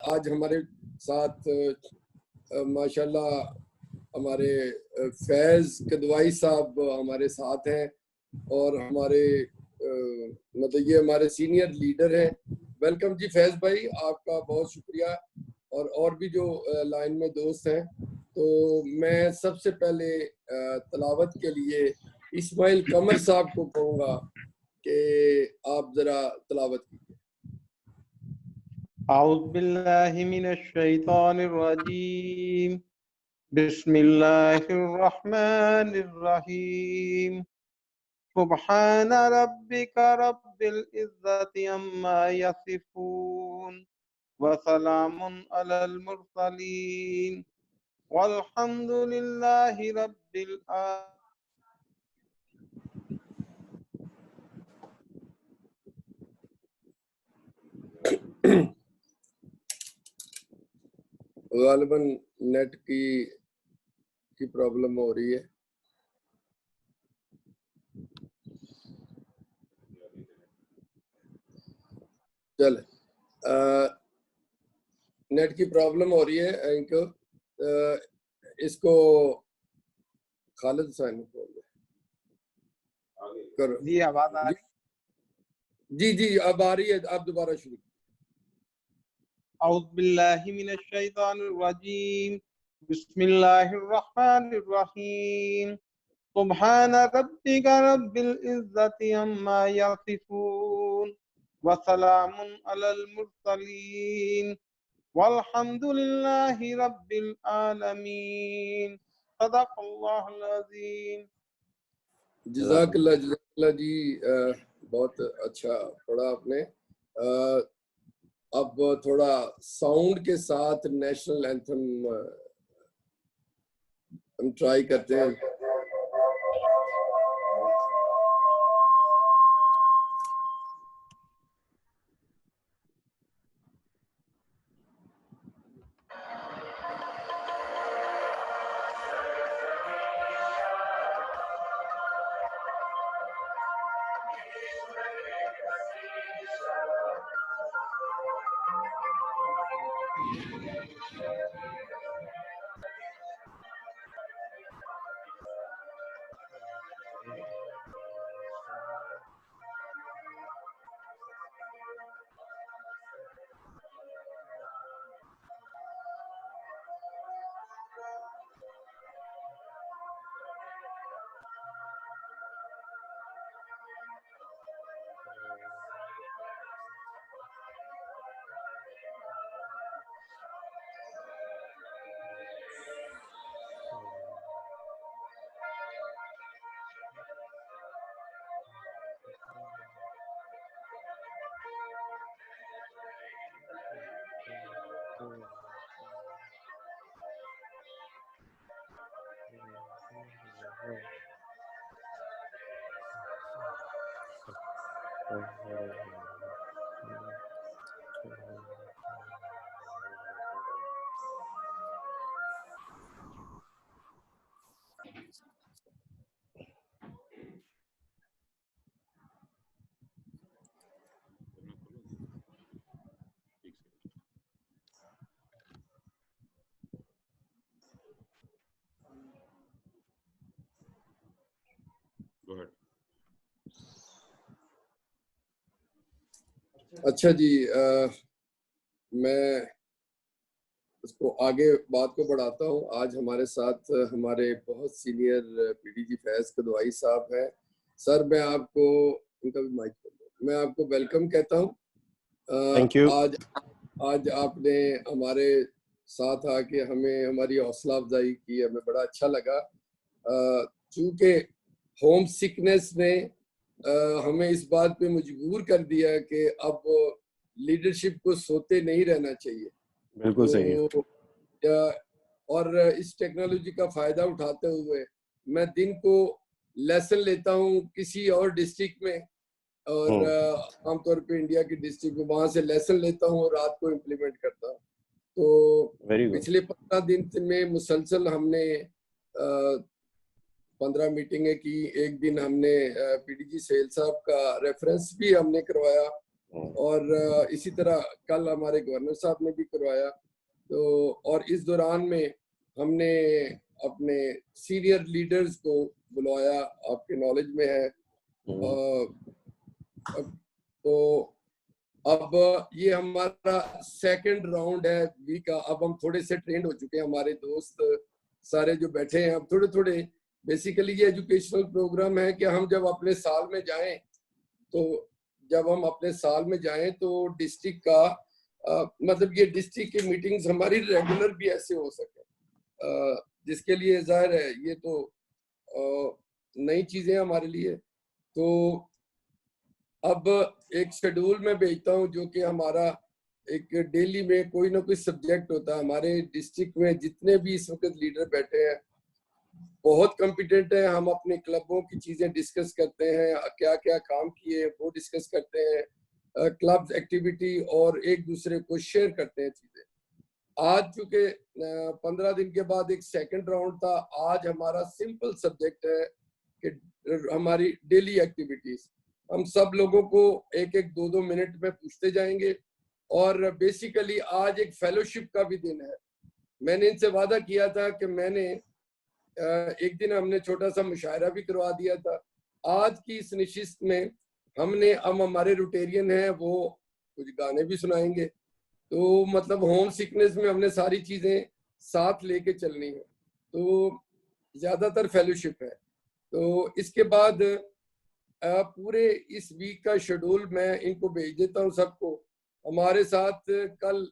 आज हमारे साथ माशाल्लाह हमारे फैज़ कदवाई साहब हमारे साथ हैं और हमारे मतलब ये हमारे सीनियर लीडर हैं। वेलकम जी फैज़ भाई, आपका बहुत शुक्रिया। और भी जो लाइन में दोस्त हैं, तो मैं सबसे पहले तलावत के लिए इस्माइल कमर साहब को कहूँगा कि आप जरा तलावत कीजिए। औज़ु बिल्लाहि मिनश शैतानिर रजीम, बिस्मिल्लाहिर रहमानिर रहीम, सुब्हान रब्बिका रब्बिल इज़्ज़ति अम्मा यसिफून व सलामुन अलल मुरसलीन वल्हम्दुलिल्लाहि रब्बिल आलमीन। गालिबन नेट की प्रॉब्लम हो रही है। चल नेट की प्रॉब्लम हो रही है इनको, इसको खालिद हुसैन बोल दे करो। जी आवाज आ रही? जी जी अब आ रही है, आप दोबारा शुरू। औज़ु बिल्लाहि मिनश शैतानिर रजीम, बिस्मिल्लाहिर रहमानिर रहीम, सुब्हान रब्बिका रब्बिल इज़्ज़ति अम्मा यसिफून व सलामुन अलल मुरसलीन वल्हम्दुलिल्लाहि रब्बिल आलमीन। सदक़ल्लाहुल अज़ीम। जज़ाकल्लाह जी, बहुत अच्छा पढ़ा आपने। अब थोड़ा साउंड के साथ नेशनल एंथम हम ट्राई करते हैं। अच्छा जी, मैं इसको आगे बात को बढ़ाता हूँ। आज हमारे साथ हमारे बहुत सीनियर पीडीजी फैज़ कदवाई साहब हैं। सर मैं आपको, इनका भी माइक मैं आपको वेलकम कहता हूँ। Thank you. आज आपने हमारे साथ आके हमें हमारी हौसला अफजाई की, हमें बड़ा अच्छा लगा। चूँकि होम सिकनेस ने हमें इस बात पे मजबूर कर दिया कि अब लीडरशिप को सोते नहीं रहना चाहिए। बिल्कुल सही है। और इस टेक्नोलॉजी का फायदा उठाते हुए मैं दिन को लेसन लेता हूँ किसी और डिस्ट्रिक्ट में, और आमतौर पे इंडिया की डिस्ट्रिक्ट में, वहां से लेसन लेता हूँ और रात को इम्प्लीमेंट करता हूँ। तो पिछले 15 दिन में मुसलसल हमने 15 मीटिंगें की। एक दिन हमने पीडीजी सेल साहब का रेफरेंस भी हमने करवाया और इसी तरह कल हमारे गवर्नर साहब ने भी करवाया। तो और इस दौरान में हमने अपने सीनियर लीडर्स को बुलाया, आपके नॉलेज में है। तो अब ये हमारा सेकंड राउंड है वीक का। अब हम थोड़े से ट्रेंड हो चुके हैं, हमारे दोस्त सारे जो बैठे हैं। अब थोड़े थोड़े बेसिकली ये एजुकेशनल प्रोग्राम है कि हम जब अपने साल में जाएं, तो जब हम अपने साल में जाएं तो डिस्ट्रिक्ट का मतलब ये डिस्ट्रिक्ट की मीटिंग्स हमारी रेगुलर भी ऐसे हो सके, जिसके लिए जाहिर है ये तो नई चीजें हमारे लिए। तो अब एक शेड्यूल में भेजता हूँ जो कि हमारा एक डेली में कोई ना कोई सब्जेक्ट होता है। हमारे डिस्ट्रिक्ट में जितने भी इस वक्त लीडर बैठे हैं बहुत कॉम्पिटेंट है। हम अपने क्लबों की चीजें डिस्कस करते हैं, क्या क्या काम किए वो डिस्कस करते हैं, क्लब एक्टिविटी, और एक दूसरे को शेयर करते हैं चीजें। आज चूंकि 15 दिन के बाद एक सेकंड राउंड था, आज हमारा सिंपल सब्जेक्ट है कि हमारी डेली एक्टिविटीज। हम सब लोगों को एक एक दो दो मिनट में पूछते जाएंगे। और बेसिकली आज एक फेलोशिप का भी दिन है। मैंने इनसे वादा किया था कि मैंने एक दिन हमने छोटा सा मुशायरा भी करवा दिया था। आज की इस नशिस्त में हमने, हम हमारे रोटेरियन हैं, वो कुछ गाने भी सुनाएंगे। तो मतलब होम सिकनेस में हमने सारी चीजें साथ लेके चलनी है। तो ज्यादातर फेलोशिप है। तो इसके बाद पूरे इस वीक का शेड्यूल मैं इनको भेज देता हूँ सबको। हमारे साथ कल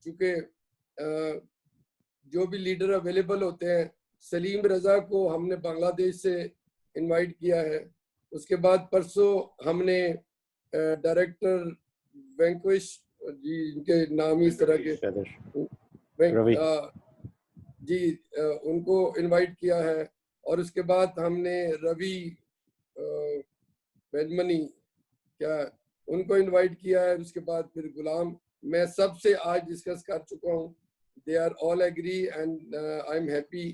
चूंकि जो भी लीडर अवेलेबल होते हैं, सलीम रजा को हमने बांग्लादेश से इनवाइट किया है। उसके बाद परसों हमने डायरेक्टर वेंकटेश जी, इनके नाम ही इस तरह के रवि जी, उनको इनवाइट किया है। और उसके बाद हमने रवि बेजमनी क्या उनको इनवाइट किया है। उसके बाद फिर गुलाम, मैं सबसे आज डिस्कस कर चुका हूँ। They are all agree and I am happy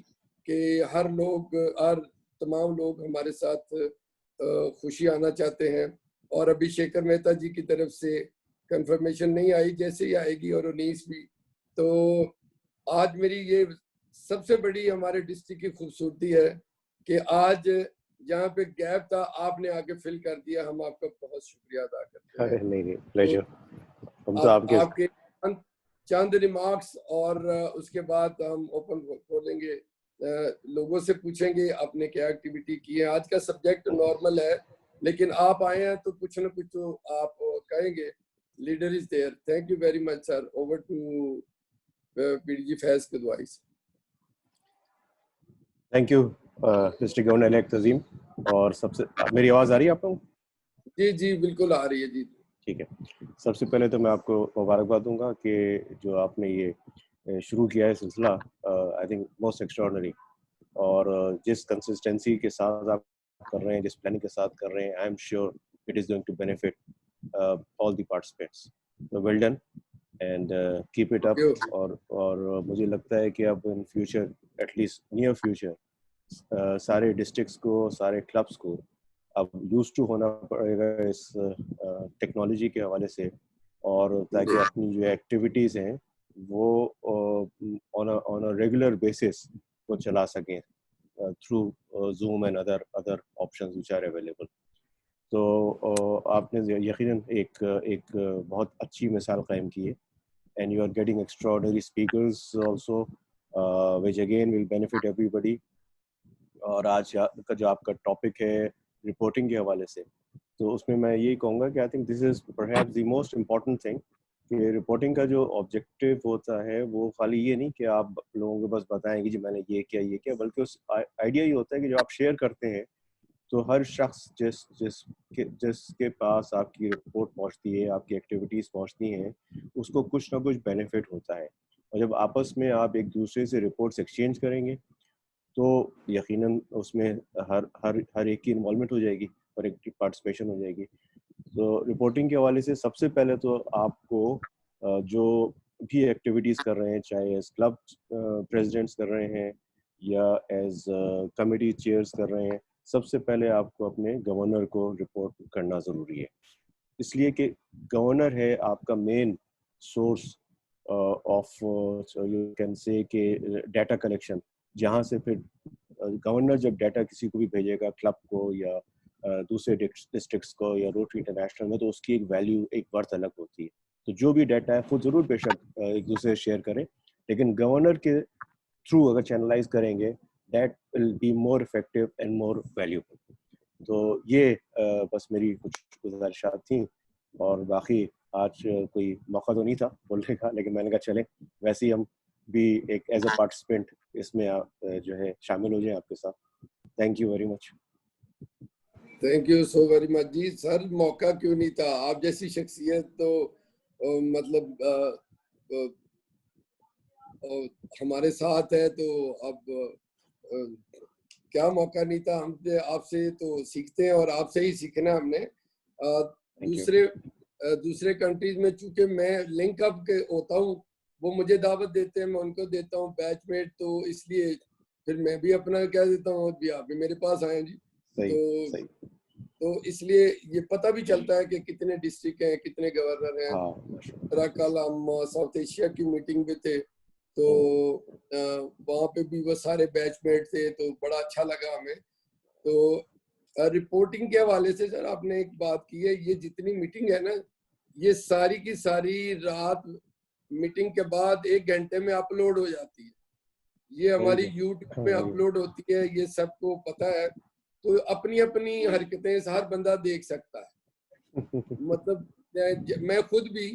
कि हर लोग, हर तमाम लोग हमारे साथ खुशी आना चाहते हैं। और अभी शेखर मेहता जी की तरफ से कंफर्मेशन नहीं आई, जैसे ही आएगी, और उनीस भी। तो आज मेरी ये सबसे बड़ी हमारे डिस्ट्रिक्ट की खूबसूरती है कि आज जहाँ पे गैप था आपने आके फिल कर दिया। हम आपका बहुत शुक्रिया अदा करते हैं। अरे नहीं, प्लेजर। हम तो आपके चंद रिमार्क्स, और उसके बाद हम ओपन खोलेंगे, लोगों से पूछेंगे आपने क्या एक्टिविटी की है। आज का सब्जेक्ट नॉर्मल है, लेकिन आप आए हैं तो कुछ ना कुछ तो आप कहेंगे। Leader is there. Thank you very much sir. Over to PDG Faiz Kidwai. Thank you district governor elect Tazeem. और सबसे, मेरी आवाज़ आ रही है आपको? जी जी बिल्कुल आ रही है जी। ठीक है। सबसे पहले तो मैं आपको मुबारकबाद दूंगा कि जो आपने ये शुरू किया है सिलसिला, आई थिंक मोस्ट एक्स्ट्राऑर्डिनरी। और जिस कंसिस्टेंसी के साथ आप कर रहे हैं, जिस प्लानिंग के साथ कर रहे हैं, I am sure it is going to benefit all the participants. तो well done and keep it up. और मुझे लगता है कि अब in future, at least near future, सारे डिस्ट्रिक्ट्स को, सारे क्लब्स को अब यूज टू होना पड़ेगा इस टेक्नोलॉजी के हवाले से, और ताकि अपनी जो एक्टिविटीज़ हैं वो ऑन अ रेगुलर बेसिस वो चला सकें through Zoom and other options which are available. तो आपने यकीनन एक बहुत अच्छी मिसाल कायम की है, and you are getting extraordinary speakers also, which again will benefit everybody. और आज का जो आपका टॉपिक है रिपोर्टिंग के हवाले से, तो उसमें मैं यही कहूँगा कि I think this is perhaps the most important thing, कि रिपोर्टिंग का जो ऑब्जेक्टिव होता है वो खाली ये नहीं कि आप लोगों को बस बताएं कि जी मैंने ये किया, बल्कि उस आइडिया ये होता है कि जो आप शेयर करते हैं तो हर शख्स जिसके पास आपकी रिपोर्ट पहुंचती है, आपकी एक्टिविटीज़ पहुंचती हैं, उसको कुछ ना कुछ बेनिफिट होता है। और जब आपस में आप एक दूसरे से रिपोर्ट्स एक्सचेंज करेंगे तो यकीनन उसमें हर एक की इन्वॉल्वमेंट हो जाएगी और एक की पार्टिसिपेशन हो जाएगी। तो रिपोर्टिंग के हवाले से सबसे पहले तो आपको जो भी एक्टिविटीज़ कर रहे हैं, चाहे एज क्लब प्रेसिडेंट्स कर रहे हैं या एज कमेटी चेयर्स कर रहे हैं, सबसे पहले आपको अपने गवर्नर को रिपोर्ट करना ज़रूरी है। इसलिए कि गवर्नर है आपका main source of you can say कि डाटा कलेक्शन, जहाँ से फिर गवर्नर जब डाटा किसी को भी भेजेगा, क्लब को या दूसरे डिस्ट्रिक्ट्स को या रोटरी इंटरनेशनल में, तो उसकी एक वैल्यू, एक वर्थ अलग होती है। तो जो भी डाटा है वो ज़रूर बेशक एक दूसरे से शेयर करें, लेकिन गवर्नर के थ्रू अगर चैनलाइज करेंगे, that will be more effective and more valuable. तो ये बस मेरी कुछ गुजारिशात थी, और बाकी आज कोई मौका तो नहीं था बोलने का, लेकिन मैंने कहा चले वैसे ही हम भी एक एज अ पार्टिसिपेंट इसमें जो है शामिल हो जाए आपके साथ। Thank you very much. Thank you so very much जी। सर मौका क्यों नहीं था, आप जैसी शख्सियत तो मतलब हमारे साथ है, तो अब क्या मौका नहीं था। हम आपसे तो सीखते हैं और आपसे ही सीखना हमने। दूसरे कंट्रीज में चूंकि मैं लिंक अप के होता हूँ, वो मुझे दावत देते हैं, मैं उनको देता हूँ बैचमेट, तो इसलिए फिर मैं भी अपना कह देता हूँ भी आप भी मेरे पास आए जी। सही। तो इसलिए ये पता भी चलता है कि कितने डिस्ट्रिक्ट हैं, कितने गवर्नर हैं। कल हम साउथ एशिया की मीटिंग पे थे, तो वहाँ पे भी वो सारे बैचमेट थे, तो बड़ा अच्छा लगा हमें। तो रिपोर्टिंग के हवाले से सर आपने एक बात की है, ये जितनी मीटिंग है ना, ये सारी की सारी रात मीटिंग के बाद 1 घंटे में अपलोड हो जाती है। ये हमारी यूट्यूब पे अपलोड होती है, ये सबको पता है। तो अपनी अपनी हरकतें हर बंदा देख सकता है। मतलब मैं खुद भी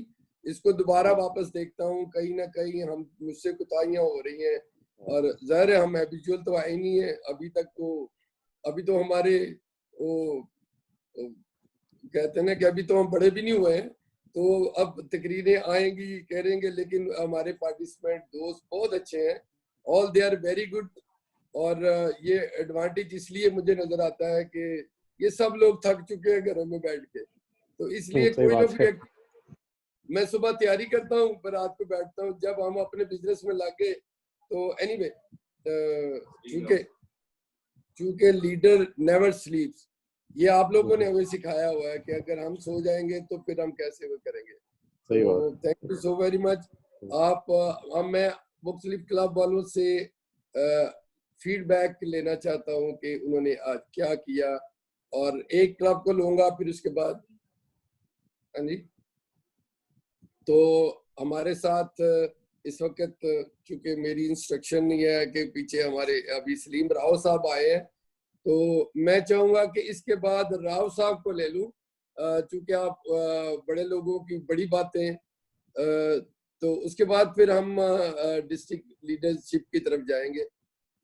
इसको दोबारा वापस देखता हूँ, कहीं ना कहीं हम मुझसे कुताहियां हो रही हैं, और ज़ाहिर है हम हैबिचुअल तो आए नहीं है अभी तक। तो अभी तो हमारे वो कहते हैं ना कि अभी तो हम बड़े भी नहीं हुए हैं, तो अब तकरीरें आएंगी करेंगे, लेकिन हमारे पार्टिसिपेंट दोस्त बहुत अच्छे हैं, all they are very good. और ये एडवांटेज इसलिए मुझे नजर आता है कि ये सब लोग थक चुके हैं घरों में बैठ के, तो इसलिए कोई ना कोई मैं सुबह तैयारी करता हूँ पर रात को बैठता हूँ। जब हम अपने बिजनेस में लग गए तो एनीवे, चूंकि लीडर नेवर स्लीप्स, ये आप लोगों ने हमें सिखाया हुआ है कि अगर हम सो जाएंगे तो फिर हम कैसे वो करेंगे। तो thank you so very much. आप मैं मुख्तलिफ क्लब वालों से फीडबैक लेना चाहता हूँ कि उन्होंने आज क्या किया, और एक क्लब को लूंगा फिर उसके बाद। हाँ जी, तो हमारे साथ इस वक्त, चूंकि मेरी इंस्ट्रक्शन नहीं है कि पीछे हमारे अभी सलीम राव साहब आए हैं, तो मैं चाहूंगा कि इसके बाद राव साहब को ले लूं, चूंकि आप बड़े लोगों की बड़ी बातें, तो उसके बाद फिर हम डिस्ट्रिक्ट लीडरशिप की तरफ जाएंगे।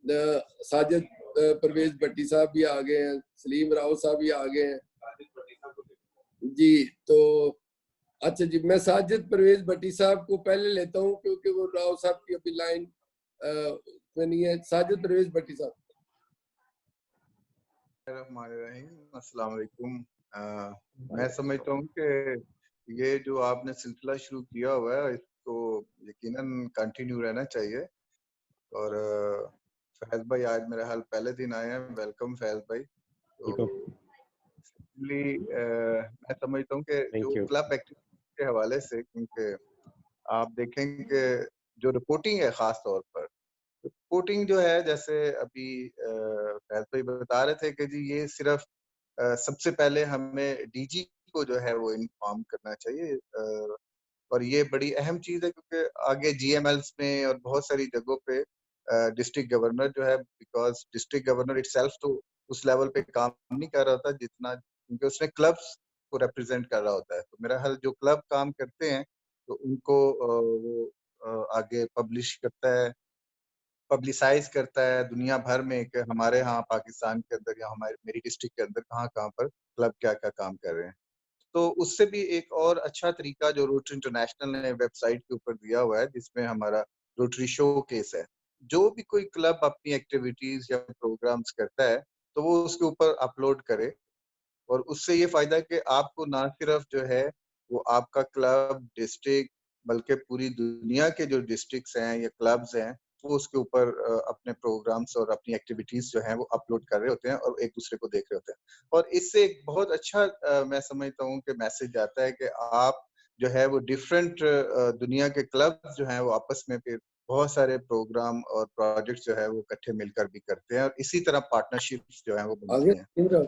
साजिद परवेज भट्टी साहब भी आ गए हैं, सलीम राव साहब भी आ गए हैं जी। तो अच्छा जी, मैं साजिद परवेज भट्टी साहब को पहले लेता हूँ क्योंकि वो राव साहब की अभी लाइन में नहीं है। साजिद परवेज भट्टी साहब। अस्सलाम वालेकुम। मैं समझता हूँ कि ये जो आपने सिलसिला शुरू किया हुआ है इसको यकीनन कंटिन्यू रहना चाहिए। और फैज भाई आज मेरे हाल पहले दिन आए हैं, वेलकम फैज भाई। तो मैं समझता हूँ कि जो क्लब एक्टिविटी के हवाले से, क्योंकि आप देखेंगे जो रिपोर्टिंग है खास तौर पर, रिपोर्टिंग जो है, जैसे अभी फैज भाई बता रहे थे कि जी ये सिर्फ सबसे पहले हमें डीजी को जो है वो इन्फॉर्म करना चाहिए, और ये बड़ी अहम चीज है क्योंकि आगे जीएमएल्स में और बहुत सारी जगहों पे डिस्ट्रिक्ट गवर्नर जो है, बिकॉज डिस्ट्रिक्ट गवर्नर इटसेल्फ तो उस लेवल पे काम नहीं कर रहा होता जितना, क्योंकि उसने क्लब्स को रिप्रेजेंट कर रहा होता है। तो मेरा ख्याल जो क्लब काम करते हैं तो उनको वो आगे पब्लिश करता है, पब्लिसाइज करता है दुनिया भर में कि हमारे यहाँ पाकिस्तान के अंदर या हमारे मेरी डिस्ट्रिक्ट के अंदर कहाँ पर क्लब क्या क्या काम कर रहे हैं। तो उससे भी एक और अच्छा तरीका जो रोटरी इंटरनेशनल ने वेबसाइट के ऊपर दिया हुआ है, जिसमें हमारा रोटरी शो केस है, जो भी कोई क्लब अपनी एक्टिविटीज या प्रोग्राम्स करता है तो वो उसके ऊपर अपलोड करे। और उससे ये फायदा है कि आपको ना सिर्फ जो है वो आपका क्लब डिस्ट्रिक्ट, बल्कि पूरी दुनिया के जो डिस्ट्रिक्ट्स हैं या क्लब्स हैं वो उसके ऊपर अपने प्रोग्राम्स और अपनी एक्टिविटीज जो हैं वो अपलोड कर रहे होते हैं और एक दूसरे को देख रहे होते हैं। और इससे एक बहुत अच्छा मैं समझता हूँ कि मैसेज आता है कि आप जो है वो डिफरेंट दुनिया के क्लब्स जो हैं वो आपस में फिर बहुत सारे प्रोग्राम और प्रोजेक्ट्स जो है वो इकट्ठे मिलकर भी करते हैं और इसी तरह पार्टनरशिप्स जो है वो बनती हैं।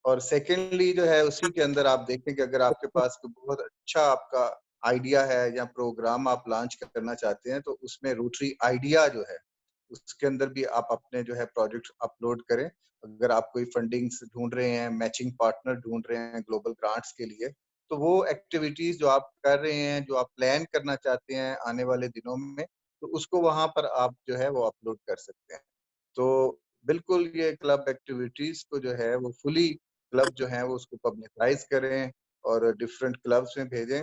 और सेकेंडली जो है उसी के अंदर आप देखें कि अगर आपके पास कोई बहुत अच्छा आपका आइडिया है या प्रोग्राम आप लॉन्च करना चाहते हैं तो उसमें रोटरी आइडिया जो है उसके अंदर भी आप अपने जो है प्रोजेक्ट अपलोड करें। अगर आप कोई फंडिंग्स ढूंढ रहे हैं, मैचिंग पार्टनर ढूंढ रहे हैं ग्लोबल ग्रांट्स के लिए, तो वो एक्टिविटीज जो आप कर रहे हैं, जो आप प्लान करना चाहते हैं आने वाले दिनों में, तो उसको वहां पर आप जो है वो अपलोड कर सकते हैं। तो बिल्कुल ये क्लब एक्टिविटीज को जो है वो फुली क्लब जो है वो उसको पब्लिसाइज करें और डिफरेंट क्लब्स में भेजें।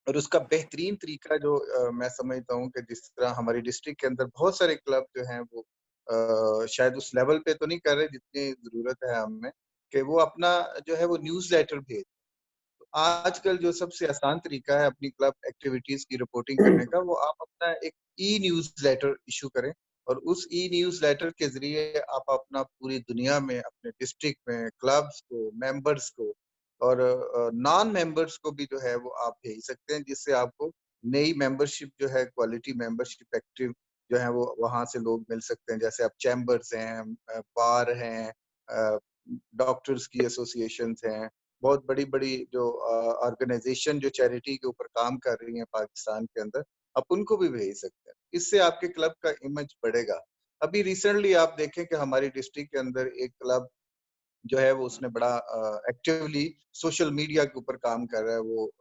और उसका बेहतरीन तरीका जो मैं समझता हूँ कि जिस तरह हमारी डिस्ट्रिक्ट के अंदर बहुत सारे क्लब जो हैं वो शायद उस लेवल पे तो नहीं कर रहे जितनी जरूरत है हमें, कि वो अपना जो है वो न्यूज़लेटर भेज। तो आजकल जो सबसे आसान तरीका है अपनी क्लब एक्टिविटीज की रिपोर्टिंग करने का, वो आप अपना एक ई न्यूज़लेटर इशू करें और उस ई न्यूज़लेटर के जरिए आप अपना पूरी दुनिया में अपने डिस्ट्रिक्ट में क्लब्स को, मेंबर्स को और नॉन मेंबर्स को भी जो है वो आप भेज सकते हैं, जिससे आपको नई मेंबरशिप जो है, क्वालिटी मेंबरशिप एक्टिव जो है वो वहां से लोग मिल सकते हैं। जैसे आप चैम्बर्स हैं, बार हैं, डॉक्टर्स की एसोसिएशंस हैं, बहुत बड़ी बड़ी जो ऑर्गेनाइजेशन जो चैरिटी के ऊपर काम कर रही हैं पाकिस्तान के अंदर, आप उनको भी भेज सकते हैं। इससे आपके क्लब का इमेज बढ़ेगा। अभी रिसेंटली आप देखें कि हमारी डिस्ट्रिक्ट के अंदर एक क्लब जो है वो उसने बड़ा एक्टिवली सोशल मीडिया के ऊपर काम कर रहा है, वो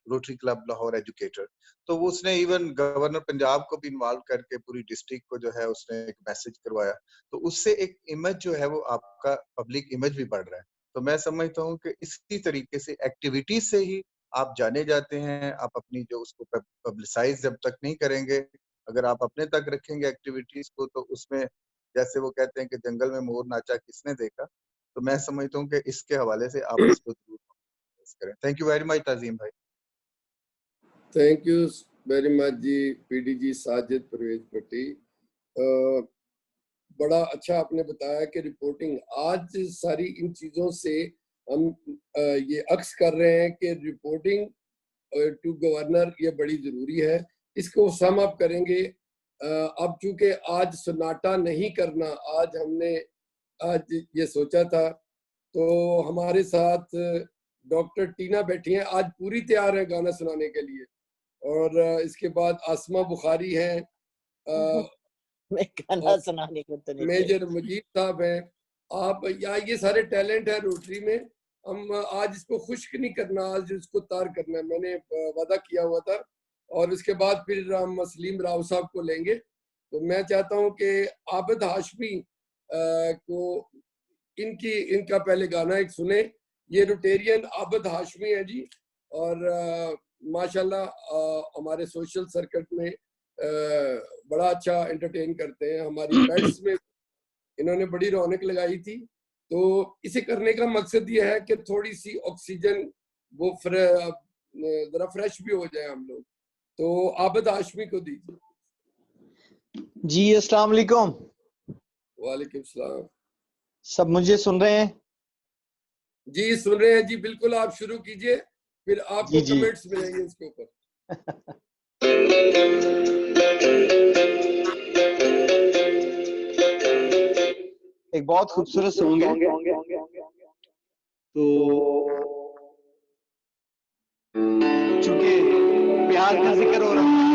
रोटरी क्लब लाहौर एजुकेटर। तो वो उसने इवन गवर्नर पंजाब को भी इन्वॉल्व करके पूरी डिस्ट्रिक्ट को जो है उसने एक मैसेज करवाया। तो उससे एक इमेज जो है वो आपका पब्लिक इमेज भी बढ़ रहा है। तो मैं समझता हूँ कि इसी तरीके से एक्टिविटीज से ही आप जाने जाते हैं। आप अपनी जो उसको पब्लिसाइज जब तक नहीं करेंगे, अगर आप अपने तक रखेंगे एक्टिविटीज को, तो उसमें जैसे वो कहते हैं कि जंगल में मोर नाचा किसने देखा। तो मैं समझता हूँ कि इसके हवाले से आप इसको जरूर करें। Thank you very much Tazeem भाई। थैंक यू वेरी मच जी पीडीजी साजिद परवेज भट्टी। बड़ा अच्छा आपने बताया कि रिपोर्टिंग, आज सारी इन चीज़ों से हम ये अक्स कर रहे हैं कि रिपोर्टिंग टू गवर्नर ये बड़ी ज़रूरी है। इसको सम अप करेंगे। अब चूंकि आज सन्नाटा नहीं करना, आज हमने आज ये सोचा था, तो हमारे साथ डॉक्टर टीना बैठी हैं, आज पूरी तैयार है गाना सुनाने के लिए। और इसके बाद आसमा बुखारी हैं, मैं गाना सुनाने को तो नहीं, मेजर मजीद साहब हैं। आप या ये सारे टैलेंट है रोटरी में। हम आज इसको खुश्क नहीं करना, आज इसको तार करना है, मैंने वादा किया हुआ था। और इसके बाद फिर हम सलीम राव साहब को लेंगे। तो मैं चाहता हूं कि आबिद हाशमी को इनका पहले गाना एक सुने। ये रोटेरियन आबिद हाशमी है जी, और माशाल्लाह हमारे सोशल सर्किट में बड़ा अच्छा एंटरटेन करते हैं। हमारी पेट्स में इन्होंने बड़ी रौनक लगाई थी। तो इसे करने का मकसद ये है कि थोड़ी सी ऑक्सीजन वो जरा फ्रेश भी हो जाए हम लोग। तो आबिद हाशमी को दीजिए जी। अस्सलाम वालेकुम। वालेकुम सलाम। सब मुझे सुन रहे हैं? जी सुन रहे हैं जी, बिल्कुल। आप शुरू कीजिए, फिर आपको कमेंट्स मिलेंगे इसके ऊपर। एक बहुत खूबसूरत सॉन्ग है। तो चूंकि प्यार का जिक्र हो रहा है,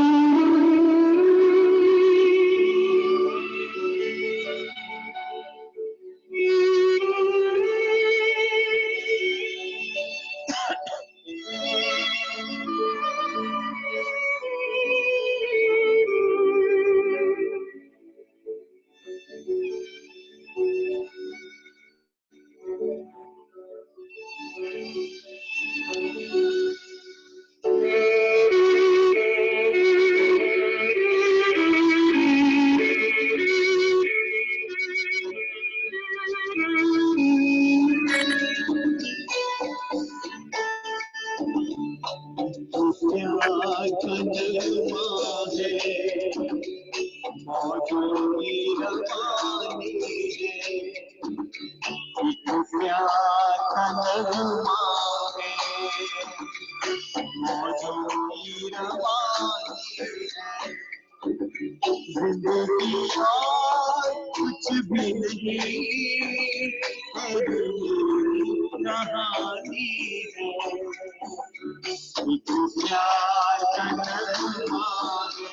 मौजूदी रवानी है, एक प्यार का नगमा है, मौजूदी रवानी है, जिंदगी और कुछ भी नहीं, कहानी है, एक प्यार का नगमा है,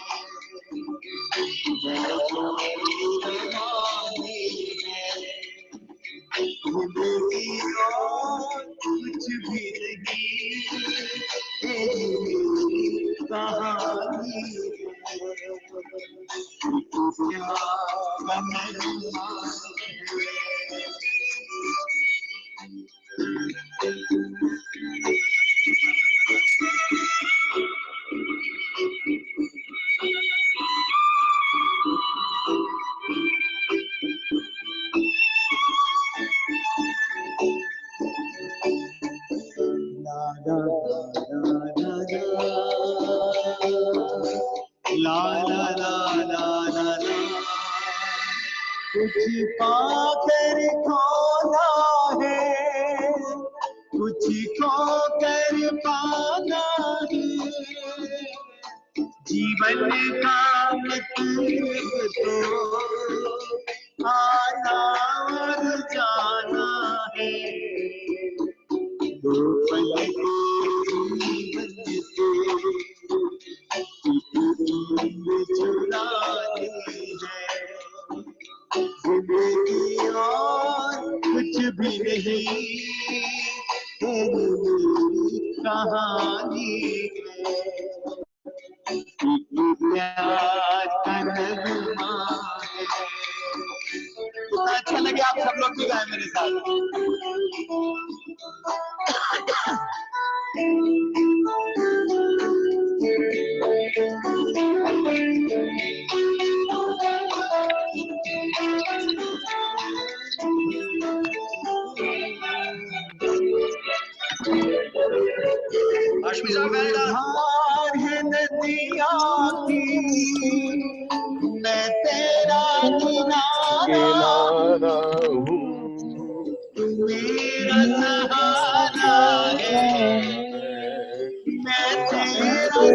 मौजूदी रवानी है, जिंदगी और कुछ भी नहीं, कहानी ला ला ला ला ला ला, कुछ पाकर खोना है, कुछ खोकर पाना है, जीवन का मतलब तो आना और जाना है, दो पल के जीवन से चुरानी है, जिंदगी और कुछ भी नहीं, कहानी है, प्यार का नगमा है। कितना अच्छा लगे आप सब लोग भी गाए मेरे साथ। धार है नदियाँ की, मैं तेरा किनारा हूँ, तू मेरा सहारा है, मैं तेरा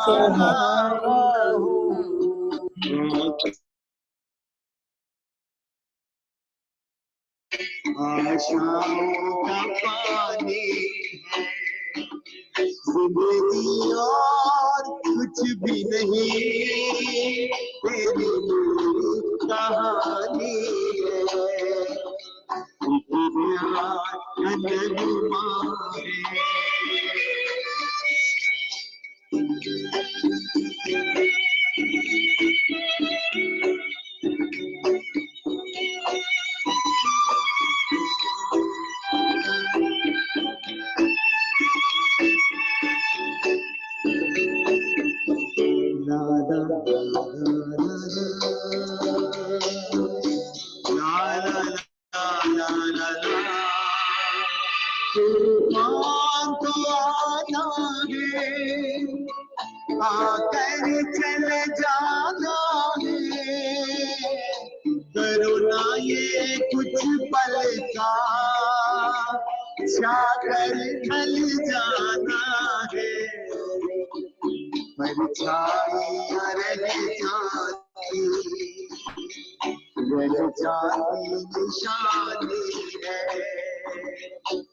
सहारा हूँ, आशाओं का पानी है, जिंदगी और कुछ भी नहीं, तेरी कहानी है, प्यार का नगमा है। तूफान तो आना है, आकर चले जाना है, करो ना ये कुछ पल का, जाकर ढल जाना है, परछाइयां रह जाती, रह जाती निशानी है,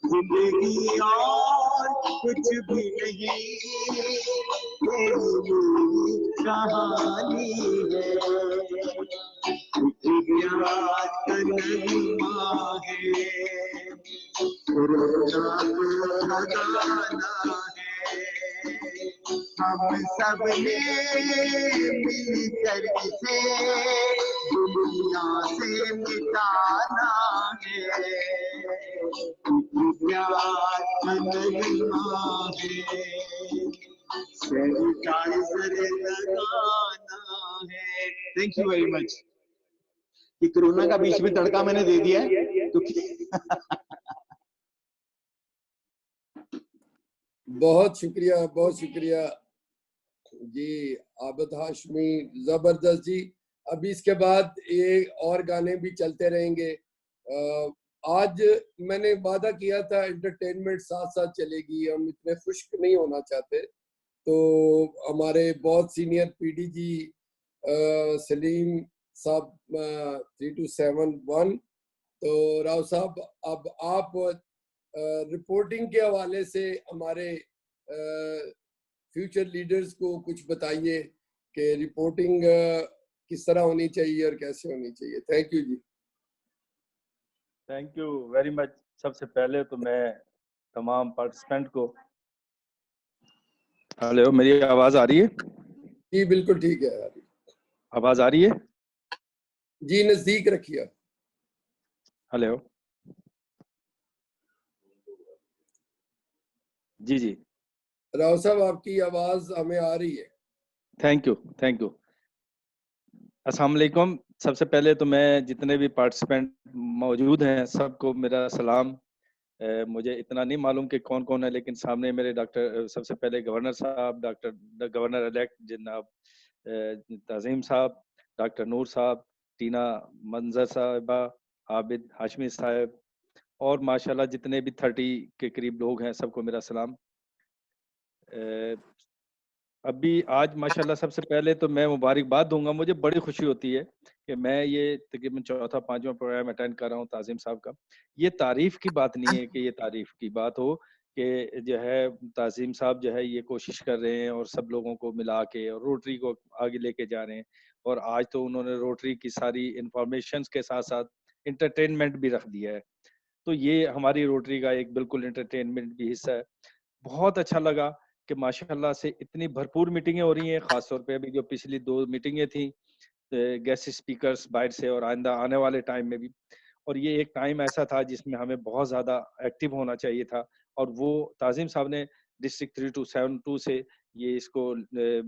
जिंदगी और कुछ भी नहीं, तेरी कहानी है, प्यार का नगमा है, रोना भगाना है, हम सब ने मिलकर इसे दुनिया से मिटाना है, प्यार का नगमा है, सैनिटाइजर लगाना है। Thank you very much. कि कोरोना का बीच में तड़का मैंने दे दिया है तो बहुत शुक्रिया जी आबिद हाशमी, जबरदस्त जी। अभी इसके बाद ये और गाने भी चलते रहेंगे। आज मैंने वादा किया था एंटरटेनमेंट साथ साथ चलेगी, हम इतने खुश्क नहीं होना चाहते। तो हमारे बहुत सीनियर पीडीजी सलीम साहब 3271, तो राव साहब अब आप रिपोर्टिंग के हवाले से हमारे फ्यूचर लीडर्स को कुछ बताइए कि रिपोर्टिंग किस तरह होनी चाहिए और कैसे होनी चाहिए। थैंक यू जी। Thank you very much. सबसे पहले तो मैं तमाम पार्टिसिपेंट को, हेलो मेरी आवाज आ रही है? जी बिल्कुल ठीक है, आवाज आ रही है जी, नजदीक रखिए। हेलो जी जी, राव साहब आपकी आवाज हमें आ रही है। Thank you thank you. अस्सलाम वालेकुम। सबसे पहले तो मैं जितने भी पार्टिसिपेंट मौजूद हैं सबको मेरा सलाम। मुझे इतना नहीं मालूम कि कौन कौन है, लेकिन सामने मेरे डॉक्टर, सबसे पहले गवर्नर साहब, डॉक्टर गवर्नर इलेक्ट जनाब तज़ीम साहब, डॉक्टर नूर साहब, टीना मंजर साहिबा, आबिद हाशमी साहब, और माशाल्लाह जितने भी 30 के करीब लोग हैं सबको मेरा सलाम। अभी आज माशाल्लाह सबसे पहले तो मैं मुबारकबाद दूंगा। मुझे बड़ी खुशी होती है कि मैं ये तकरीबन चौथा पांचवा प्रोग्राम अटेंड कर रहा हूँ ताज़ीम साहब का। ये तारीफ की बात नहीं है कि ये तारीफ की बात हो कि जो है ताज़ीम साहब जो है ये कोशिश कर रहे हैं और सब लोगों को मिला के और रोटरी को आगे लेके जा रहे हैं। और आज तो उन्होंने रोटरी की सारी इंफॉर्मेशन के साथ साथ इंटरटेनमेंट भी रख दिया है। तो ये हमारी रोटरी का एक बिल्कुल इंटरटेनमेंट भी हिस्सा है। बहुत अच्छा लगा कि माशाल्लाह से इतनी भरपूर मीटिंगें हो रही हैं। खासतौर पे अभी जो पिछली 2 मीटिंगें थी गेस्ट स्पीकर्स बाहर से और आइंदा आने वाले टाइम में भी, और ये एक टाइम ऐसा था जिसमें हमें बहुत ज़्यादा एक्टिव होना चाहिए था। और वो ताज़ीम साहब ने डिस्ट्रिक्ट 3272 से ये इसको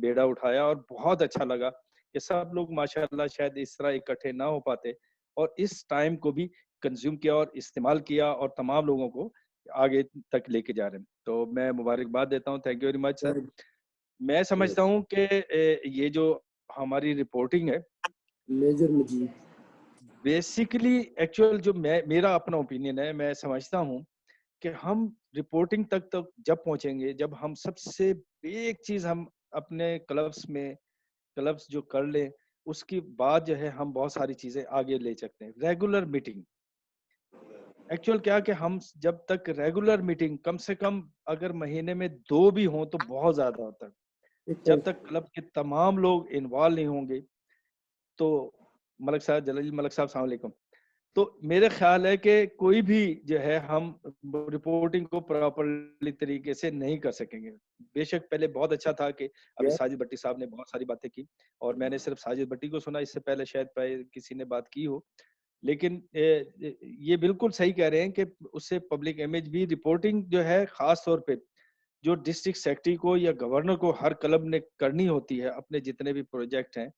बेड़ा उठाया और बहुत अच्छा लगा कि सब लोग माशाल्लाह शायद इस तरह इकट्ठे ना हो पाते और इस टाइम को भी कंज्यूम किया और इस्तेमाल किया और तमाम लोगों को आगे तक लेके जा रहे हैं। तो मैं मुबारकबाद देता हूँ। Thank you very much sir. मैं समझता हूँ कि ये जो हमारी रिपोर्टिंग है मेजर मजीद बेसिकली एक्चुअल जो मेरा अपना ओपिनियन है, मैं समझता हूँ कि हम रिपोर्टिंग तक जब पहुंचेंगे जब हम सबसे एक चीज हम अपने क्लब्स जो कर लें, उसके बाद जो है हम बहुत सारी चीजें आगे ले सकते हैं। रेगुलर मीटिंग एक्चुअल क्या कि हम जब तक रेगुलर मीटिंग कम से कम अगर महीने में 2 भी हों तो बहुत ज्यादा होता है। जब तक क्लब के तमाम लोग इन्वॉल्व नहीं होंगे तो मलक साहब, जलाली मलक साहब अस्सलाम वालेकुम। तो मेरे ख्याल है कि कोई भी जो है हम रिपोर्टिंग को प्रॉपरली तरीके से नहीं कर सकेंगे। बेशक पहले बहुत अच्छा था कि अभी साजिद भट्टी साहब ने बहुत सारी बातें की और मैंने सिर्फ साजिद भट्टी को सुना, इससे पहले शायद किसी ने बात की हो। लेकिन ये बिल्कुल सही कह रहे हैं कि उससे पब्लिक इमेज भी, रिपोर्टिंग जो है खास तौर पे जो डिस्ट्रिक्ट सेक्रेटरी को या गवर्नर को हर क्लब ने करनी होती है अपने जितने भी प्रोजेक्ट हैं,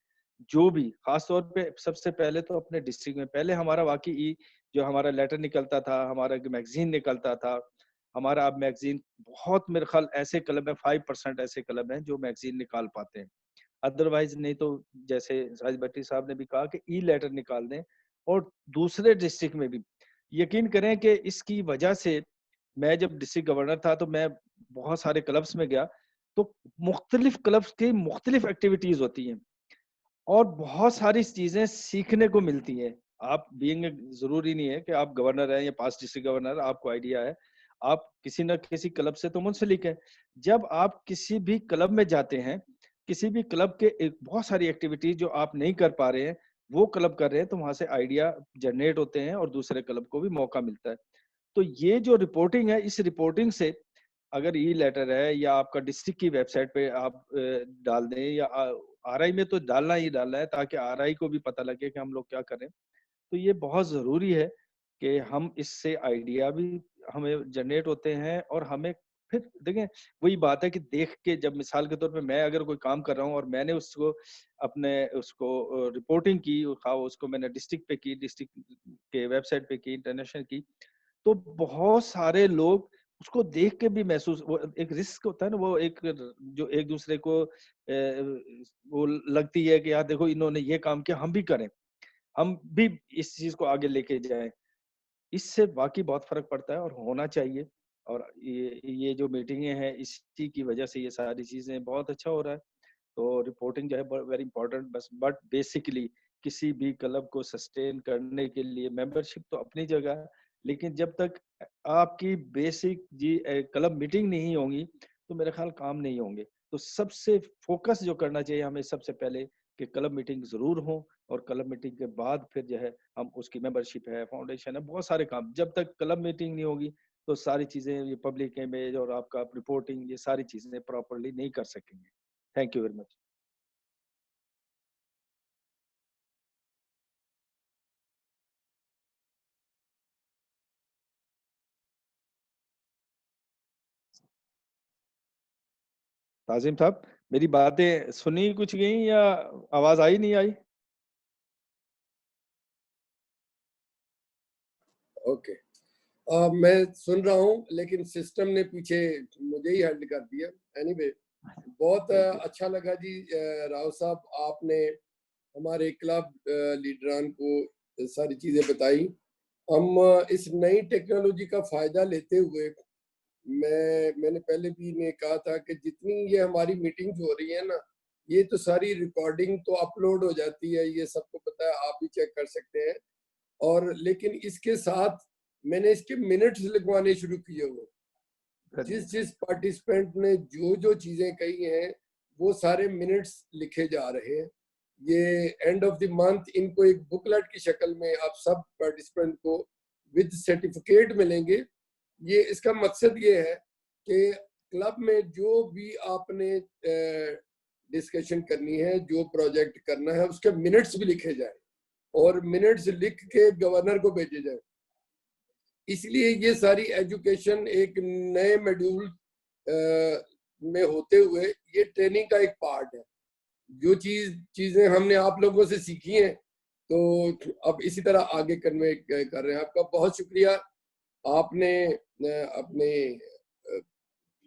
जो भी खास तौर पे सबसे पहले तो अपने डिस्ट्रिक्ट में। पहले हमारा वाकई जो हमारा लेटर निकलता था, हमारा मैगजीन निकलता था, हमारा अब मैगजीन बहुत मेरे ख्याल ऐसे क्लब है 5% ऐसे क्लब हैं जो मैगजीन निकाल पाते हैं। अदरवाइज नहीं तो जैसे राज भट्टी साहब ने भी कहा कि ई लेटर निकाल दें। और दूसरे डिस्ट्रिक्ट में भी यकीन करें कि इसकी वजह से मैं जब डिस्ट्रिक्ट गवर्नर था तो मैं बहुत सारे क्लब्स में गया, तो मुख्तलिफ क्लब्स की मुख्तलिफ एक्टिविटीज होती हैं और बहुत सारी चीजें सीखने को मिलती हैं। आप बीइंग, जरूरी नहीं है कि आप गवर्नर हैं या पास्ट डिस्ट्रिक्ट गवर्नर, आपको आइडिया है, आप किसी न किसी क्लब से तो मुंसलिक है। जब आप किसी भी क्लब में जाते हैं, किसी भी क्लब के एक बहुत सारी एक्टिविटीज जो आप नहीं कर पा रहे हैं वो क्लब कर रहे हैं, तो वहां से आइडिया जनरेट होते हैं और दूसरे क्लब को भी मौका मिलता है। तो ये जो रिपोर्टिंग है, इस रिपोर्टिंग से अगर ई लेटर है या आपका डिस्ट्रिक्ट की वेबसाइट पे आप डाल दें या आरआई में तो डालना ही डालना है ताकि आरआई को भी पता लगे कि हम लोग क्या कर रहे हैं। तो ये बहुत जरूरी है कि हम इससे आइडिया भी हमें जनरेट होते हैं और हमें फिर देखें, वही बात है कि देख के, जब मिसाल के तौर पे मैं अगर कोई काम कर रहा हूँ और मैंने उसको अपने उसको रिपोर्टिंग की, उसको मैंने डिस्ट्रिक्ट पे की, डिस्ट्रिक्ट के वेबसाइट पे की, इंटरनेशनल की, तो बहुत सारे लोग उसको देख के भी महसूस, वो एक रिस्क होता है ना, वो एक जो एक दूसरे को वो लगती है कि यार देखो इन्होंने ये काम किया, हम भी करें, हम भी इस चीज को आगे लेके जाएं। इससे वाकई बहुत फर्क पड़ता है और होना चाहिए। और ये जो मीटिंगें हैं इसी की वजह से ये सारी चीजें बहुत अच्छा हो रहा है। तो रिपोर्टिंग जो है वेरी इंपॉर्टेंट, बस बट बेसिकली किसी भी क्लब को सस्टेन करने के लिए मेंबरशिप तो अपनी जगह है, लेकिन जब तक आपकी बेसिक जी क्लब मीटिंग नहीं होंगी तो मेरे ख्याल काम नहीं होंगे। तो सबसे फोकस जो करना चाहिए हमें सबसे पहले कि क्लब मीटिंग जरूर हो, और क्लब मीटिंग के बाद फिर जो है हम उसकी मेंबरशिप है, फाउंडेशन है, बहुत सारे काम, जब तक क्लब मीटिंग नहीं होगी तो सारी चीजें, ये पब्लिक इमेज और आपका रिपोर्टिंग, ये सारी चीजें प्रॉपरली नहीं कर सकेंगे। Thank you very much. Tajim साहब, मेरी बातें सुनी कुछ गई या आवाज आई नहीं आई? ओके, मैं सुन रहा हूँ लेकिन सिस्टम ने पीछे मुझे ही हेल्ड कर दिया। एनीवे, बहुत अच्छा लगा जी राव साहब, आपने हमारे क्लब लीडरान को सारी चीजें बताई। हम इस नई टेक्नोलॉजी का फायदा लेते हुए, मैंने पहले भी ने कहा था कि जितनी ये हमारी मीटिंग्स हो रही है ना, ये तो सारी रिकॉर्डिंग तो अपलोड हो जाती है, ये सबको पता है, आप भी चेक कर सकते हैं। और लेकिन इसके साथ मैंने इसके मिनट्स लगवाने शुरू किए हुए। जिस पार्टिसिपेंट ने जो जो चीजें कही हैं वो सारे मिनट्स लिखे जा रहे हैं। ये एंड ऑफ द मंथ इनको एक बुकलेट की शक्ल में आप सब पार्टिसिपेंट को विद सर्टिफिकेट मिलेंगे। ये इसका मकसद ये है कि क्लब में जो भी आपने डिस्कशन करनी है, जो प्रोजेक्ट करना है, उसके मिनट्स भी लिखे जाए और मिनट्स लिख के गवर्नर को भेजे जाए। इसलिए ये सारी एजुकेशन एक नए मॉड्यूल में होते हुए ये ट्रेनिंग का एक पार्ट है। जो चीजें हमने आप लोगों से सीखी हैं तो अब इसी तरह आगे कन्वे कर रहे हैं। आपका बहुत शुक्रिया, आपने अपने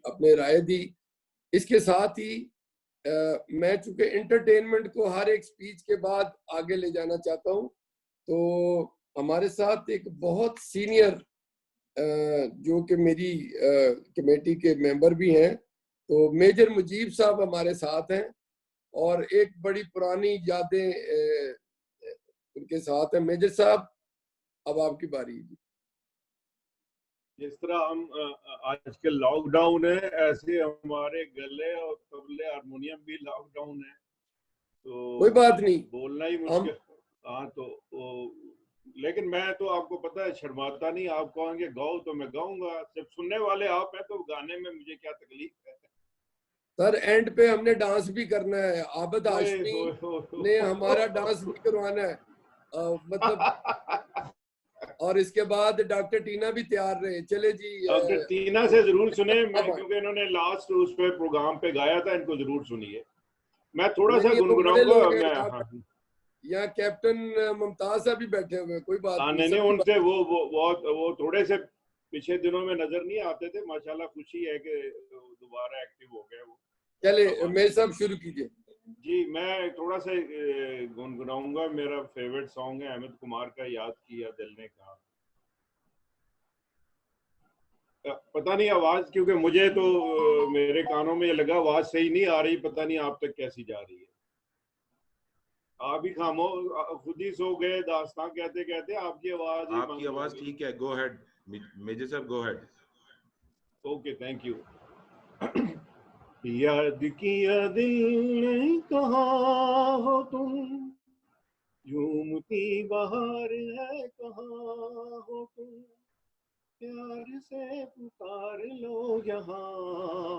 अपने राय दी। इसके साथ ही मैं चूंकि एंटरटेनमेंट को हर एक स्पीच के बाद आगे ले जाना चाहता हूं, तो हमारे साथ एक बहुत सीनियर जो कि मेरी कमेटी के मेंबर भी हैं, तो मेजर मुजीब साहब हमारे साथ हैं और एक बड़ी पुरानी यादें उनके साथ हैं। मेजर साहब, अब आपकी बारी है। जिस तरह हम आजकल लॉकडाउन है, ऐसे हमारे गले और तबले हारमोनियम भी लॉकडाउन है, तो कोई बात नहीं, बोलना ही मुश्किल। हाँ तो लेकिन मैं तो आपको पता है शर्माता नहीं, आप कहोगे गाओ तो मैं गाऊंगा, सिर्फ सुनने वाले आप हैं, तो गाने में मुझे क्या तकलीफ है। सर एंड पे हमने डांस भी करना है, आबद हाशमी ने हमारा डांस भी करवाना है, मतलब और इसके बाद डॉक्टर टीना भी तैयार रहे। चले जी, डॉक्टर टीना से जरूर सुने, मैं क्योंकि इन्होंने लास्ट उस पे प्रोग्राम पे गाया था, इनको जरूर सुनिए। मैं थोड़ा सा गुनगुनाऊंगा। मैं यहाँ कैप्टन मुमताज साहब भी बैठे हुए, कोई बात नहीं, उनसे वो थोड़े से पिछले दिनों में नजर नहीं आते थे, माशाल्लाह खुशी है कि दोबारा एक्टिव हो गए वो। चले मेरे साहब शुरू कीजिए। जी, मैं थोड़ा सा गुनगुनाऊंगा। मेरा फेवरेट सॉन्ग है अमित कुमार का, याद किया दिल ने कहा। पता नहीं आवाज, क्योंकि मुझे तो मेरे कानों में ये लगा आवाज सही नहीं आ रही, पता नहीं आप तक कैसी जा रही है। आप ही खामो, खुद ही सो गए दास्तां कहते कहते, आपकी आवाज ठीक है। गो हेड मेजर साहब, गो हेड। Okay, thank you. याद किया दिल ने कहाँ हो तुम, झूमती बहार है कहाँ हो तुम, प्यार से पुकार लो यहाँ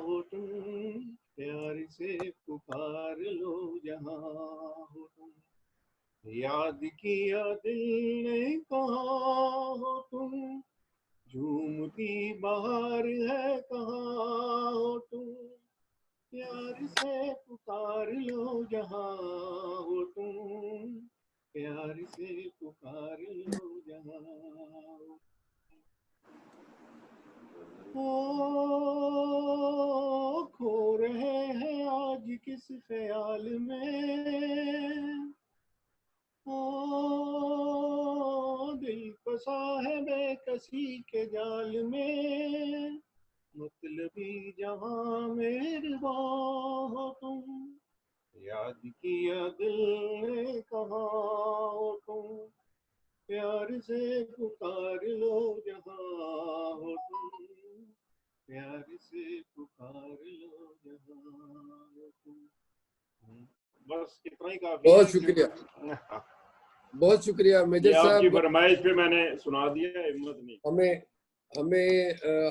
हो तुम, प्यार से पुकार लो यहाँ हो तुम। याद किया दिल ने कहाँ हो तुम, झूमती बहार है कहाँ हो तुम, प्यार से पुकार लो जहाँ हो तुम, प्यार से पुकार लो जहाँ हो। खो रहे हैं आज किस ख्याल में, दिल फंसा है बेकसी के जाल में, मतलबी जहां मेहरबान हो तुम, याद किया दिल ने कहा हो तुम, प्यार से पुकार लो जहां हो तुम, प्यार से पुकार लो जहां हो तुम। बस इतना ही काफी बहुत है। शुक्रिया, बहुत शुक्रिया मेजर ये आपकी साहब। फरमाइश पे मैंने सुना दिया, हिम्मत नहीं।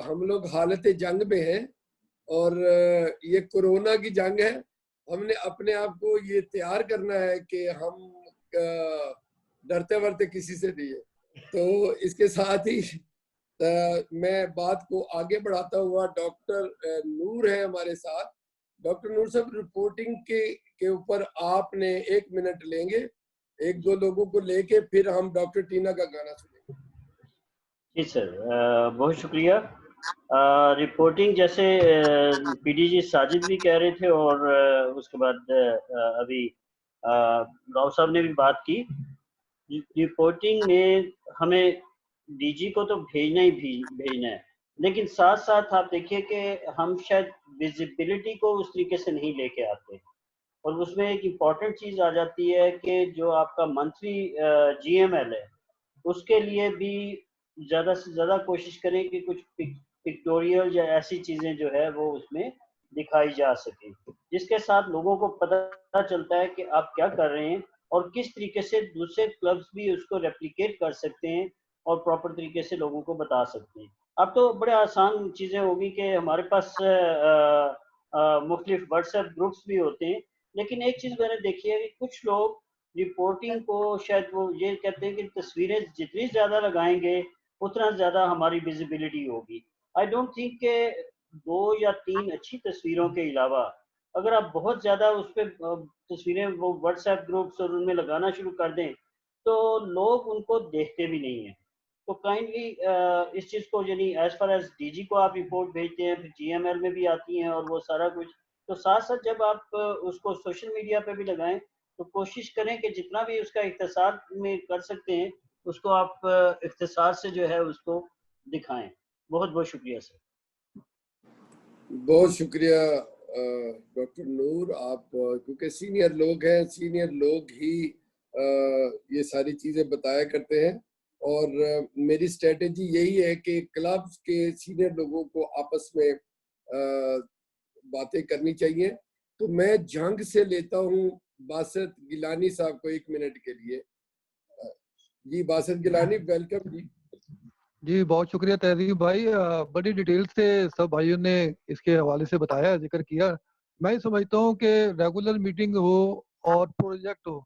हम लोग हालत जंग में हैं और ये कोरोना की जंग है। हमने अपने आप को ये तैयार करना है कि हम डरते वरते किसी से नहीं है। तो इसके साथ ही मैं बात को आगे बढ़ाता हुआ, डॉक्टर नूर है हमारे साथ। डॉक्टर नूर साहब, रिपोर्टिंग के ऊपर आपने 1 मिनट लेंगे, 1-2 लोगों को लेके, फिर हम डॉक्टर टीना का गाना सुनेंगे। जी सर, बहुत शुक्रिया। रिपोर्टिंग जैसे पीडीजी साजिद भी कह रहे थे और उसके बाद अभी राव साहब ने भी बात की। रिपोर्टिंग में हमें डीजी को तो भेजना ही भेजना है, लेकिन साथ साथ आप देखिए कि हम शायद विजिबिलिटी को उस तरीके से नहीं लेके आते, और उसमें एक इम्पॉर्टेंट चीज़ आ जाती है कि जो आपका मंथली जीएमएल है उसके लिए भी ज़्यादा से ज़्यादा कोशिश करें कि कुछ पिक्टोरियल या ऐसी चीज़ें जो है वो उसमें दिखाई जा सके, जिसके साथ लोगों को पता चलता है कि आप क्या कर रहे हैं और किस तरीके से दूसरे क्लब्स भी उसको रेप्लिकेट कर सकते हैं और प्रॉपर तरीके से लोगों को बता सकते हैं। अब तो बड़े आसान चीज़ें होगी कि हमारे पास मुख्तलिफ व्हाट्सएप ग्रुप्स भी होते हैं, लेकिन एक चीज़ मैंने देखी है कि कुछ लोग रिपोर्टिंग को शायद वो ये कहते हैं कि तस्वीरें जितनी ज़्यादा लगाएंगे उतना ज़्यादा हमारी विजिबिलिटी होगी। आई डोंट थिंक के 2 या 3 अच्छी तस्वीरों के अलावा अगर आप बहुत ज़्यादा उस पर तस्वीरें वो व्हाट्सएप ग्रुप्स और उनमें लगाना शुरू कर दें तो लोग उनको देखते भी नहीं हैं। तो काइंडली इस चीज़ को, यानी एज फार एज डीजी को आप रिपोर्ट भेजते हैं, फिर जीएमएल में भी आती हैं और वो सारा कुछ, तो साथ साथ जब आप उसको सोशल मीडिया पे भी लगाएं तो कोशिश करें कि जितना भी उसका इख्तिसार में कर सकते हैं उसको आप इख्तिसार से जो है उसको दिखाएं। बहुत बहुत शुक्रिया सर। बहुत शुक्रिया डॉक्टर नूर, आप क्योंकि सीनियर लोग हैं, सीनियर लोग ही ये सारी चीज़ें बताया करते हैं, और मेरी स्ट्रेटेजी यही है कि क्लब्स के सीनियर लोगों को आपस में बातें करनी चाहिए। तो मैं जंग से लेता हूँ बासित गिलानी साहब को 1 मिनट के लिए। जी बासित गिलानी, वेलकम जी। जी बहुत शुक्रिया तहजीब भाई, बड़ी डिटेल से सब भाइयों ने इसके हवाले से बताया, जिक्र किया। मैं समझता हूँ कि रेगुलर मीटिंग हो और प्रोजेक्ट हो,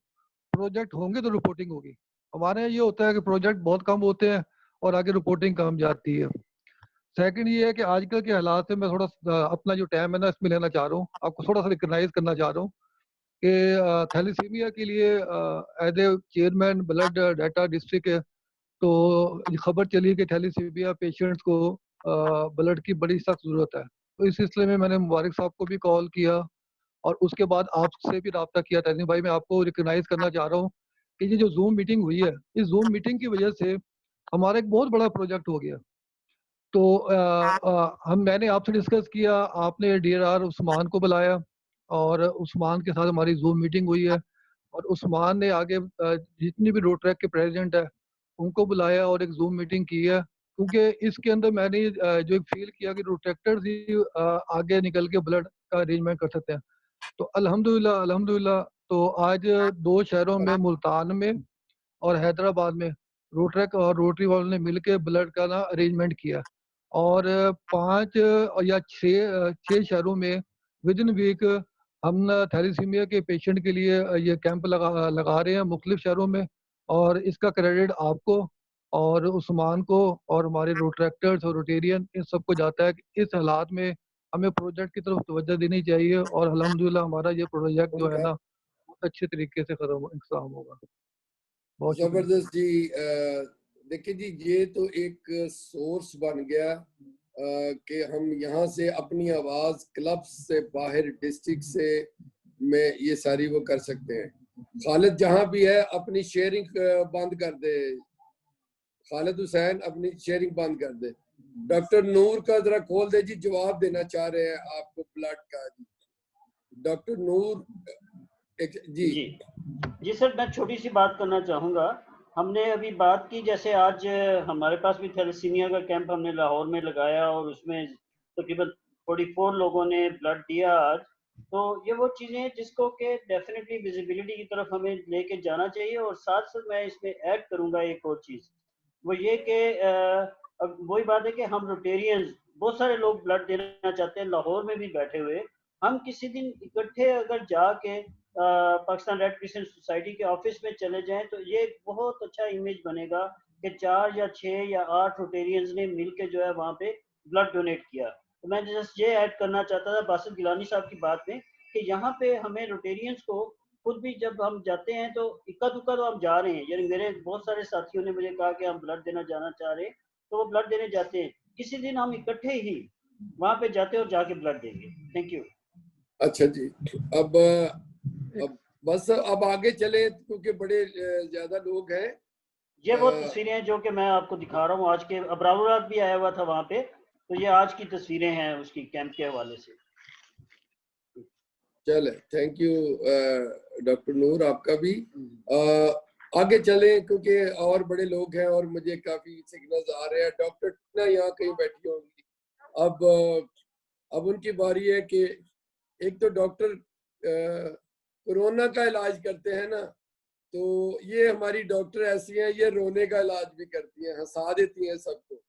प्रोजेक्ट होंगे तो रिपोर्टिंग होगी। हमारे यहाँ ये होता है कि प्रोजेक्ट बहुत कम होते हैं और आगे रिपोर्टिंग कम जाती है। सेकंड ये है कि आजकल के हालात से मैं थोड़ा अपना जो टाइम है ना इसमें लेना चाह रहा हूँ, आपको थोड़ा सा रिकग्नाइज करना चाह रहा हूँ कि थैलेसीमिया के लिए as a chairman blood data district है, तो ये खबर चली कि थैलेसीमिया पेशेंट्स को ब्लड की बड़ी सख्त ज़रूरत है। तो इस सिलसिले में मैंने मुबारक साहब को भी कॉल किया और उसके बाद आपसे भी रब्ता किया। तहसीन भाई मैं आपको रिकग्नाइज करना चाह रहा हूँ कि ये जो जूम मीटिंग हुई है, इस जूम मीटिंग की वजह से हमारा एक बहुत बड़ा प्रोजेक्ट हो गया। तो मैंने आपसे डिस्कस किया, आपने DRR उस्मान को बुलाया और उस्मान के साथ हमारी जूम मीटिंग हुई है, और उस्मान ने आगे जितनी भी रोड ट्रैक के प्रेसिडेंट है उनको बुलाया और एक जूम मीटिंग की है, क्योंकि इसके अंदर मैंने जो एक फील किया कि रोटेक्टर्स ही आगे निकल के ब्लड का अरेंजमेंट कर सकते हैं। तो अल्हम्दुलिल्लाह अल्हम्दुलिल्लाह, तो आज 2 शहरों में, मुल्तान में और हैदराबाद में, रोटरैक और रोटरी वालों ने मिलकर ब्लड का ना अरेंजमेंट किया, और 5 या 6 शहरों में विद इन वीक हम थैलेसीमिया के पेशेंट के लिए ये कैंप लगा रहे हैं मुख्तलिफ शहरों में। और इसका क्रेडिट आपको और उस्मान को और हमारे रोटरैक्टर्स और रोटेरियन इन सबको जाता है कि इस हालात में हमें प्रोजेक्ट की तरफ तवज्जो देनी चाहिए, और अल्हम्दुलिल्लाह हमारा ये प्रोजेक्ट जो है ना बहुत अच्छे तरीके से खत्म होगा। बहुत शुक्रिया। जबरदस्त जी। देखिए जी, ये तो एक सोर्स बन गया कि हम यहाँ से अपनी आवाज क्लब से बाहर डिस्ट्रिक्ट से में ये सारी वो कर सकते हैं। खालिद जहाँ भी है अपनी शेयरिंग बंद कर दे, खालिद हुसैन अपनी शेयरिंग बंद कर दे। डॉक्टर नूर का जरा खोल दे जी, जवाब देना चाह रहे हैं आपको ब्लड का जी। डॉक्टर नूर जी सर, मैं छोटी सी बात करना चाहूँगा। हमने अभी बात की, जैसे आज हमारे पास भी थैलेसीमिया का कैंप हमने लाहौर में लगाया और उसमें तकरीबन 44 लोगों ने ब्लड दिया आज। तो ये वो चीज़ें हैं जिसको कि डेफिनेटली विजिबिलिटी की तरफ हमें लेके जाना चाहिए। और साथ साथ मैं इसमें ऐड करूँगा एक और चीज़, वो ये कि वही बात है कि हम रोटेरियंस बहुत सारे लोग ब्लड देना चाहते हैं लाहौर में भी बैठे हुए। हम किसी दिन इकट्ठे अगर जाके पाकिस्तान रेड क्रिसेंट सोसाइटी के ऑफिस में चले जाएं तो ये बहुत अच्छा इमेज बनेगा कि 4 या 6 या 8 रोटेरियंस ने मिलके जो है वहाँ पे ब्लड डोनेट किया। तो मैं जस्ट ये ऐड करना चाहता था बासित गिलानी साहब की बात में कि यहाँ पे हमें रोटेरियंस को खुद भी जब हम जाते हैं तो इक्का दुक्का तो हम जा रहे हैं, यानी मेरे बहुत सारे साथियों ने मुझे कहा कि हम ब्लड देना जाना चाह रहे हैं तो वो ब्लड देने जाते हैं। किसी दिन हम इकट्ठे ही वहाँ पे जाते और जाके ब्लड देंगे। Thank you. अच्छा जी, अब बस अब आगे चले क्योंकि बड़े ज्यादा लोग हैं। ये वो तस्वीरें हैं जो कि मैं आपको दिखा रहा हूँ आज के, अबरार भी आया हुआ था वहाँ पे, तो ये आज की तस्वीरें हैं उसकी कैंप के हवाले से। चले, थैंक यू डॉक्टर नूर, आपका भी। आगे चले क्योंकि और बड़े लोग हैं और मुझे काफी सिग्नल्स आ रहे हैं। डॉक्टर टीना यहाँ कहीं बैठी होंगी। अब उनकी बारी है कि एक तो डॉक्टर कोरोना का इलाज करते हैं ना, तो ये हमारी डॉक्टर ऐसी हैं, ये रोने का इलाज भी करती हैं, हंसा देती हैं सबको।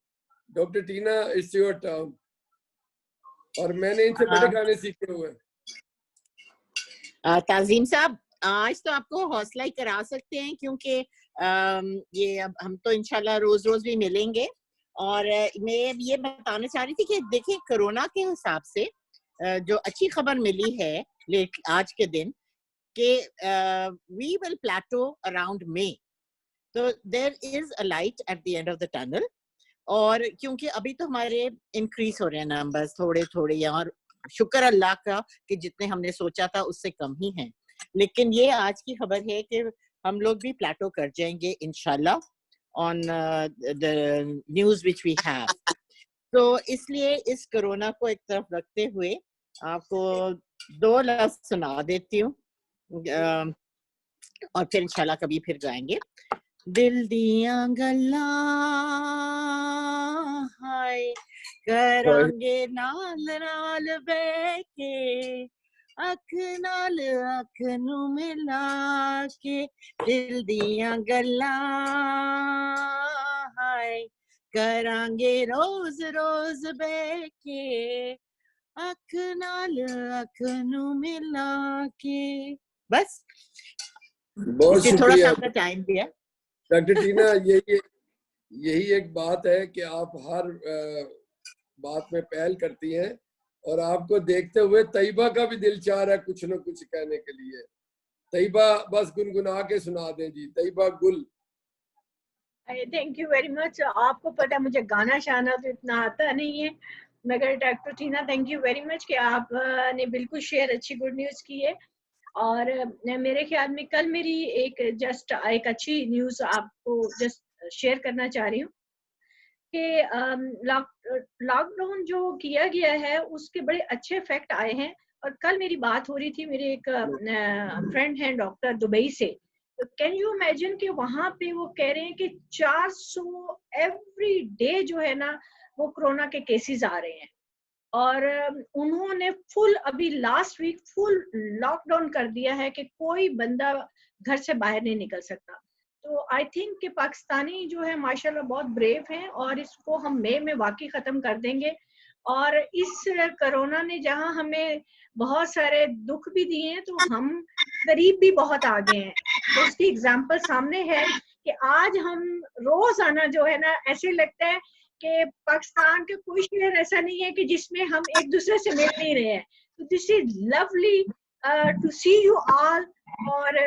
Doctor Tina, it's your turn. और मैंने इनसे बड़े गाने सीखे हुए हैं। ताजीम साहब, आज तो आपको हौसला ही करा सकते हैं क्योंकि ये अब हम तो इंशाल्लाह रोज रोज भी मिलेंगे। और मैं ये बताना चाह रही थी कि देखिए कोरोना के हिसाब से जो अच्छी खबर मिली है आज के दिन कि we will plateau around May, तो there is a light at the end of the tunnel. और क्योंकि अभी तो हमारे इंक्रीज हो रहे हैं नंबर्स थोड़े थोड़े, और शुक्र अल्लाह का कि जितने हमने सोचा था उससे कम ही हैं, लेकिन ये आज की खबर है कि हम लोग भी प्लेटो कर जाएंगे इंशाल्लाह on the news which we have. तो इसलिए इस कोरोना को एक तरफ रखते हुए आपको 2 लफ्ज सुना देती हूँ और फिर इंशाल्लाह कभी फिर जाएंगे। दिल दिया गल्ला हाय करांगे नाल नाल बैके, अख नाल अख नू मिला के, दिल दिया गल्ला हाय करांगे रोज रोज बैके, अख नाल अख नू मिला के। बस बहुत थोड़ा शुक्रिया सा टाइम दिया। डॉक्टर टीना, यही एक बात है कि आप हर बात में पहल करती हैं और आपको देखते हुए तैयबा का भी दिल चाह रहा है कुछ न कुछ कहने के लिए। तैयबा बस गुनगुना के सुना दें जी। तैयबा गुल। Thank you very much. आपको पता है मुझे गाना शाना तो इतना आता नहीं है, मगर doctor Tina thank you very much कि आपने बिल्कुल शेयर अच्छी गुड न्यूज़ की है। और मेरे ख्याल में कल मेरी एक अच्छी न्यूज़ आपको जस्ट शेयर करना चाह रही हूँ कि लॉकडाउन जो किया गया है उसके बड़े अच्छे इफेक्ट आए हैं। और कल मेरी बात हो रही थी, मेरे एक फ्रेंड हैं डॉक्टर दुबई से, तो कैन यू इमेजिन कि वहां पे वो कह रहे हैं कि 400 एवरी डे जो है ना वो कोरोना के केसेस आ रहे हैं। और उन्होंने फुल अभी लास्ट वीक फुल लॉकडाउन कर दिया है कि कोई बंदा घर से बाहर नहीं निकल सकता। तो आई थिंक कि पाकिस्तानी जो है माशाल्लाह बहुत ब्रेव हैं और इसको हम मई में वाकई खत्म कर देंगे। और इस कोरोना ने जहां हमें बहुत सारे दुख भी दिए हैं तो हम करीब भी बहुत आगे हैं। तो उसकी एग्जाम्पल सामने है कि आज हम रोजाना जो है ना ऐसे लगता है कि पाकिस्तान के कोई शहर ऐसा नहीं है कि जिसमें हम एक दूसरे से मिल नहीं रहे हैं। तो this is lovely to see you all और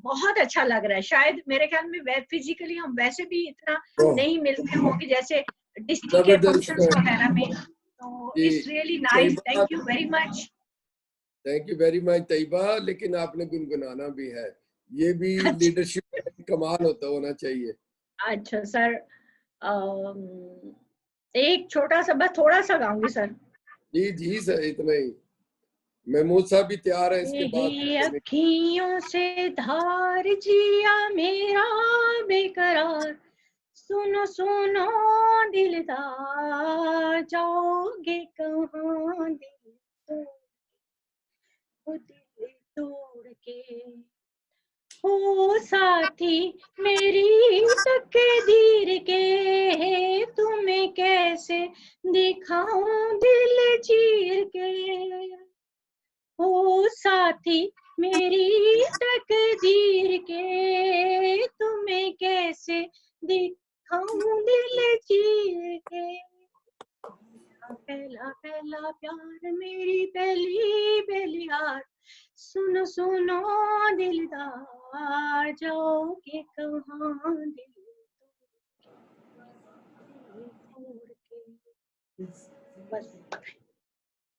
बहुत अच्छा लग रहा है। शायद मेरे ख्याल में फिजिकली हम वैसे भी इतना नहीं मिलते होंगे जैसे डिस्ट्रिक्ट के जबरदस्त फंक्शंस वगैरह में, तो जी it's really nice. Tayyaba, thank you very much. Thank you very much Tayyaba, लेकिन आपने गुनगुनाना भी है, ये भी लीडरशिप का कमाल होना चाहिए। अच्छा सर, एक छोटा सा, बस थोड़ा सा गाऊंगी सर। जी जी सर, इतना ही। महमूद साहब भी तैयार है इसके बाद। यही अखियों से धार जिया मेरा बेकरार, सुनो सुनो दिलदार, जाओगे कहाँ दिल तोड़ के। ओ साथी मेरी तकदीर के, तुम्हें कैसे दिखाऊं दिल चीर के। ओ साथी मेरी तकदीर के, तुम्हें कैसे दिखाऊं दिल चीर के। पहला पहला प्यार मेरी पहली पहली हार, सुनो सुनो दिलदार, जाओगे कहाँ दिल तोड़ के। बस।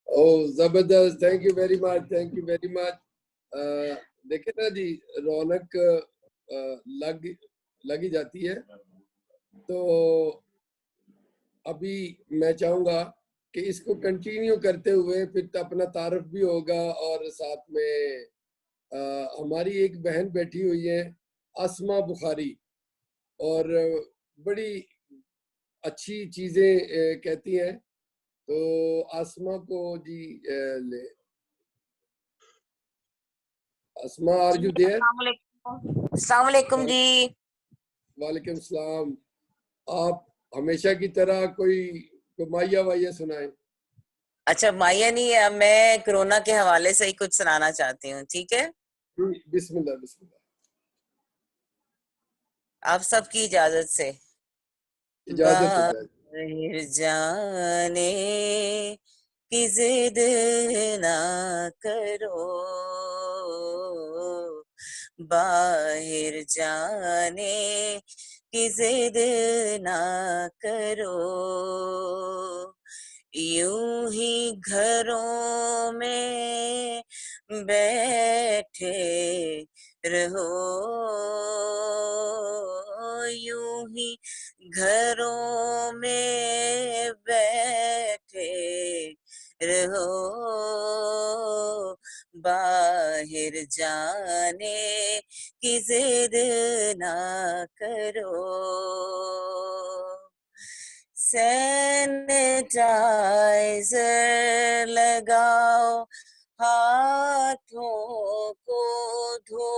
ओ जबरदस्त, thank you very much, thank you very much. देखे ना जी, रौनक लग ही जाती है। तो अभी मैं चाहूंगा कि इसको कंटिन्यू करते हुए फिर तो अपना तारुफ भी होगा, और साथ में हमारी एक बहन बैठी हुई है आसमा बुखारी, और बड़ी अच्छी चीजें कहती हैं। तो आसमा को जी ले। आसमा, आर यू देयर? अस्सलाम वालेकुम जी। वालेकुम सलाम। आप हमेशा की तरह कोई माया वाया सुनाएं। अच्छा, माया नहीं है, मैं कोरोना के हवाले से ही कुछ सुनाना चाहती हूँ, ठीक है? बिस्मिल्लाह बिस्मिल्लाह। आप सबकी इजाजत से। इजाजत है। बाहर जाने की जिद ना करो, बाहर जाने की जिद ना करो, यूं ही घरों में बैठे रहो, यूं ही घरों में बैठे रहो, बाहर जाने की जिद ना करो। सैनिटाइजर लगाओ, हाथों को धो,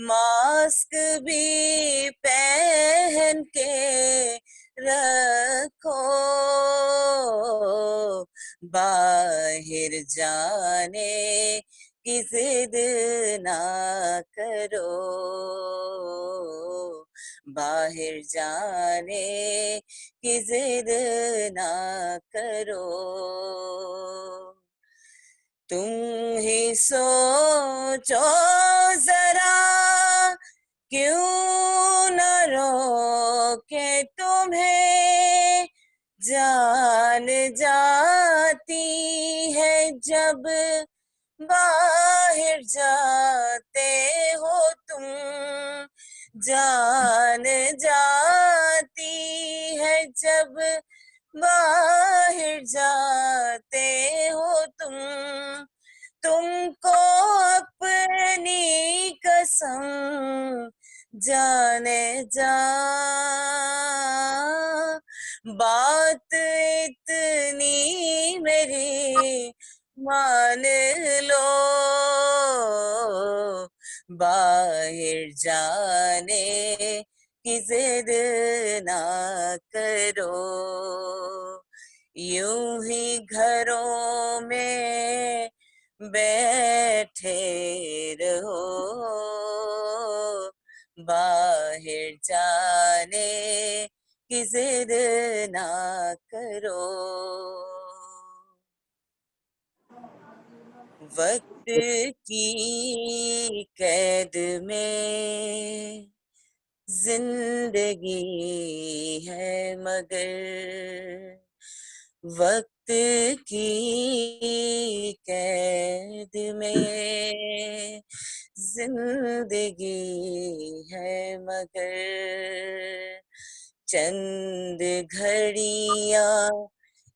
मास्क भी पहन के रखो, बाहर जाने की जिद ना करो, बाहर जाने की जिद ना करो। तुम ही सोचो जरा, क्यों न रोके तुम्हें, जान जाती है जब बाहर जाते हो तुम, जान जाती है जब बाहर जाते हो तुम, तुमको अपनी कसम जाने जा, बात इतनी मेरी मान लो, बाहर जाने की जिद ना करो, यूं ही घरों में बैठे रहो, बाहर जाने की जिद ना करो। वक्त की कैद में जिंदगी है मगर वक्त की कैद में, जिंदगी है मगर चंद घड़ियां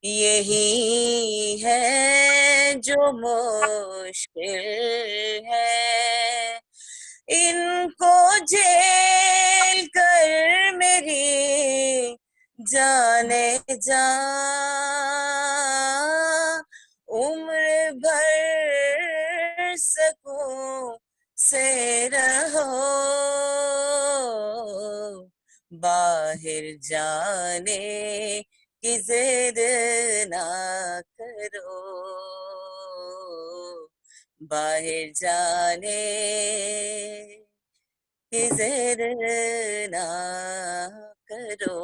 यही है जो मुश्किल है, इनको झेल कर मेरी जाने जा उम्र भर सकूं से रहो, बाहर जाने की जिद ना करो, बाहर जाने की जिद ना करो।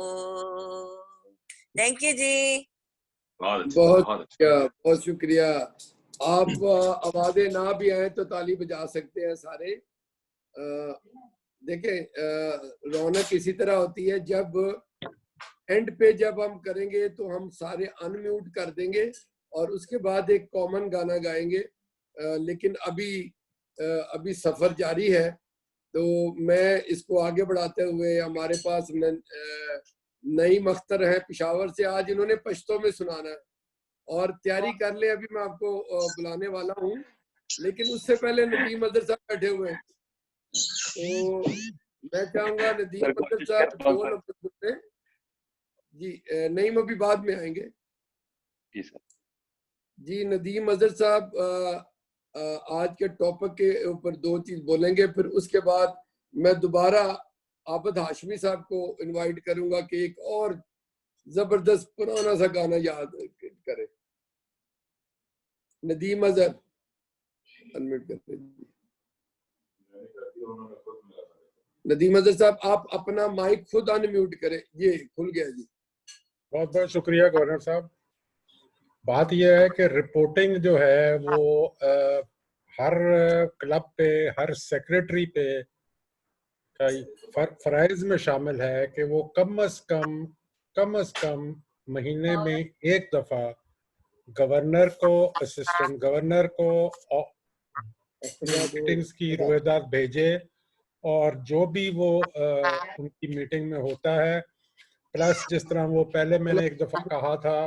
थैंक यू जी। बहुत शुक्रिया। आप आवाजें ना भी आए तो ताली बजा सकते हैं सारे। देखें रौनक इसी तरह होती है, जब एंड पे जब हम करेंगे तो हम सारे अनम्यूट कर देंगे और उसके बाद एक कॉमन गाना गाएंगे। लेकिन अभी सफर जारी है, तो मैं इसको आगे बढ़ाते हुए, हमारे पास नईम अख्तर है पेशावर से, आज इन्होंने पश्तो में सुनाना है और तैयारी कर ले, अभी मैं आपको बुलाने वाला हूँ। लेकिन उससे पहले नदीम अजहर साहब बैठे हुए हैं, तो मैं चाहूंगा नदीम अजहर साहब 2 लफ्ज बोले। जी नईम अभी बाद में आएंगे। जी नदीम अजहर साहब आज के टॉपिक के ऊपर 2 चीज बोलेंगे, फिर उसके बाद मैं दोबारा आबद हाशमी साहब को इनवाइट करूंगा कि एक और जबरदस्त पुराना सा गाना याद करें। नदीम अजहर अनम्यूट करते हैं। नदीम अजहर साहब आप अपना माइक खुद अनम्यूट करें। ये खुल गया जी। बहुत बहुत शुक्रिया गवर्नर साहब। बात यह है कि रिपोर्टिंग जो है वो हर क्लब पे, हर सेक्रेटरी पे फराइज में शामिल है कि वो कम अज कम महीने में एक दफा गवर्नर को, असिस्टेंट गवर्नर को मीटिंग्स की रुएदाद भेजे, और जो भी वो उनकी मीटिंग में होता है, प्लस जिस तरह वो पहले मैंने एक दफा कहा था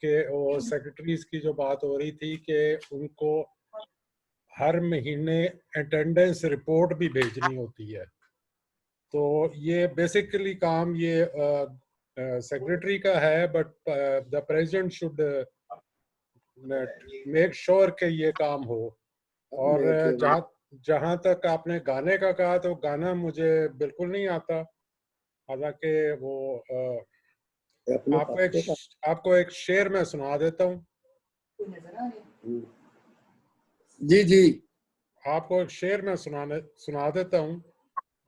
कि वो सेक्रेटरीज की जो बात हो रही थी कि उनको हर महीने अटेंडेंस रिपोर्ट भी भेजनी होती है, तो ये बेसिकली काम ये सेक्रेटरी का है, but the president should make sure कि ये काम हो। और जहाँ तक आपने गाने का कहा, तो गाना मुझे बिल्कुल नहीं आता, हालांकि वो आपको एक शेर मैं सुना देता हूँ। जी जी आपको एक शेर मैं सुना देता हूँ।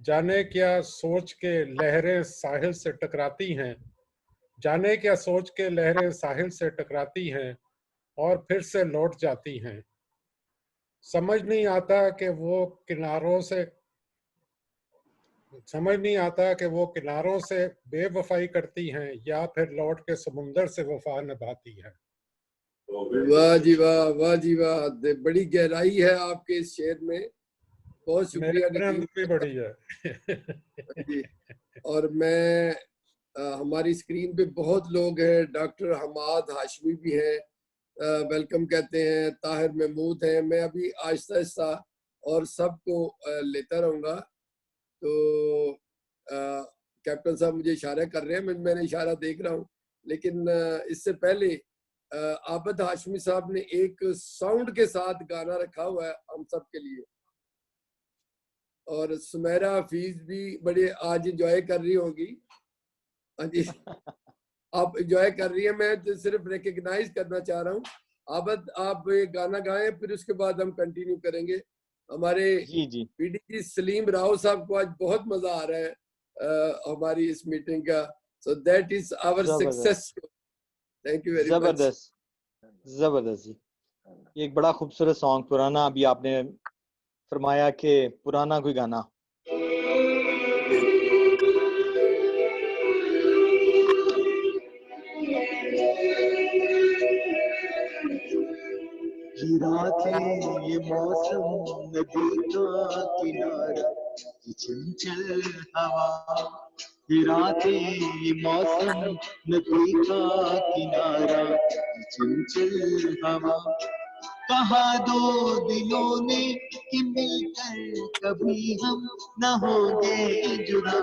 जाने क्या सोच के लहरें साहिल से टकराती हैं, जाने क्या सोच के लहरें साहिल से टकराती हैं और फिर से लौट जाती हैं। समझ नहीं आता कि वो किनारों से बेवफाई करती हैं या फिर लौट के समुंदर से वफा निभाती हैं। वाह जी वाह, वाह जी वाह, बड़ी गहराई है आपके इस शेर में। बहुत शुक्रिया। भी बड़ी है। जी, और मैं हमारी स्क्रीन पे बहुत लोग हैं। डॉक्टर हमाद हाशमी भी हैं, वेलकम कहते हैं। ताहिर महमूद हैं। मैं अभी आहिस्ता आहिस्ता और सबको लेता रहूँगा। तो कैप्टन साहब मुझे इशारा कर रहे हैं, मैंने इशारा देख रहा हूँ, लेकिन इससे पहले आबद हाशमी साहब ने एक साउंड के साथ गाना रखा हुआ है हम सब के लिए, और सुमेरा हफीज भी बड़े आज एंजॉय कर रही होगी। हाँ जी, आप एंजॉय कर रही है, मैं तो सिर्फ रिकग्नाइज करना चाह रहा हूँ। आबद आप ये गाना गाएं, फिर उसके बाद हम कंटिन्यू करेंगे। हमारे पीडीजी सलीम राव साहब को आज बहुत मजा आ रहा है हमारी इस मीटिंग का। So that is our success. Thank you very much. जबरदस्त जी, एक बड़ा खूबसूरत सॉन्ग पुराना, अभी आपने फरमाया कि पुराना कोई गाना। ये रातें ये मौसम नदी का किनारा ये चंचल हवा, ये रातें ये मौसम नदी का किनारा ये चंचल हवा। कहा दो दिलों ने कि मिलकर कभी हम न होंगे जुदा,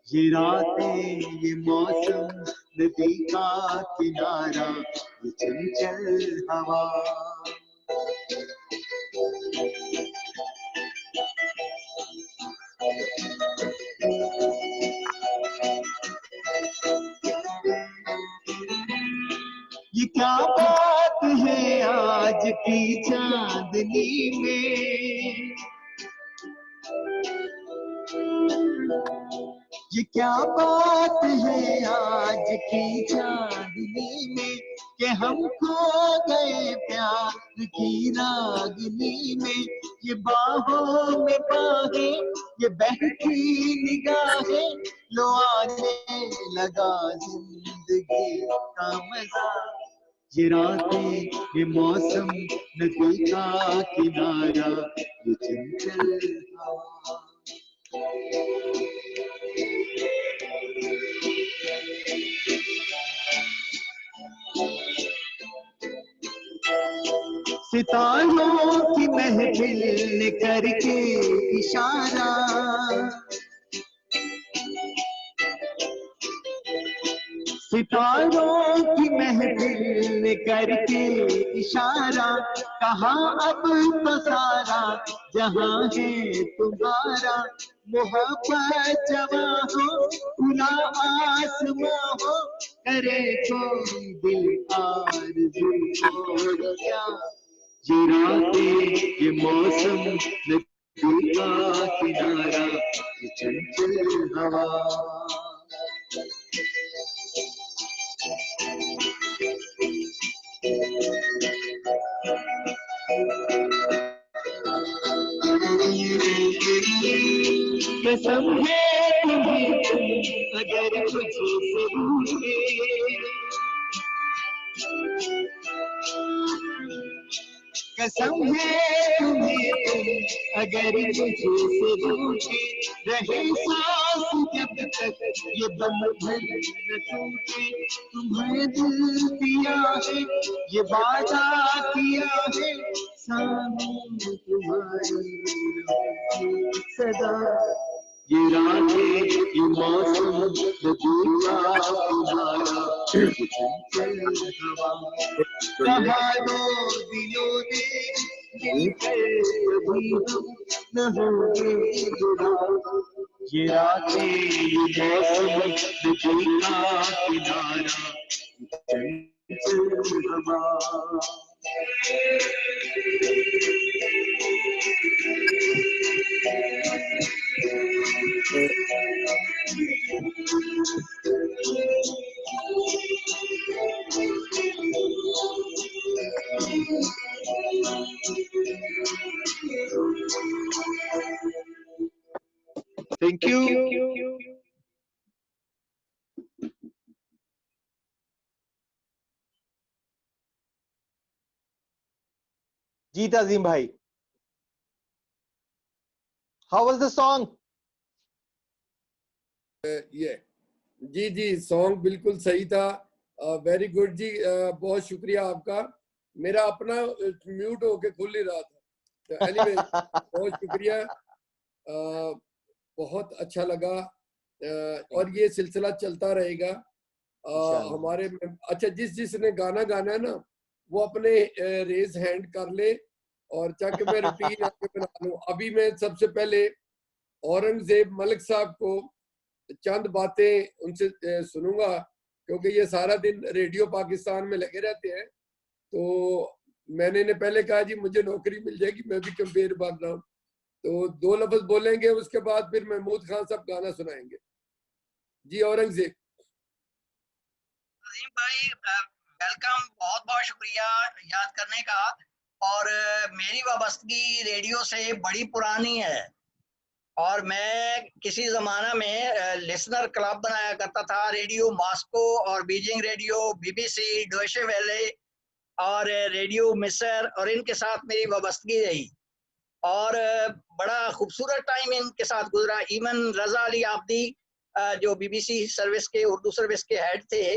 ये रातें ये मौसम नदी का किनारा ये चंचल हवा। ये क्या बात है आज की चांदनी में, ये क्या बात है आज की चांदनी में कि हम खो गए प्यार की रागनी में। ये बाहों में बाहें ये बहती निगाहें, लो आने लगा जिंदगी का मजा, ये रातें ये मौसम नदी का किनारा ये चंचल हवा। सितारों की महफिल करके इशारा, सितारों की महफिल करके इशारा, कहा अब तो सारा जहां है तुम्हारा। मोहब्बत जवां हो खुला आसमां हो, करे कोई दिल आरज़ू और क्या, ये रातें ये मौसम नदी का किनारा ये चंचल हवा। कसम है तुम्हें अगर मुझे से रूठे, कसम है तुम्हें अगर मुझे से रूठे, रहे सांस जब तक ये बंधन न टूटे। तुम्हें दिल दिया है ये वादा किया है, सामने तुम्हारी सदा, ये रातें ये मौसम नदी का किनारा ये चंचल हवा। कहा दो दिलों ने मिलकर कभी हम न होंगे जुदा, ये रातें ये मौसम नदी का किनारा ये चंचल हवा। Thank you. जीत अजीम भाई, how was the song? ये जी सॉन्ग बिल्कुल सही था, वेरी गुड जी, बहुत शुक्रिया आपका। मेरा अपना म्यूट होके खुल ही रहा था, तो एनीवे बहुत शुक्रिया, बहुत अच्छा लगा, और ये सिलसिला चलता रहेगा। हमारे अच्छा जिसने गाना गाना है ना वो अपने रेज हैंड कर ले, और चाहे मैं रूटीन आगे बना लूं। अभी मैं सबसे पहले औरंगजेब मलिक साहब को चंद बातें उनसे सुनूंगा, क्योंकि ये सारा दिन रेडियो पाकिस्तान में लगे रहते हैं। तो मैंने इन्हें पहले कहा जी मुझे नौकरी मिल जाएगी, मैं भी कंपेयर बन रहा हूँ। तो 2 लफ्ज बोलेंगे, उसके बाद फिर महमूद खान साहब गाना सुनाएंगे। जी औरंगजेब। अजीम भाई वेलकम, बहुत बहुत शुक्रिया याद करने का। और मेरी वाबस्तगी रेडियो से बड़ी पुरानी है, और मैं किसी ज़माना में लिसनर क्लब बनाया करता था, रेडियो मॉस्को और बीजिंग रेडियो, BBC, डोइचे वेले, और रेडियो मिसर और इनके साथ मेरी वाबस्तगी रही और बड़ा खूबसूरत टाइम इनके साथ गुजरा। इवन रजा अली आब्दी जो बीबीसी सर्विस के उर्दू सर्विस के हेड थे,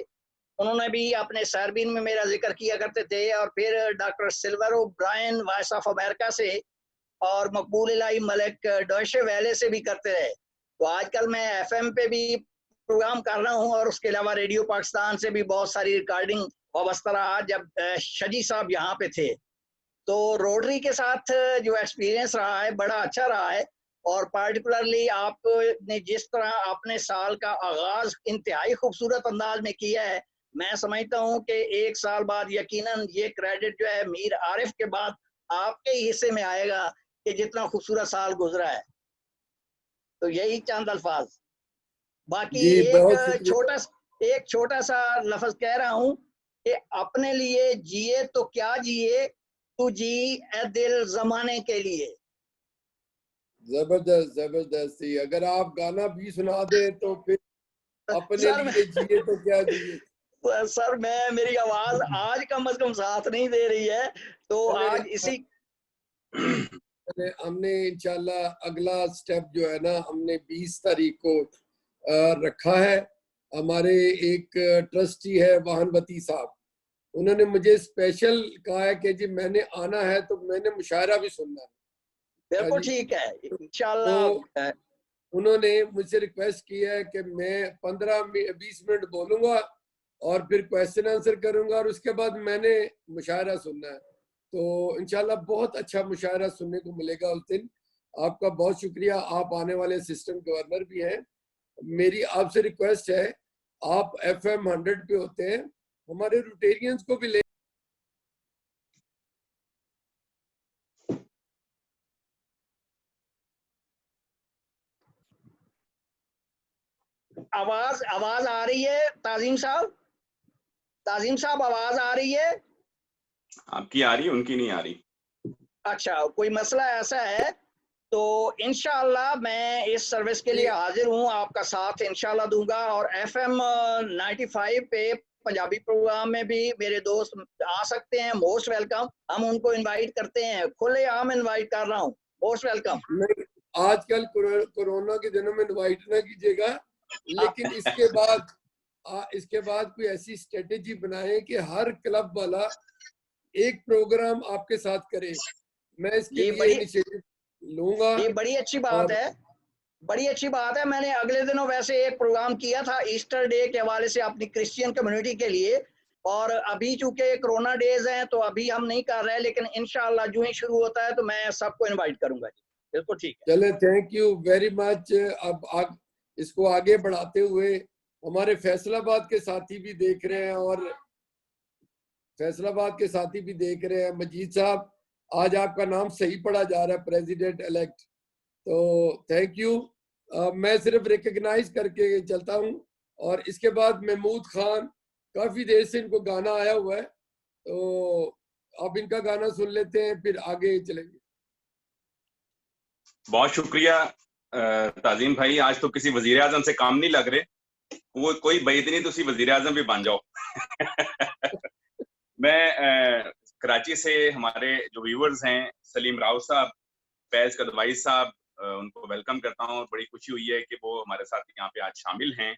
उन्होंने भी अपने सरबीन में मेरा जिक्र किया करते थे। और फिर doctor silver O'Brien voice of America से और मकबूल इलाही मलिक डॉयचे वेले से भी करते रहे। तो आजकल मैं एफएम पे भी प्रोग्राम कर रहा हूँ और उसके अलावा रेडियो पाकिस्तान से भी बहुत सारी रिकॉर्डिंग वाबस्ता रहा जब शजी साहब यहाँ पे थे। तो रोटरी के साथ जो एक्सपीरियंस रहा है बड़ा अच्छा रहा है। और पार्टिकुलरली आपने जिस तरह अपने साल का आगाज इंतहाई खूबसूरत अंदाज में किया है, मैं समझता हूँ कि 1 साल बाद यकीनन ये क्रेडिट जो है मीर आरिफ के बाद आपके ही हिस्से में आएगा कि जितना खूबसूरत साल गुजरा है। तो यही चंद अल्फाज। बाकी एक छोटा सा लफ्ज कह रहा हूँ कि अपने लिए जिए तो क्या जिए, तू जी ए दिल जमाने के लिए। जबरदस्त जबरदस्ती। अगर आप गाना भी सुना दे तो फिर अपने लिए जिए तो क्या जिए। सर मेरी आवाज आज कम से कम साथ नहीं दे रही है, तो आज इसी हमने इंशाल्लाह अगला स्टेप जो है ना, हमने 20 तारीख को रखा है। हमारे एक ट्रस्टी है वाहनवती साहब, उन्होंने मुझे स्पेशल कहा है कि जी मैंने आना है तो मैंने मुशायरा भी सुनना है। बिल्कुल ठीक है इंशाल्लाह। तो उन्होंने मुझसे रिक्वेस्ट की है कि मैं 15-20 मिनट बोलूंगा और फिर क्वेश्चन आंसर करूंगा और उसके बाद मैंने मुशायरा सुनना है। तो इंशाल्लाह बहुत अच्छा मुशायरा सुनने को मिलेगा उस दिन। आपका बहुत शुक्रिया, आप आने वाले असिस्टेंट गवर्नर भी हैं। मेरी आपसे रिक्वेस्ट है, आप FM 100 पे होते हैं, हमारे रोटेरियंस को भी ले। आवाज आ रही है ताजीम साहब? ताजीम साहब आवाज आ रही है? आपकी आ रही है, उनकी नहीं आ रही। अच्छा, कोई मसला ऐसा है तो इंशाल्लाह मैं इस सर्विस के लिए हाजिर हूँ, आपका साथ इंशाल्लाह दूंगा। और FM 95 पे पंजाबी प्रोग्राम में भी मेरे दोस्त आ सकते हैं, मोस्ट वेलकम। हम उनको इनवाइट करते हैं, खुले आम इनवाइट कर रहा हूँ, मोस्ट वेलकम। आजकल कोरोना के दिनों में इनवाइट ना कीजिएगा, लेकिन इसके बाद कोई ऐसी स्ट्रेटेजी बनाए कि हर क्लब वाला एक प्रोग्राम आपके साथ करे। मैं इसके लिए इनिशिएटिव लूंगा। ये बड़ी अच्छी बात है, बड़ी अच्छी बात है। मैंने अगले दिनों वैसे एक प्रोग्राम किया था ईस्टर डे के हवाले से अपनी क्रिश्चियन कम्युनिटी के लिए, और अभी चूंकि कोरोना डेज हैं तो अभी हम नहीं कर रहे, लेकिन इंशाल्लाह जो ही शुरू होता है तो मैं सबको इनवाइट करूंगा। बिल्कुल ठीक है, चले, थैंक यू वेरी मच। अब इसको आगे बढ़ाते हुए हमारे फैसलाबाद के साथी भी देख रहे हैं, और फैसलाबाद के साथी भी देख रहे हैं। मजीद साहब, आज आपका नाम सही पढ़ा जा रहा है, प्रेसिडेंट इलेक्ट, तो थैंक यू। मैं सिर्फ रिकग्नाइज करके चलता हूं। और इसके बाद महमूद खान, काफी देर से इनको गाना आया हुआ है, तो अब इनका गाना सुन लेते हैं, फिर आगे चलेंगे। बहुत शुक्रिया ताजीम भाई, आज तो किसी वजीर आजम से काम नहीं लग रहे, वो कोई बैद नहीं, तुसी वजीर आजम भी बन जाओ। मैं कराची से हमारे जो व्यूअर्स हैं, सलीम राव साहब, फैज कदवाई साहब, उनको वेलकम करता हूँ। बड़ी खुशी हुई है कि वो हमारे साथ यहाँ पे आज शामिल हैं।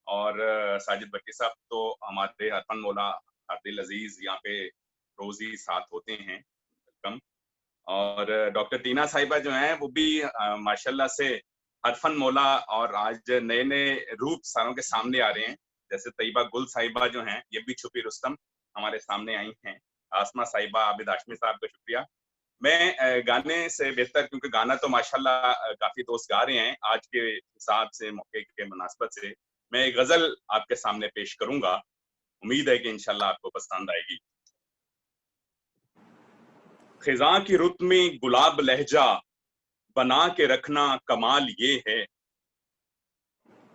और साजिद भट्टी साहब तो हमारे हरफन मौला आदिल अजीज यहाँ पे रोज ही साथ होते हैं, वेलकम। और डॉक्टर टीना साहिबा जो हैं वो भी माशाल्लाह से हरफन मौला, और आज नए नए रूप सारों के सामने आ रहे हैं। जैसे तैयबा गुल साहिबा जो हैं, ये भी छुपी रुस्तम हमारे सामने आई हैं। आसमा साहिबा, आबिद हाशमी साहब का शुक्रिया। मैं गाने से बेहतर, क्योंकि गाना तो माशाल्लाह काफी दोस्त गा रहे हैं, आज के हिसाब से मौके के मुनासबत से मैं एक गजल आपके सामने पेश करूंगा। उम्मीद है कि इंशाल्लाह आपको पसंद आएगी। खिजा की रुत में गुलाब लहजा बना के रखना कमाल ये है,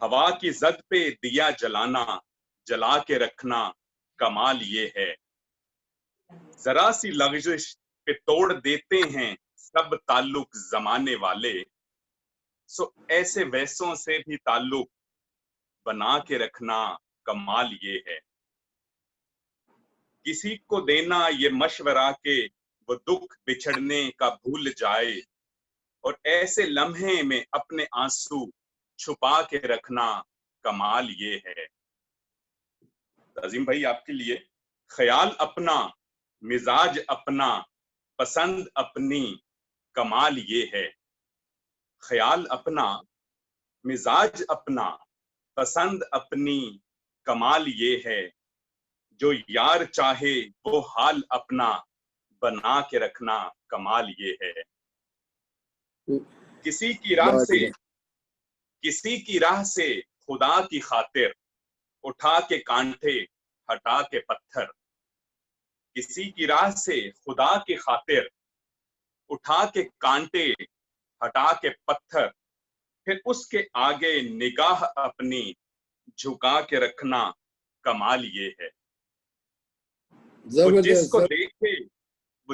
हवा की जद पे दिया जलाना जला के रखना कमाल ये है। जरा सी लग़ज़िश पे तोड़ देते हैं सब ताल्लुक जमाने वाले, सो ऐसे वैसों से भी ताल्लुक बना के रखना कमाल ये है। किसी को देना ये मशवरा के वो दुख बिछड़ने का भूल जाए, और ऐसे लम्हे में अपने आंसू छुपा के रखना कमाल ये है। ताजिम भाई आपके लिए, ख्याल अपना, मिजाज अपना, पसंद अपनी, कमाल ये है। ख्याल अपना, मिजाज अपना, पसंद अपनी, कमाल ये है। जो यार चाहे वो हाल अपना बना के रखना कमाल ये है। किसी की राह से खुदा की खातिर उठा के कांटे हटा के पत्थर। किसी की राह से खुदा की खातिर उठा के कांटे हटा के पत्थर, फिर उसके आगे निगाह अपनी झुका के रखना कमाल ये है। वो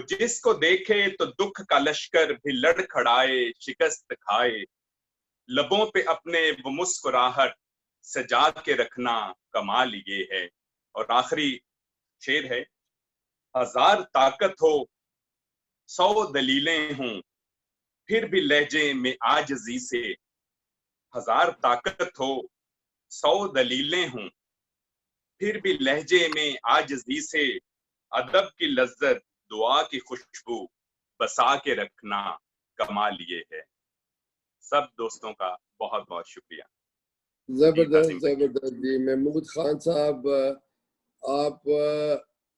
जिसको देखे तो दुख का लश्कर भी लड़खड़ाए शिकस्त खाए, लबों पे अपने वो मुस्कुराहट सजा के रखना कमाल ये है। और आखिरी शेर है, हजार ताकत हो 100 दलीलें हों फिर भी लहजे में आजिज़ी से। हजार ताकत हो 100 दलीलें हों फिर भी लहजे में आजिज़ी से, अदब की लज्जत दुआ की खुशबू बसा के रखना कमाल ये है। सब दोस्तों का बहुत बहुत शुक्रिया। जबरदस्त जी। महमूद खान साहब, आप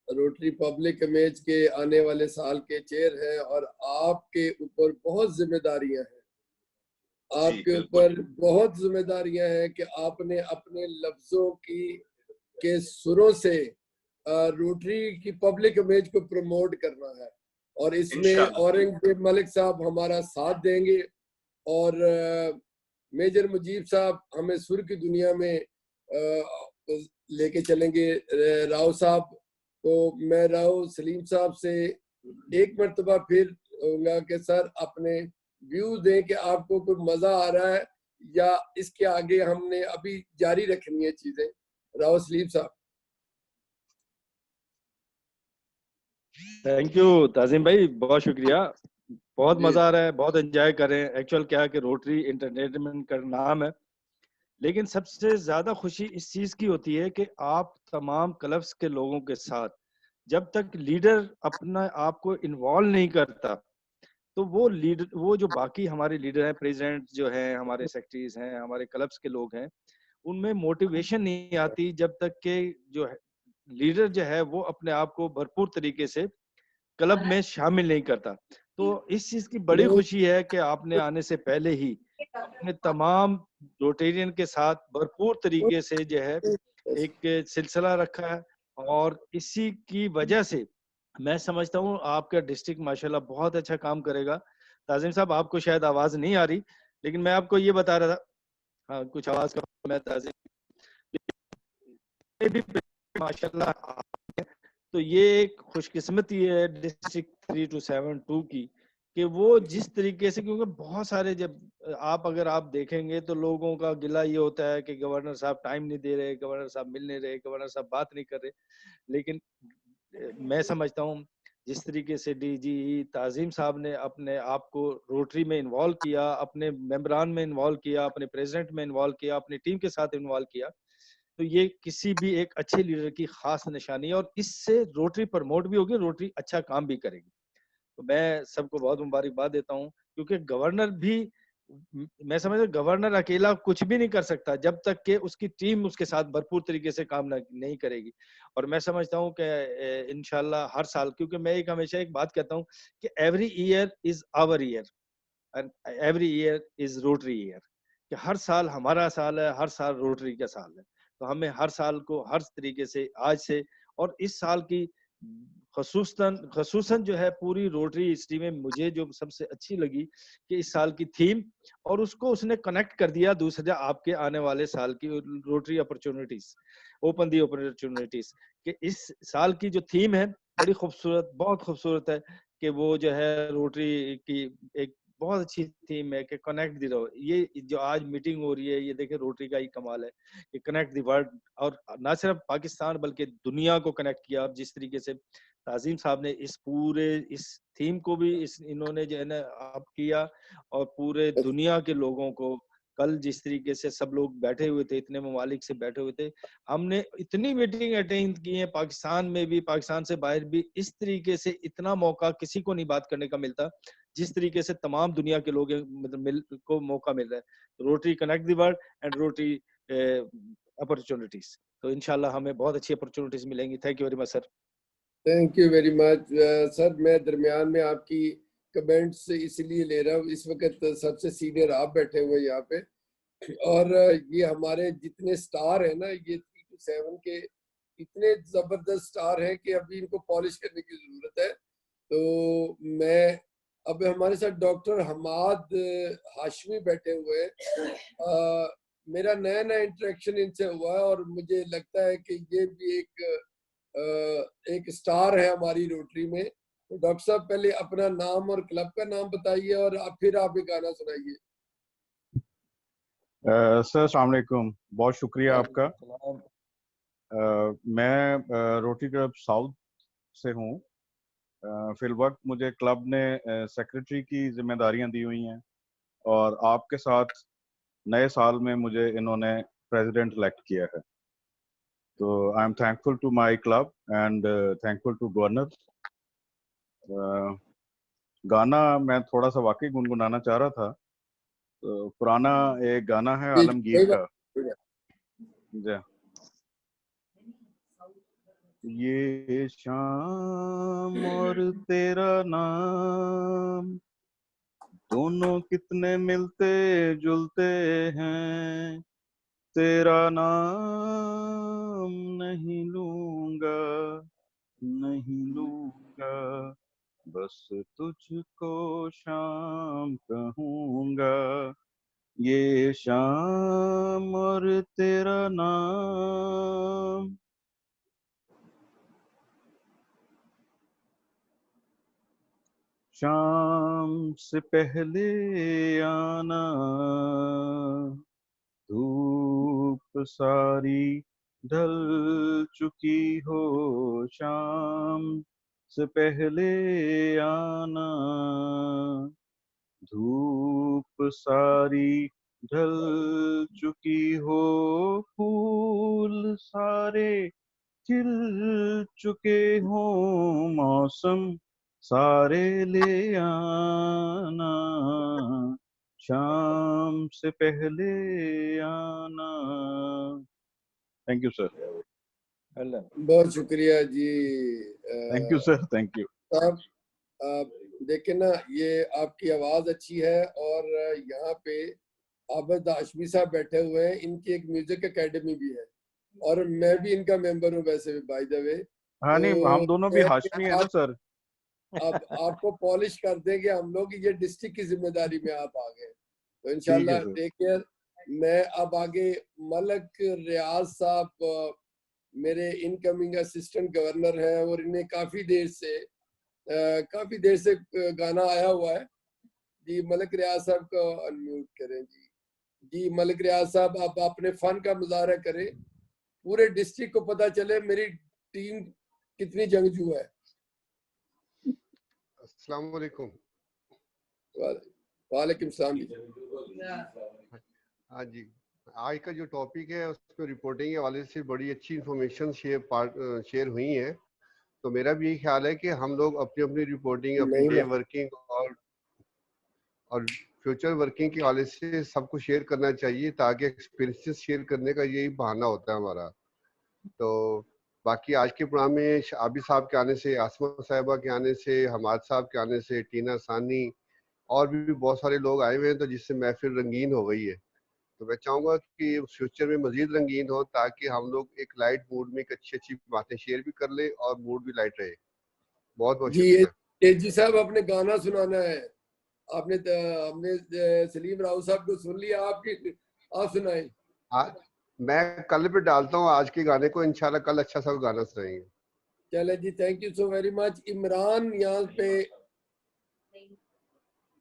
रोटरी पब्लिक इमेज के आने वाले साल के चेयर हैं और आपके ऊपर बहुत जिम्मेदारियां हैं। आपके ऊपर बहुत जिम्मेदारियां हैं कि आपने अपने लफ्जों के सुरों से रोटरी की पब्लिक इमेज को प्रमोट करना है, और इसमें औरंगजेब मलिक साहब हमारा साथ देंगे और मेजर मुजीब साहब हमें सुर की दुनिया में लेके चलेंगे। राव साहब को मैं राव सलीम साहब से एक मरतबा फिर कहूँगा कि सर अपने व्यू दें कि आपको कुछ मजा आ रहा है या इसके आगे हमने अभी जारी रखनी है चीजें। राव सलीम साहब। थैंक यू ताजिम भाई, बहुत शुक्रिया। बहुत मजा आ रहा है, बहुत एंजॉय कर रहे हैं। एक्चुअल क्या है कि रोटरी एंटरटेनमेंट का नाम है, लेकिन सबसे ज्यादा खुशी इस चीज की होती है कि आप तमाम क्लब्स के लोगों के साथ जब तक लीडर अपना आप को इन्वॉल्व नहीं करता, तो वो जो बाकी हमारे लीडर हैं, प्रेसिडेंट जो हैं, हमारे सेक्रेटरीज हैं, हमारे क्लब्स के लोग हैं, उनमें मोटिवेशन नहीं आती जब तक के जो लीडर जो है वो अपने आप को भरपूर तरीके से क्लब में शामिल नहीं करता। तो इस चीज की बड़ी खुशी है कि आपने आने से पहले ही अपने तमाम रोटेरियन के साथ भरपूर तरीके से जो है एक सिलसिला रखा है, और इसी की वजह से मैं समझता हूँ आपका डिस्ट्रिक्ट माशाल्लाह बहुत अच्छा काम करेगा। ताजिम साहब, आपको शायद आवाज नहीं आ रही, लेकिन मैं आपको ये बता रहा था, हाँ कुछ आवाज का मैं ताजिम भी माशाल्लाह। तो ये एक खुशकिस्मती है डिस्ट्रिक्ट 3272 की कि वो जिस तरीके से, क्योंकि बहुत सारे जब अगर आप देखेंगे तो लोगों का गिला ये होता है कि गवर्नर साहब टाइम नहीं दे रहे, गवर्नर साहब मिल नहीं रहे, गवर्नर साहब बात नहीं कर रहे। लेकिन मैं समझता हूँ जिस तरीके से डीजी ताजिम साहब ने अपने आप को रोटरी में इन्वॉल्व किया, अपने मेंबरान में इन्वॉल्व किया, अपने प्रेसिडेंट में इन्वॉल्व किया, अपनी टीम के साथ इन्वॉल्व किया, तो ये किसी भी एक अच्छे लीडर की खास निशानी है, और इससे रोटरी प्रमोट भी होगी, रोटरी अच्छा काम भी करेगी। तो मैं सबको बहुत मुबारकबाद देता हूँ, क्योंकि गवर्नर भी, मैं समझता हूँ गवर्नर अकेला कुछ भी नहीं कर सकता जब तक कि उसकी टीम उसके साथ भरपूर तरीके से काम नहीं करेगी। और मैं समझता हूँ कि इंशाल्लाह हर साल, क्योंकि मैं हमेशा एक बात कहता हूँ कि every year is our year and every year is Rotary year, कि हर साल हमारा साल है, हर साल रोटरी का साल है। तो हमें हर साल को हर तरीके से आज से, और इस साल की खसूसन जो है पूरी रोटरी हिस्ट्री में मुझे जो सबसे अच्छी लगी कि इस साल की थीम, और उसको उसने कनेक्ट कर दिया दूसरे आपके आने वाले साल की rotary opportunities, open the opportunities, कि इस साल की जो थीम है बड़ी खूबसूरत, बहुत खूबसूरत है, कि वो जो है रोटरी की एक बहुत अच्छी थीम है कि कनेक्ट दी रहो। ये जो आज मीटिंग हो रही है, ये देखे रोटरी का ही कमाल है कि कनेक्ट दी वर्ल्ड, और ना सिर्फ पाकिस्तान बल्कि दुनिया को कनेक्ट किया। अब जिस तरीके से ताजीम साहब ने इस पूरे इस थीम को भी इन्होंने जो है ना आप किया, और पूरे दुनिया के लोगों को कल जिस तरीके से सब लोग बैठे हुए थे, इतने ममालिक से बैठे हुए थे, हमने इतनी मीटिंग अटेंड की है पाकिस्तान में भी, पाकिस्तान से बाहर भी। इस तरीके से इतना मौका किसी को नहीं बात करने का मिलता जिस तरीके से तमाम दुनिया के लोग मतलब को मौका मिल रहा है। Rotary connect the world and rotary opportunities. तो इंशाल्लाह हमें बहुत अच्छी अपॉर्चुनिटीज मिलेंगी। Thank you very much sir. Thank you very much sir. मैं दरमियान में आपकी कमेंट्स इसलिए ले रहा हूँ, इस वक्त सबसे सीनियर आप बैठे हुए यहाँ पे, और ये हमारे जितने स्टार हैं ना, ये 3 to 7 के इतने जबरदस्त स्टार हैं कि अभी इनको पॉलिश करने की जरूरत है। तो मैं अब हमारे साथ डॉक्टर हमाद हाशमी बैठे हुए हैं। मेरा नया नया इंटरेक्शन इनसे हुआ है और मुझे लगता है कि ये भी एक स्टार है हमारी रोटरी में। तो डॉक्टर साहब पहले अपना नाम और क्लब का नाम बताइए और फिर आप एक गाना सुनाइए। सर अस्सलाम वालेकुम, बहुत शुक्रिया आपका। मैं रोटरी क्लब साउथ से हूँ। फिलवक्त मुझे क्लब ने सेक्रेटरी की जिम्मेदारियां दी हुई हैं, और आपके साथ नए साल में मुझे इन्होंने प्रेसिडेंट इलेक्ट किया है। तो I am thankful to my club and thankful to governor. गाना मैं थोड़ा सा वाकई गुनगुनाना चाह रहा था। तो पुराना एक गाना है आलमगीर का, जी। ये शाम और तेरा नाम दोनों कितने मिलते जुलते हैं, तेरा नाम नहीं लूंगा नहीं लूंगा, बस तुझको शाम कहूंगा। ये शाम और तेरा नाम शाम से पहले आना, धूप सारी ढल चुकी हो, शाम से पहले आना, धूप सारी ढल चुकी हो, फूल सारे खिल चुके हो, मौसम सारे ले आना, शाम से पहले आना। Thank you sir. बहुत शुक्रिया जी। Thank you sir, thank you. आप देखें ना, ये आपकी आवाज अच्छी है, और यहाँ पे आबद हाशमी साहब बैठे हुए हैं, इनकी एक म्यूजिक एकेडमी भी है और मैं भी इनका मेंबर हूँ वैसे बाय द वे। हाँ नहीं, हम दोनों भी हाशमी है ना सर। अब आपको पॉलिश कर देंगे हम लोग, ये डिस्ट्रिक्ट की जिम्मेदारी में आप आ गए, तो इंशाल्लाह टेक केयर। मैं अब आगे मलक रियाज साहब मेरे इनकमिंग असिस्टेंट गवर्नर हैं, और इन्हें काफी देर से गाना आया हुआ है जी। मलक रियाज साहब को अनम्यूट करें जी। जी मलक रियाज साहब, आप अपने फन का मुजाहरा करें, पूरे डिस्ट्रिक्ट को पता चले मेरी टीम कितनी जंगजू है। अस्सलाम वालेकुम। वालेकुम सलाम। हाँ जी, आज का जो टॉपिक है उस पर रिपोर्टिंग के हवाले से बड़ी अच्छी इंफॉर्मेशन शेयर हुई है। तो मेरा भी यही ख्याल है कि हम लोग अपनी अपनी रिपोर्टिंग, अपनी डे वर्किंग और फ्यूचर वर्किंग के हवाले से सबको शेयर करना चाहिए, ताकि एक्सपीरियंसेस शेयर करने का यही बहाना होता है हमारा। तो बाकी आज के प्रोग्राम में आबिद साहब के आने से, आसमा साहिबा के आने से, हमाद साहब के आने से, टीना सानी और भी बहुत सारे लोग आए हुए हैं, तो जिससे महफिल रंगीन हो गई है। तो मैं चाहूँगा कि फ्यूचर में मजीद रंगीन हो, ताकि हम लोग एक लाइट मूड में अच्छी अच्छी बातें शेयर भी कर ले और मूड भी लाइट रहे। बहुत बहुत शुक्रिया जी साहब, आपने गाना सुनाना है। हमने सलीम राव साहब को सुन लिया, आप सुनाएं। मैं कल पे डालता हूँ आज के गाने को, इंशाल्लाह कल अच्छा सा गाना सुनाएंगे। चले जी, thank you so very much. Imran यहाँ पे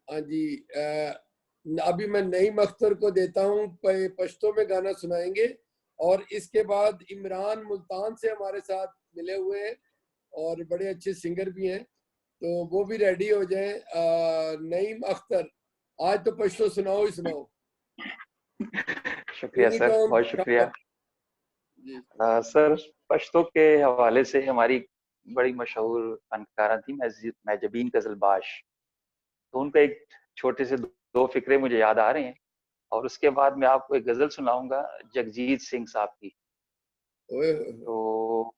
हाँ जी, अभी मैं नईम अख्तर को देता हूँ, पश्तो में गाना सुनाएंगे और इसके बाद इमरान मुल्तान से हमारे साथ मिले हुए हैं और बड़े अच्छे सिंगर भी हैं, तो वो भी रेडी हो जाएं। नईम अख्तर, आज तो पश्तो सुनाओ ही सुनाओ। शुक्रिया सर, बहुत शुक्रिया। सर, पश्तो के हवाले से हमारी बड़ी मशहूर फनकारा थी मैजबीन गजलबाश, तो उनका एक छोटे से दो फिक्रे मुझे याद आ रहे हैं और उसके बाद मैं आपको एक गजल सुनाऊंगा जगजीत सिंह साहब की। तो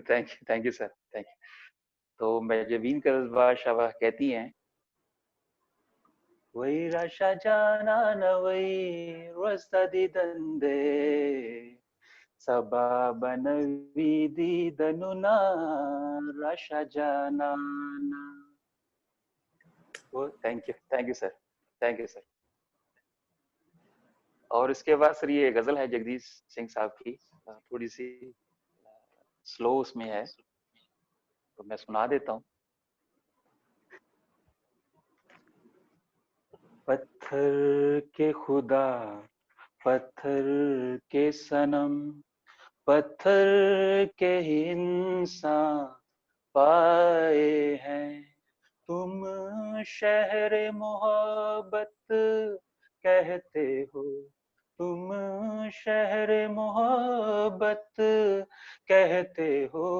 thank you sir, thank you. तो मैजबीन गजलबाश अब कहती हैं, वही राशा जाना न वही रस्ता दी दंदे सबा बनवी दी दनुना राशा जाना। Thank you sir, thank you sir. और इसके बाद सर ये गजल है जगदीश सिंह साहब की, थोड़ी सी स्लो उसमें है, तो मैं सुना देता हूँ। पत्थर के खुदा, पत्थर के सनम, पत्थर के इंसान पाए हैं, तुम शहर मोहब्बत कहते हो, तुम शहर मोहब्बत कहते हो,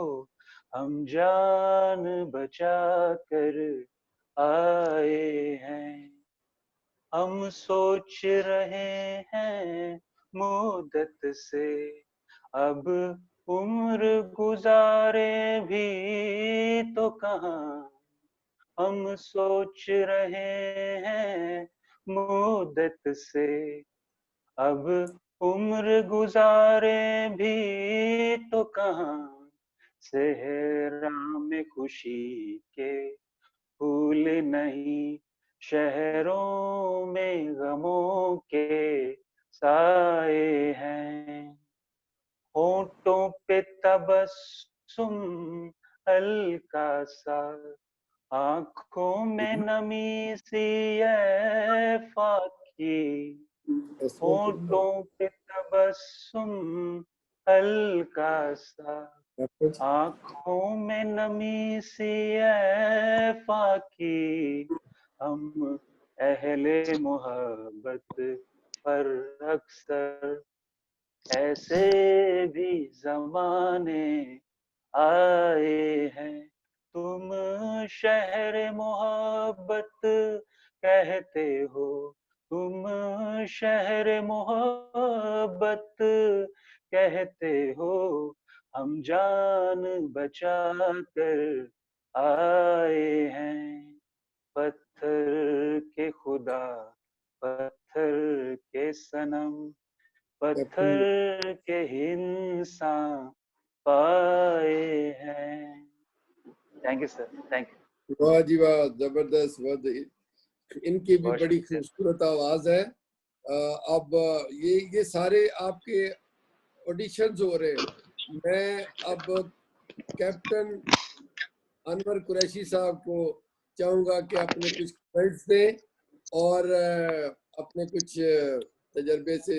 हम जान बचा कर आए हैं, हम सोच रहे हैं मुद्दत से अब उम्र गुजारे भी तो कहाँ, हम सोच रहे हैं मुद्दत से अब उम्र गुजारे भी तो कहाँ, सेहरा में खुशी के फूल नहीं, शहरों में गमों के साए हैं, होठों पे तबस्सुम हल्का सा, आँखों में नमी सी है फाकी, होठों पे तबस्सुम हल्का सा, आँखों में नमी सी है फाकी, हम अहले मोहब्बत पर अक्सर ऐसे भी ज़माने आए हैं, तुम शहर मोहब्बत कहते हो, तुम शहर मोहब्बत कहते हो, हम जान बचा कर आए हैं, पत्थर के खुदा, पत्थर के सनम, पत्थर के इंसान पाए हैं। Thank you sir, thank you. वाह जी वाह, जबरदस्त, इनकी भी बड़ी खूबसूरत आवाज है। अब ये सारे आपके ऑडिशंस हो रहे हैं। मैं अब कैप्टन अनवर कुरैशी साहब को चाहूंगा कि अपने कुछ कमेंट्स दें और अपने कुछ तजर्बे से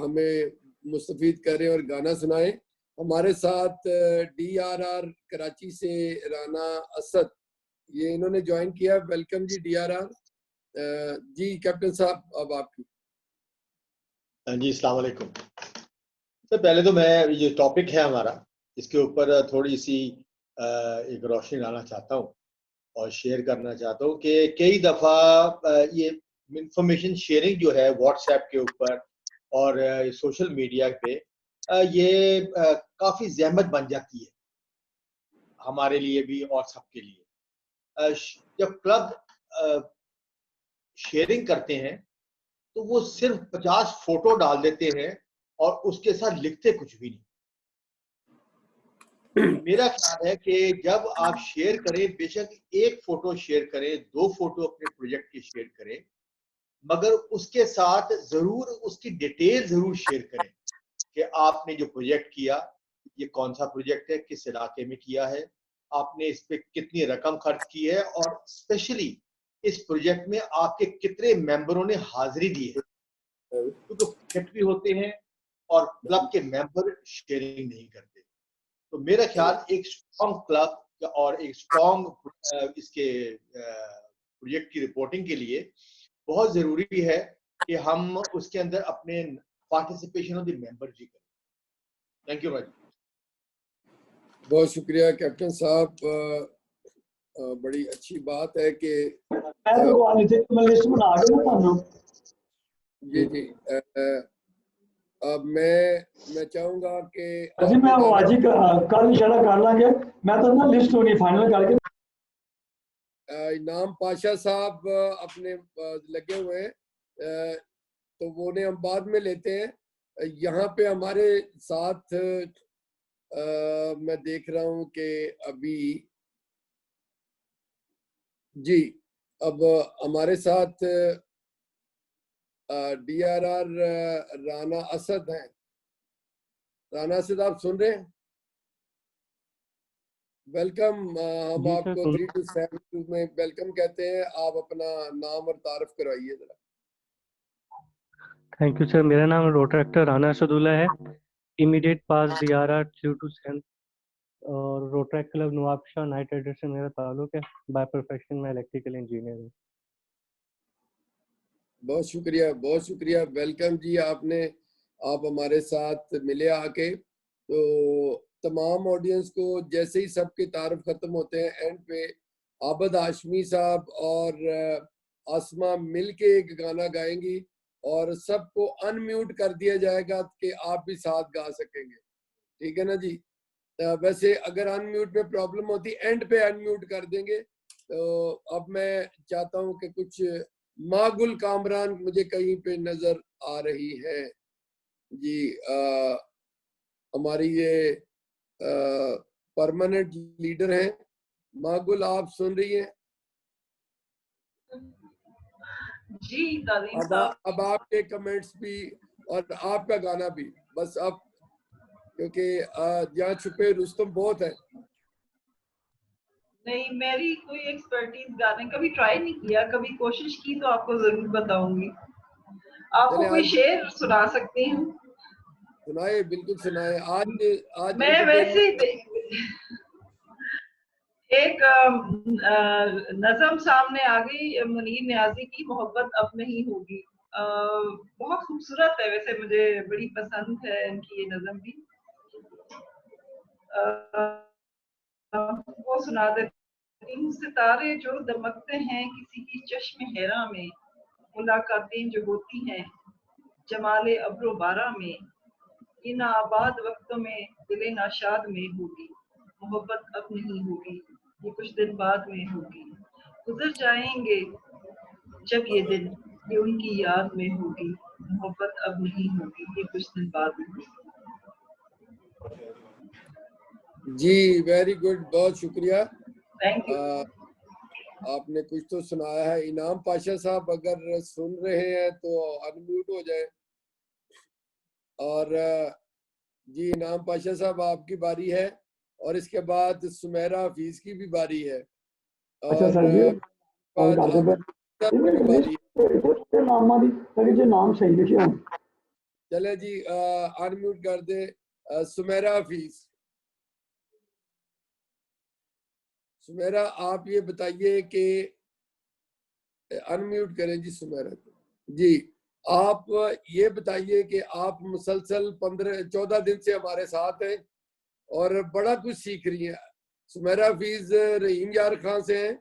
हमें मुस्तफीद करें और गाना सुनाएं। हमारे साथ DRR कराची से राना असद, ये इन्होंने ज्वाइन किया। वेलकम जी DRR। जी कैप्टन साहब, अब आपकी। जी अस्सलाम वालेकुम। तो पहले तो मैं ये टॉपिक है हमारा, इसके ऊपर थोड़ी सी एक रोशनी डालना चाहता हूँ और शेयर करना चाहता हूँ कि कई दफ़ा ये इंफॉर्मेशन शेयरिंग जो है व्हाट्सएप के ऊपर और सोशल मीडिया पे ये काफ़ी ज़हमत बन जाती है हमारे लिए भी और सबके लिए। जब क्लब शेयरिंग करते हैं तो वो सिर्फ 50 फोटो डाल देते हैं और उसके साथ लिखते कुछ भी नहीं। मेरा ख्याल है कि जब आप शेयर करें, बेशक एक फोटो शेयर करें, 2 फोटो अपने प्रोजेक्ट की शेयर करें, मगर उसके साथ जरूर उसकी डिटेल जरूर शेयर करें कि आपने जो प्रोजेक्ट किया ये कौन सा प्रोजेक्ट है, किस इलाके में किया है, आपने इस पे कितनी रकम खर्च की है और स्पेशली इस प्रोजेक्ट में आपके कितने मेंबरों ने हाजिरी दी है, क्योंकि प्रोजेक्ट भी होते हैं और क्लब के मेंबर शेयरिंग नहीं करते। तो मेरा ख्याल एक स्ट्रॉन्ग क्लब और एक स्ट्रॉन्ग इसके प्रोजेक्ट की रिपोर्टिंग के लिए बहुत जरूरी है कि हम उसके अंदर अपने पार्टिसिपेशन ऑफ द मेंबर जी करें। थैंक यू भाई। बहुत शुक्रिया कैप्टन साहब, बड़ी अच्छी बात है कि जी जी। अब मैं चाहूंगा कि मैं आज ही कल इंशाल्लाह कर लांगे। मैं तो ना लिस्ट होनी फाइनल करके इनाम पाशा साहब अपने लगे हुए हैं, तो वो ने हम बाद में लेते हैं। यहाँ पे हमारे साथ मैं देख रहा हूँ कि अभी जी अब हमारे साथ DRR राना असद हैं। राना असद, आप सुन रहे हैं? वेलकम। हम आपको 3 to 7 में वेलकम कहते हैं। आप अपना नाम और तारफ करवाइए जरा। Thank you sir. मेरा नाम रोटर एक्टर राना असदुल्ला है। इमीडिएट पास DRR 2 to 7 और Rotary club Nawabshah night rider से मेरा ताल्लुक है। बाय प्रोफेशन मैं इलेक्ट्रिकल इंजीनियर हूँ। बहुत शुक्रिया, बहुत शुक्रिया। वेलकम जी, आप हमारे साथ मिले आके। तो तमाम ऑडियंस को जैसे ही सबके तारुफ खत्म होते हैं, एंड पे आबद हाशमी साहब और आसमा मिल के एक गाना गाएंगी और सबको अनम्यूट कर दिया जाएगा कि आप भी साथ गा सकेंगे। ठीक है ना जी? वैसे अगर अनम्यूट में प्रॉब्लम होती एंड पे अनम्यूट कर देंगे। तो अब मैं चाहता हूँ कि कुछ मागुल कामरान मुझे कहीं पे नजर आ रही है जी। हमारी ये परमानेंट लीडर हैं। मागुल, आप सुन रही हैं? जी तालीम साहब। अब आपके कमेंट्स भी और आपका गाना भी बस अब, क्योंकि यहाँ छुपे रुस्तम बहुत है। नहीं, मेरी कोई एक्सपर्टीज गाने कभी ट्राई नहीं किया, कभी कोशिश की तो आपको जरूर बताऊंगी। आपको कोई शेर सुना सकती हूँ? सुनाए, बिल्कुल सुनाए। आज मैं वैसे एक नज़म सामने आ गई मुनीर नियाजी की, मोहब्बत अब नहीं होगी। बहुत खूबसूरत है, वैसे मुझे बड़ी पसंद है इनकी ये नज़म भी। वो सुना देती हूँ। सितारे जो दमकते हैं किसी की चश्म हैरा में, मुलाकातें जो होती हैं जमाले अब्रो बारा में, इन आबाद वक्तों में दिले नाशाद में होगी। मोहब्बत अब नहीं होगी, ये कुछ दिन बाद में होगी। गुजर जाएंगे जब ये दिन, ये उनकी याद में होगी। मोहब्बत अब नहीं होगी, ये कुछ दिन बाद में होगी। जी वेरी गुड, बहुत शुक्रिया। Thank you. आपने कुछ तो सुनाया है। इनाम पाशा साहब अगर सुन रहे हैं तो अनम्यूट हो जाए। और जी इनाम पाशा साहब आपकी बारी है और इसके बाद सुमेरा हफीज की भी बारी है। अच्छा सर जी, नाम सही लिखे। चले जी अनम्यूट कर दे सुमेरा हफीज। सुमेरा आप ये बताइए कि अनम्यूट करें जी सुमेरा को। जी आप ये बताइए कि आप मुसलसल 14 दिन से हमारे साथ हैं और बड़ा कुछ सीख रही हैं। सुमेरा हफीज रहीम यार खान से हैं।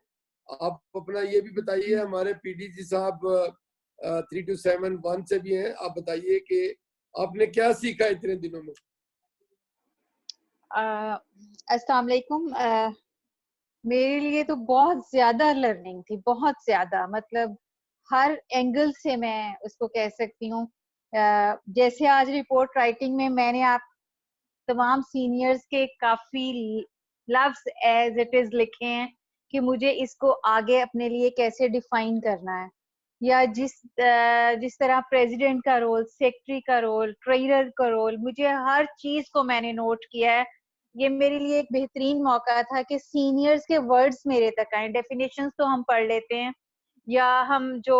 आप अपना ये भी बताइए, हमारे PDG साहब 3 to 7 1 से भी हैं। आप बताइए कि आपने क्या सीखा इतने दिनों में। अस्सलाम वालेकुम। मेरे लिए तो बहुत ज्यादा लर्निंग थी, बहुत ज्यादा, मतलब हर एंगल से मैं उसको कह सकती हूँ। जैसे आज रिपोर्ट राइटिंग में मैंने आप तमाम सीनियर्स के काफी लफ्ज एज इट इज लिखे हैं कि मुझे इसको आगे अपने लिए कैसे डिफाइन करना है, या जिस तरह प्रेसिडेंट का रोल, सेक्रेटरी का रोल, ट्रेनर का रोल, मुझे हर चीज को मैंने नोट किया है। ये मेरे लिए एक बेहतरीन मौका था कि सीनियर्स के वर्ड्स मेरे तक आए। डेफिनेशंस तो हम पढ़ लेते हैं, या हम जो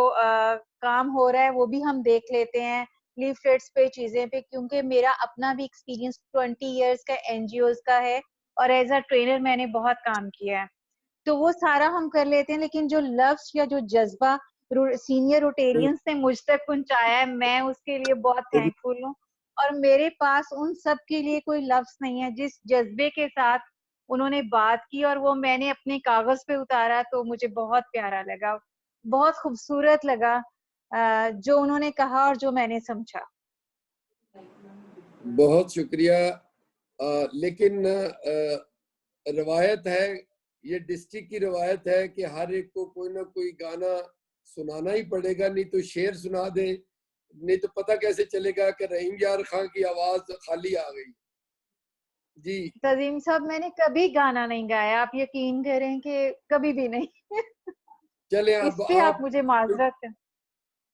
काम हो रहा है वो भी हम देख लेते हैं लीफलेट्स पे, चीजें पे, क्योंकि मेरा अपना भी एक्सपीरियंस 20 इयर्स का एनजीओज का है और एज अ ट्रेनर मैंने बहुत काम किया है, तो वो सारा हम कर लेते हैं। लेकिन जो लफ्ज या जो जज्बा सीनियर रोटेरियंस ने मुझ तक पहुंचाया है, मैं उसके लिए बहुत थैंकफुल हूँ। और मेरे पास उन सब के लिए कोई लफ्ज नहीं है। जिस जज्बे के साथ उन्होंने बात की और वो मैंने अपने कागज पे उतारा, तो मुझे बहुत प्यारा लगा, बहुत खूबसूरत लगा जो उन्होंने कहा और जो मैंने समझा। बहुत शुक्रिया। लेकिन रवायत है, ये डिस्ट्रिक्ट की रवायत है कि हर एक को कोई ना कोई गाना सुनाना ही पड़ेगा, नहीं तो शेर सुना दे, नहीं तो पता कैसे चलेगा कि रहीम यार खान की आवाज खाली आ गई। जी तजीम साहब, मैंने कभी गाना नहीं गाया, आप यकीन करें कि कभी भी नहीं। चले इस पे आप मुझे माजरत है।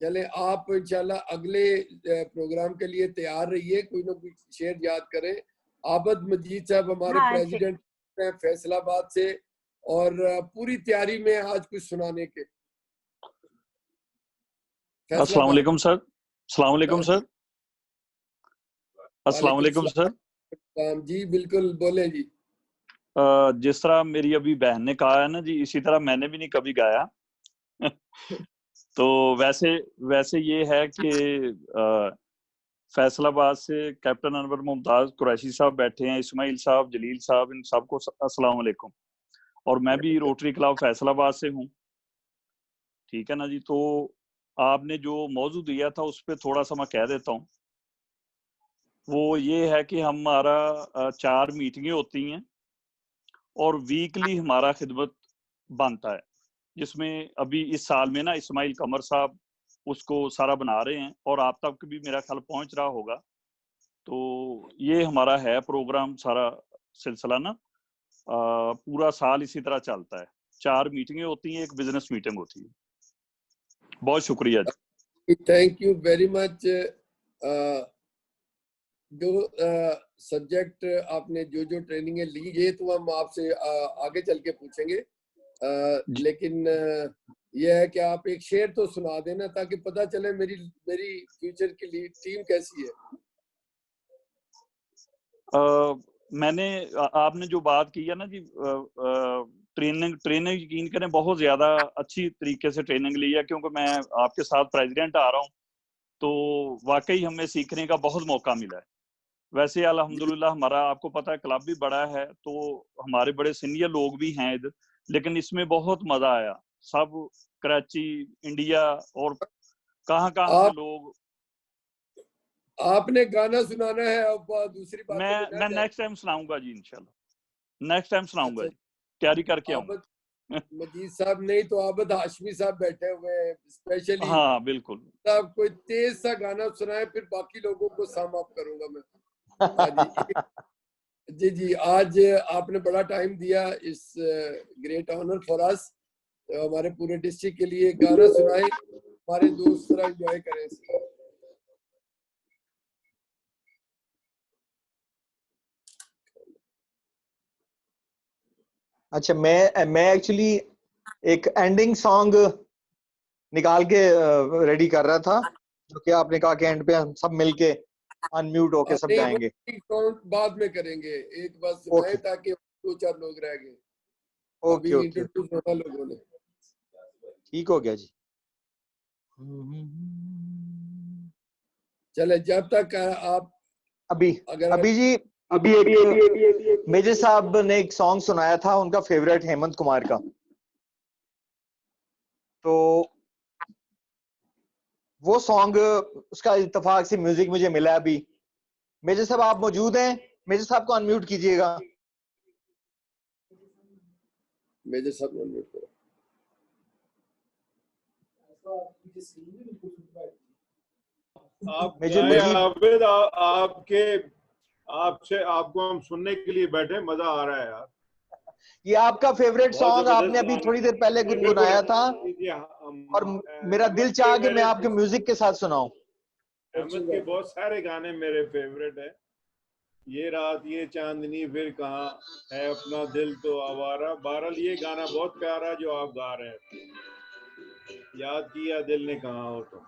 चले आप इंशाल्लाह अगले प्रोग्राम के लिए तैयार रहिए, कोई ना कोई शेर याद करें। आबद मजीद साहब हमारे हाँ, प्रेसिडेंट हैं फैसलाबाद से, और पूरी तैयारी में आज कुछ सुनाने के। अस्सलाम वालेकुम सर। अस्सलाम वालेकुम सर। अस्सलाम वालेकुम सर। जी बिल्कुल, बोले जी। जिस तरह मेरी अभी बहन ने कहा है ना जी, इसी तरह मैंने भी नहीं कभी गाया। तो वैसे ये है कि फैसलाबाद से कैप्टन अनवर मुमताज कुरैशी साहब बैठे हैं, इस्माइल साहब, जलील साहब, इन सबको अस्सलाम वालेकुम। और मैं भी रोटरी क्लब फैसलाबाद से हूँ, ठीक है ना जी। तो आपने जो मौजू दिया था उस पर थोड़ा सा मैं कह देता हूँ। वो ये है कि हमारा 4 मीटिंगें होती हैं और वीकली हमारा खिदमत बनता है, जिसमें अभी इस साल में ना इस्माइल कमर साहब उसको सारा बना रहे हैं और आप तक भी मेरा ख्याल पहुंच रहा होगा। तो ये हमारा है प्रोग्राम, सारा सिलसिला ना पूरा साल इसी तरह चलता है। 4 मीटिंगें होती हैं, एक बिजनेस मीटिंग होती है। बहुत शुक्रिया जी। Thank you very much. जो सब्जेक्ट आपने जो ट्रेनिंग ली, ये तो हम आपसे आगे चल के पूछेंगे, लेकिन यह है कि आप एक शेर तो सुना देना ताकि पता चले मेरी फ्यूचर के लिए टीम कैसी है। मैंने आपने जो बात की है ना जी, ट्रेनिंग यकीन करें बहुत ज्यादा अच्छी तरीके से ट्रेनिंग ली है, क्योंकि मैं आपके साथ प्रेसिडेंट आ रहा हूँ, तो वाकई हमें सीखने का बहुत मौका मिला है। वैसे अल्हम्दुलिल्लाह हमारा, आपको पता है, क्लब भी बड़ा है, तो हमारे बड़े सीनियर लोग भी हैं इधर, लेकिन इसमें बहुत मजा आया। सब कराची, इंडिया और कहाँ से लोग। आपने गाना सुनाना है, अब दूसरी बात मैं नेक्स्ट टाइम सुनाऊंगा जी, इंशाल्लाह नेक्स्ट टाइम सुनाऊंगा जी, तैयारी करके आऊंगा। मजीद साहब नहीं तो आबद हाशमी साहब बैठे हुए हैं स्पेशली। हाँ बिल्कुल साहब कोई तेज सा गाना सुनाए, फिर बाकी लोगों को सम अप करूंगा मैं। जी जी, आज आपने बड़ा टाइम दिया, इस ग्रेट ऑनर फॉर अस, हमारे पूरे डिस्ट्रिक्ट के लिए गाना सुनाए, हमारे दोस्त जरा एंजॉय करें। अच्छा, मैं एक्चुअली एक एंडिंग सॉन्ग निकाल के रेडी कर रहा था, जो कि आपने कहा कि एंड पे हम सब मिलके अनम्यूट होके सब गाएंगे। बाद में करेंगे, एक बस सुनाए ताकि 2-4 लोग रह गए। अभी इंट्रोड्यूस होना लोगों ने। ठीक हो गया जी। चले, जब तक आप अभी जी एक मेजर साहब ने एक सॉन्ग सुनाया था, उनका फेवरेट हेमंत कुमार का, तो वो सॉन्ग, उसका इत्तेफाक से म्यूजिक मुझे मिला अभी। मेजर साहब आप मौजूद हैं? मेजर साहब को अनम्यूट कीजिएगा। मेजर साहब अनम्यूट करो। आप आबिद, आपको हम सुनने के लिए बैठे, मजा आ रहा है यार। ये आपका फेवरेट सॉन्ग आपने अभी थोड़ी देर पहले गुनगुनाया था और मेरा दिल चाहा कि मैं आपके म्यूजिक के साथ सुनाऊं। अहमद के बहुत सारे गाने मेरे फेवरेट है। ये रात ये चांदनी फिर कहाँ है, अपना दिल तो आवारा, बहरहाल ये गाना बहुत प्यारा जो आप गा रहे हैं। याद किया दिल ने कहा हो तो।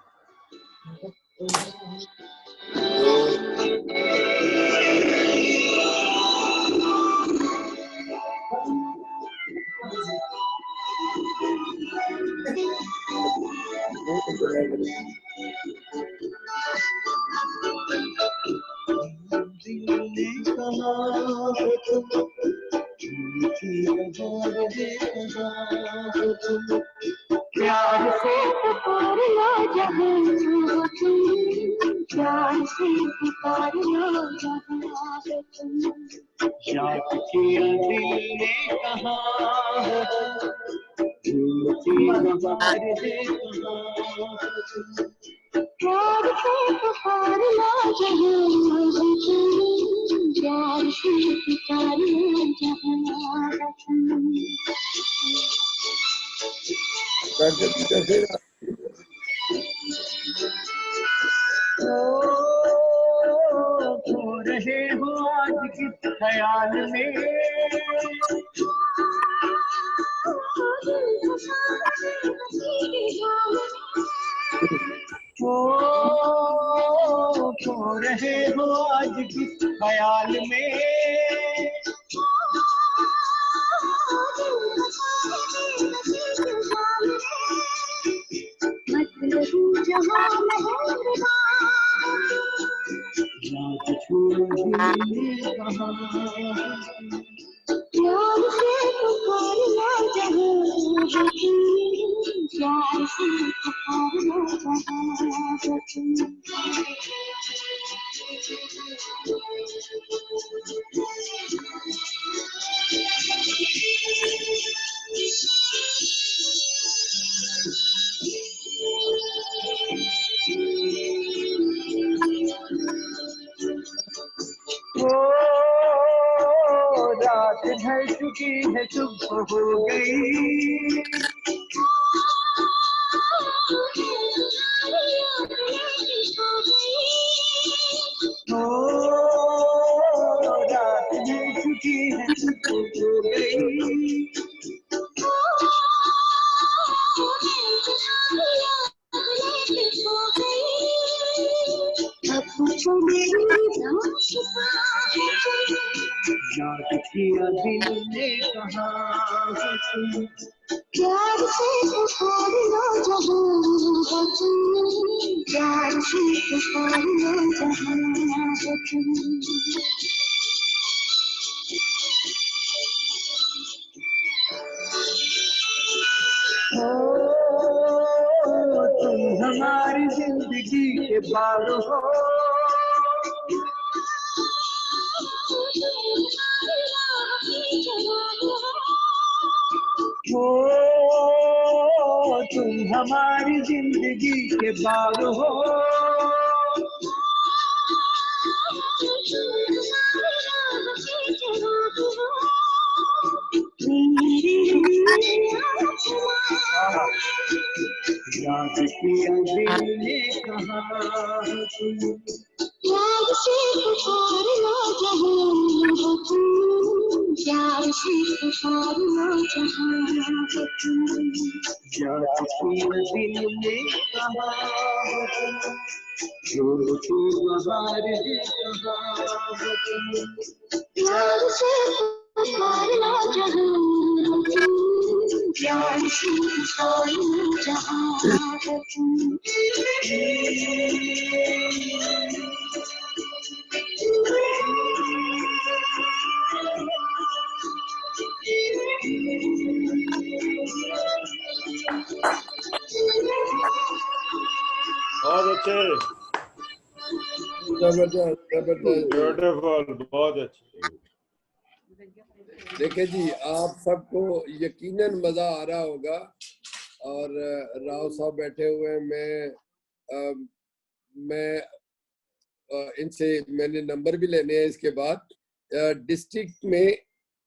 प्यार से पुकारना जहाँ प्यार से पुकारना जहाँ याद किया दिल ने कहा बाहर है प्यार से पुकारना जहाँ प्यार से पुकारना खो रहे हो आज किस ख्याल में खो रहे हो आज किस ख्याल में प्यार से पुकारना जहाँ प्यार से पुकारना रात ढल चुकी है सुबह हो गई रात ढल चुकी है सुबह हो गई याद किया दिल ने कहा प्यार से पुकारना जहाँ प्यार से पुकारना जहाँ तुम हमारी जिंदगी के बार हो तुम हमारी जिंदगी के बार हो याद किया दिल ने कहा प्यार से पुकारना जहाँ प्यार से पुकारना जहाँ याद किया दिल ने कहा जो तू बाहर है प्यार से पुकारना जहाँ प्यार से पुकारना जहाँ बहुत अच्छे, जबरदस्त जबरदस्त ब्यूटीफुल, बहुत अच्छे। देखिए जी, आप सबको यकीनन मजा आ रहा होगा और राव साहब बैठे हुए हैं। मैं इनसे मैंने नंबर भी लेने हैं इसके बाद। डिस्ट्रिक्ट में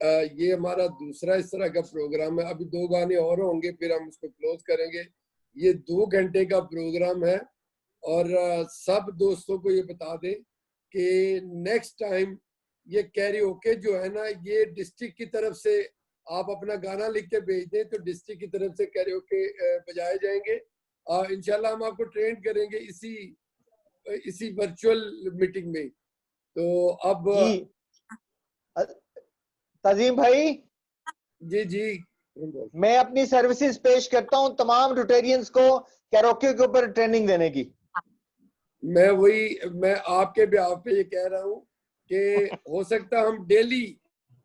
ये हमारा दूसरा इस तरह का प्रोग्राम है। अभी 2 गाने और होंगे फिर हम इसको क्लोज करेंगे। ये 2 घंटे का प्रोग्राम है और सब दोस्तों को ये बता दें कि नेक्स्ट टाइम ये कैरियोके जो है ना, ये डिस्ट्रिक्ट की तरफ से आप अपना गाना लिख के भेज दें तो डिस्ट्रिक्ट की तरफ से कैरियोके बजाए जाएंगे। इंशाल्लाह हम आपको ट्रेन करेंगे इसी वर्चुअल मीटिंग में। तो अब तजीम भाई जी जी मैं अपनी सर्विसेज पेश करता हूं तमाम रोटेरियंस को कैरोके के ऊपर ट्रेनिंग देने की। मैं आपके ब्याह पे ये कह रहा हूँ कि हो सकता हम डेली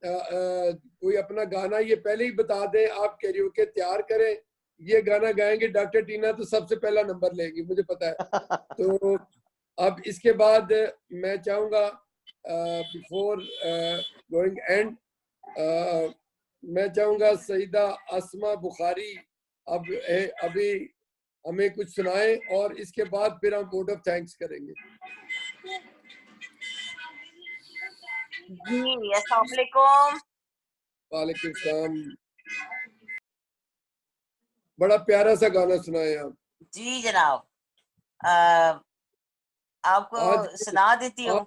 कोई अपना गाना ये पहले ही बता दें, आप कैरियोके तैयार करें, ये गाना गाएंगे डॉक्टर टीना तो सबसे पहला नंबर लेगी, मुझे पता है। तो अब इसके बाद मैं चाहूँगा बिफोर गोइंग एंड मैं चाहूँगा सईदा अस्मा बुखारी अभी हमें कुछ सुनाएं और इसके बाद फिर हम वोट ऑफ थैंक्स करेंगे। जी अस्सलाम वालेकुम। वालेकुम सलाम। बड़ा प्यारा सा गाना सुनाए आप। जी जनाब, आपको सुना देती हूँ।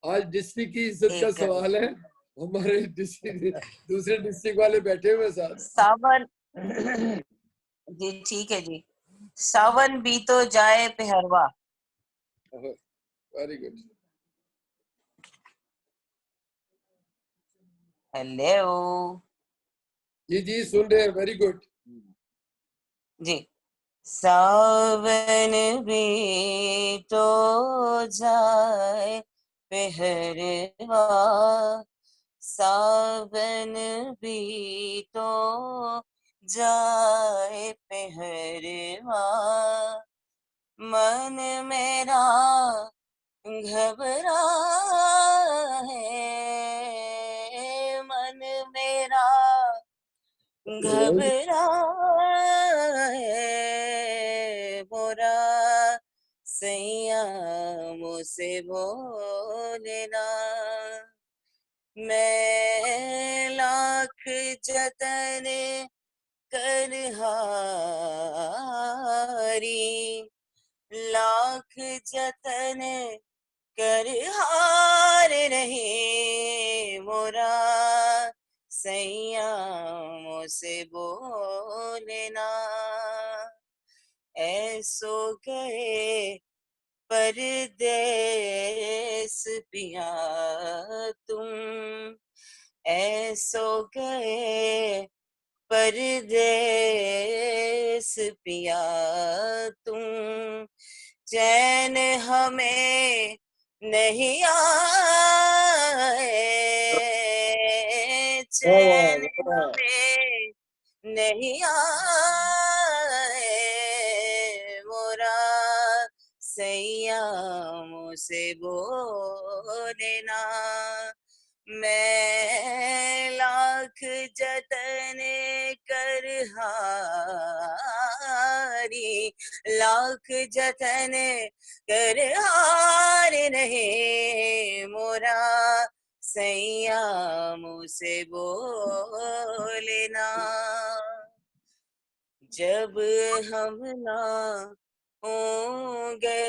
आज डिस्ट्रिक्ट की इज्जत का सवाल है, हमारे दूसरे डिस्ट्रिक्ट वाले बैठे हुए साथ। सावन जी ठीक है जी। सावन भी तो जाए पहरवा। Very good. हेलो जी जी सुन रहे हैं, वेरी गुड जी। सावन भी तो जाए पहरवा, सावन भी तो जाए पहरवा, मन मेरा घबरा है, मन मेरा घबरा है, मोरा सैया मुझसे बोलेना, मैं लाख जतन कर हारी, लाख जतन कर हार रहे, मोरा सैया मुझसे बोलेना, ऐसो गए परदेस पिया तुम, ऐसो गए परदेस पिया तुम, चैन हमें नहीं आए, चैन हमें नहीं आए, मोरा सैया मुझसे बोलेना, मैं लाख जतन कर हारी, लाख जतन कर हार रहे, मोरा सैया मुझसे बोलेना, जब हम ना होंगे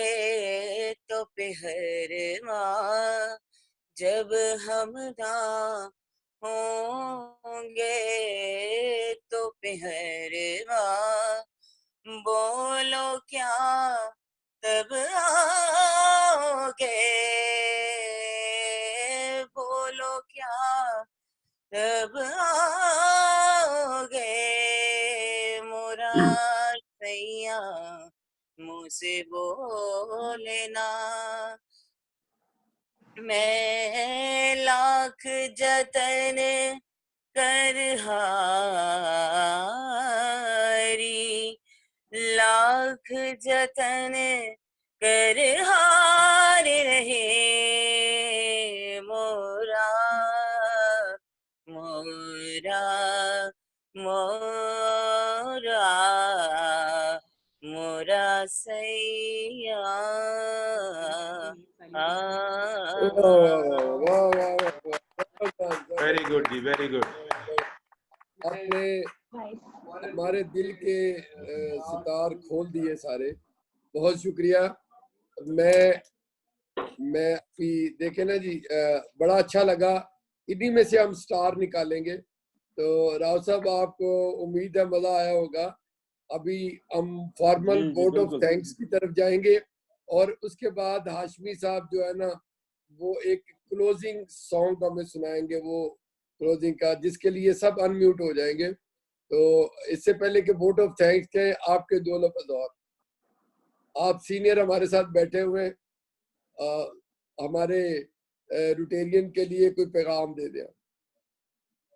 तो पहरवा, जब हम ना होंगे तो पहरवा, बोलो क्या तब आओगे, बोलो क्या तब आओगे, मोरा सैया मुझसे बोलेना, मैं लाख जतन कर हारी, लाख जतन कर हार रहे, मोरा मोरा मोरा मोरा सैया वेरी गुड जी, वेरी गुड। आपने हमारे दिल के सितार खोल दिए सारे, बहुत शुक्रिया। मैं अभी देखे ना जी, बड़ा अच्छा लगा, इन्हीं में से हम स्टार निकालेंगे। तो राव साहब आपको उम्मीद है मजा आया होगा। अभी हम फॉर्मल वोट ऑफ थैंक्स की तरफ जाएंगे और उसके बाद हाशमी साहब जो है ना वो एक क्लोजिंग सॉन्ग हमें सुनाएंगे, वो क्लोजिंग का, जिसके लिए सब अनम्यूट हो जाएंगे। तो इससे पहले कि वोट ऑफ थैंक्स के आपके 2 लफ्ज और, आप सीनियर हमारे साथ बैठे हुए हमारे रोटेरियन के लिए कोई पैगाम दे दें।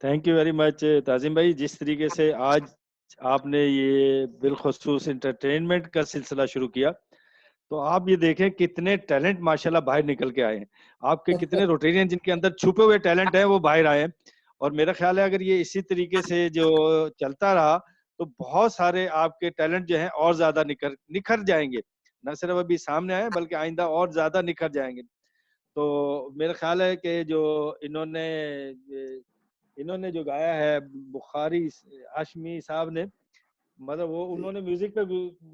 Thank you very much Tajim भाई। जिस तरीके से आज आपने ये बिलखुसूस एंटरटेनमेंट का सिलसिला शुरू किया, तो आप ये देखें कितने टैलेंट माशाल्लाह बाहर निकल के आए हैं। आपके कितने रोटेरियन जिनके अंदर छुपे हुए टैलेंट हैं वो बाहर आए हैं। और मेरा ख्याल है अगर ये इसी तरीके से जो चलता रहा तो बहुत सारे आपके टैलेंट जो हैं और ज्यादा निखर जाएंगे। न सिर्फ अभी सामने आए बल्कि आइंदा और ज्यादा निखर जाएंगे। तो मेरा ख्याल है कि जो इन्होंने जो गाया है बुखारी हाशमी साहब ने, मतलब वो उन्होंने म्यूजिक पे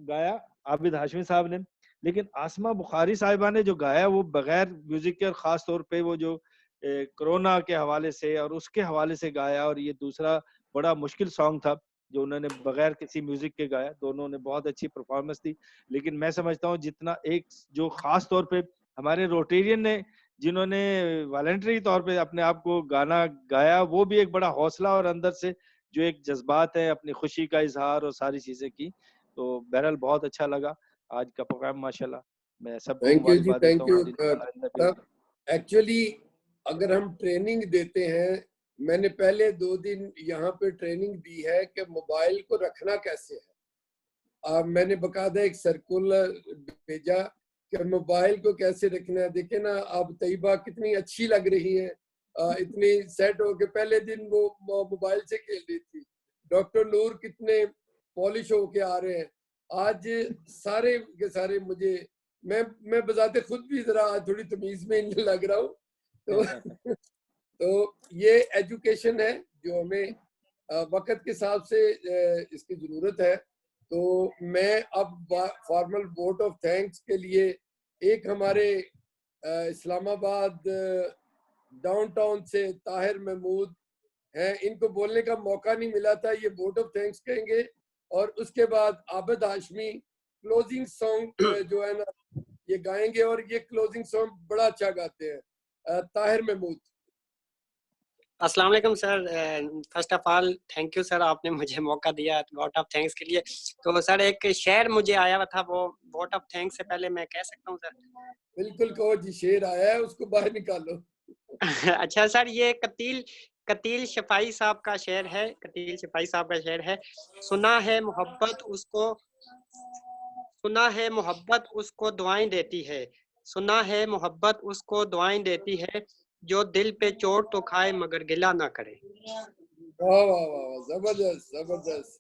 गाया आबिद हाशमी साहब ने, लेकिन आसमा बुखारी साहिबा ने जो गाया वो बगैर म्यूजिक के और खास तौर पे वो जो कोरोना के हवाले से और उसके हवाले से गाया, और ये दूसरा बड़ा मुश्किल सॉन्ग था जो उन्होंने बगैर किसी म्यूजिक के गाया। दोनों ने बहुत अच्छी परफॉर्मेंस दी। लेकिन मैं समझता हूँ जितना एक जो खास तौर पे हमारे रोटेरियन ने जिन्होंने वॉलंटरी तौर पे अपने आप को गाना गाया, वो भी एक बड़ा हौसला और अंदर से जो एक जज्बात है अपनी खुशी का इजहार और सारी चीजें की। तो बहरहाल बहुत अच्छा लगा आज का प्रोग्राम माशाल्लाह। मैं सबको थैंक यू जी, मुबारकबाद थैंक देता हूँ। यू। एक्चुअली अगर हम ट्रेनिंग देते हैं, मैंने पहले 2 दिन यहाँ पे ट्रेनिंग दी है कि मोबाइल को रखना कैसे है। मैंने बकायदा एक सर्कुलर भेजा कि मोबाइल को कैसे रखना है। देखे ना आप तैयबा कितनी अच्छी लग रही है, इतनी सेट हो के, पहले दिन वो मोबाइल से खेल रही थी। डॉक्टर नूर कितने पॉलिश होके आ रहे हैं आज सारे के सारे। मुझे मैं बजाते खुद भी जरा आज थोड़ी तमीज में लग रहा हूँ। तो ये एजुकेशन है जो हमें वक्त के हिसाब से इसकी जरूरत है। तो मैं अब फॉर्मल वोट ऑफ थैंक्स के लिए एक हमारे इस्लामाबाद डाउनटाउन से ताहिर महमूद हैं, इनको बोलने का मौका नहीं मिला था, ये वोट ऑफ थैंक्स कहेंगे। और उसके बाद आबिद हाशमी क्लोजिंग सॉन्ग जो है ना ये गाएंगे, और ये क्लोजिंग सॉन्ग बड़ा अच्छा गाते हैं। ताहिर महमूद। अस्सलाम वालेकुम sir. First of all thank you sir, आपने मुझे मौका दिया वोट ऑफ थैंक्स के लिए। तो सर एक शेर मुझे आया हुआ था, वो वोट ऑफ थैंक्स से पहले मैं कह सकता हूँ सर? बिल्कुल कहो जी, शेर आया है उसको बाहर निकालो। अच्छा सर, ये कतील शफाई साहब का शेर है, कतील शफाई साहब का शेर है। सुना है मोहब्बत उसको दुआएं देती है, सुना है मोहब्बत उसको दुआएं देती है, जो दिल पे चोट तो खाए मगर गिला ना करे। वाह वाह वाह, जबरदस्त जबरदस्त।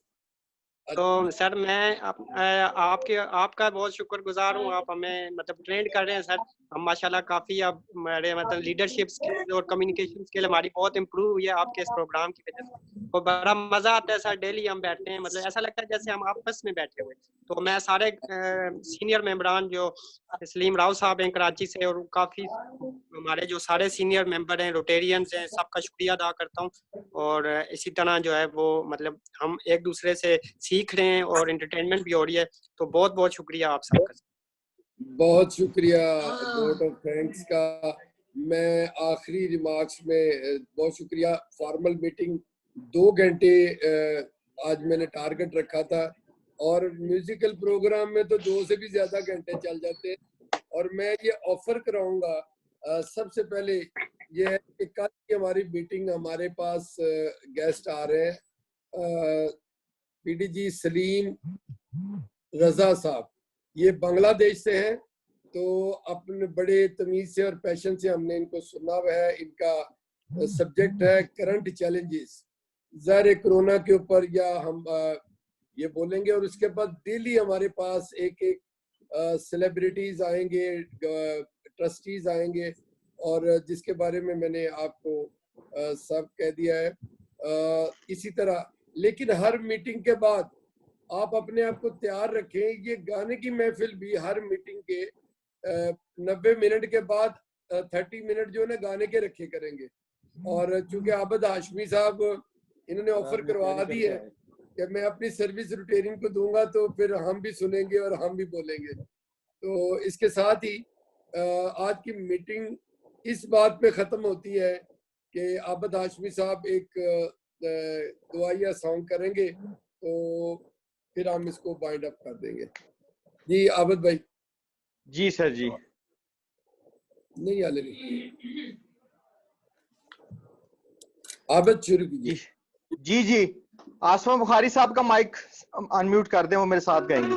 तो सर मैं आपका बहुत शुक्रगुजार हूँ। आप हमें मतलब ट्रेंड कर रहे हैं सर। हम माशाल्लाह काफी अब हमारे मतलब लीडरशिप स्किल्स और कम्युनिकेशन स्किल हमारी बहुत इम्प्रूव हुई है आपके इस प्रोग्राम की वजह से। तो बड़ा मजा आता है सर, डेली हम बैठते हैं, मतलब ऐसा लगता है जैसे हम आपस में बैठे हुए। तो मैं सारे सीनियर मेंबरान जो सलीम राव साहब हैं कराची से, और काफी हमारे जो सारे सीनियर मेंबर हैं रोटेरियंस हैं, सबका शुक्रिया अदा करता हूँ। और इसी तरह जो है वो मतलब हम एक दूसरे से सीख रहे हैं और एंटरटेनमेंट भी हो रही है। तो बहुत बहुत शुक्रिया आप सबका। बहुत शुक्रिया वोट ऑफ थैंक्स का। मैं आखिरी रिमार्क्स में बहुत शुक्रिया। फॉर्मल मीटिंग 2 घंटे आज मैंने टारगेट रखा था, और म्यूजिकल प्रोग्राम में तो 2 से भी ज्यादा घंटे चल जाते हैं। और मैं ये ऑफर कराऊंगा सबसे पहले ये है कि कल की हमारी मीटिंग हमारे पास गेस्ट आ रहे हैं, पीडीजी सलीम रजा साहब, ये बांग्लादेश से हैं। तो अपने बड़े तमीज से और पैशन से हमने इनको सुना हुआ है। इनका सब्जेक्ट है करंट चैलेंजेस, ज़ाहिर कोरोना के ऊपर या हम ये बोलेंगे। और उसके बाद डेली हमारे पास एक सेलिब्रिटीज आएंगे, ट्रस्टीज आएंगे, और जिसके बारे में मैंने आपको सब कह दिया है। इसी तरह लेकिन हर मीटिंग के बाद आप अपने आप को तैयार रखें। ये गाने की महफिल भी हर मीटिंग के 90 मिनट के बाद 30 मिनट जो है ना गाने के रखे करेंगे। और चूंकि आबिद हाशमी साहब इन्होंने ऑफर करवा दी है कि मैं अपनी सर्विस रिटेयरिंग को दूंगा तो फिर हम भी सुनेंगे और हम भी बोलेंगे। तो इसके साथ ही आज की मीटिंग इस बात पे ख़त्म होती है कि आबद हाशमी साहब एक दुआया सॉन्ग करेंगे तो फिर हम इसको बाइंड अप कर देंगे। जी आबद भाई। जी सर जी। नहीं आले आबद शुरू कीजिए। जी जी आसमा बुखारी साहब का माइक अनम्यूट कर दें, वो मेरे साथ गाएंगे।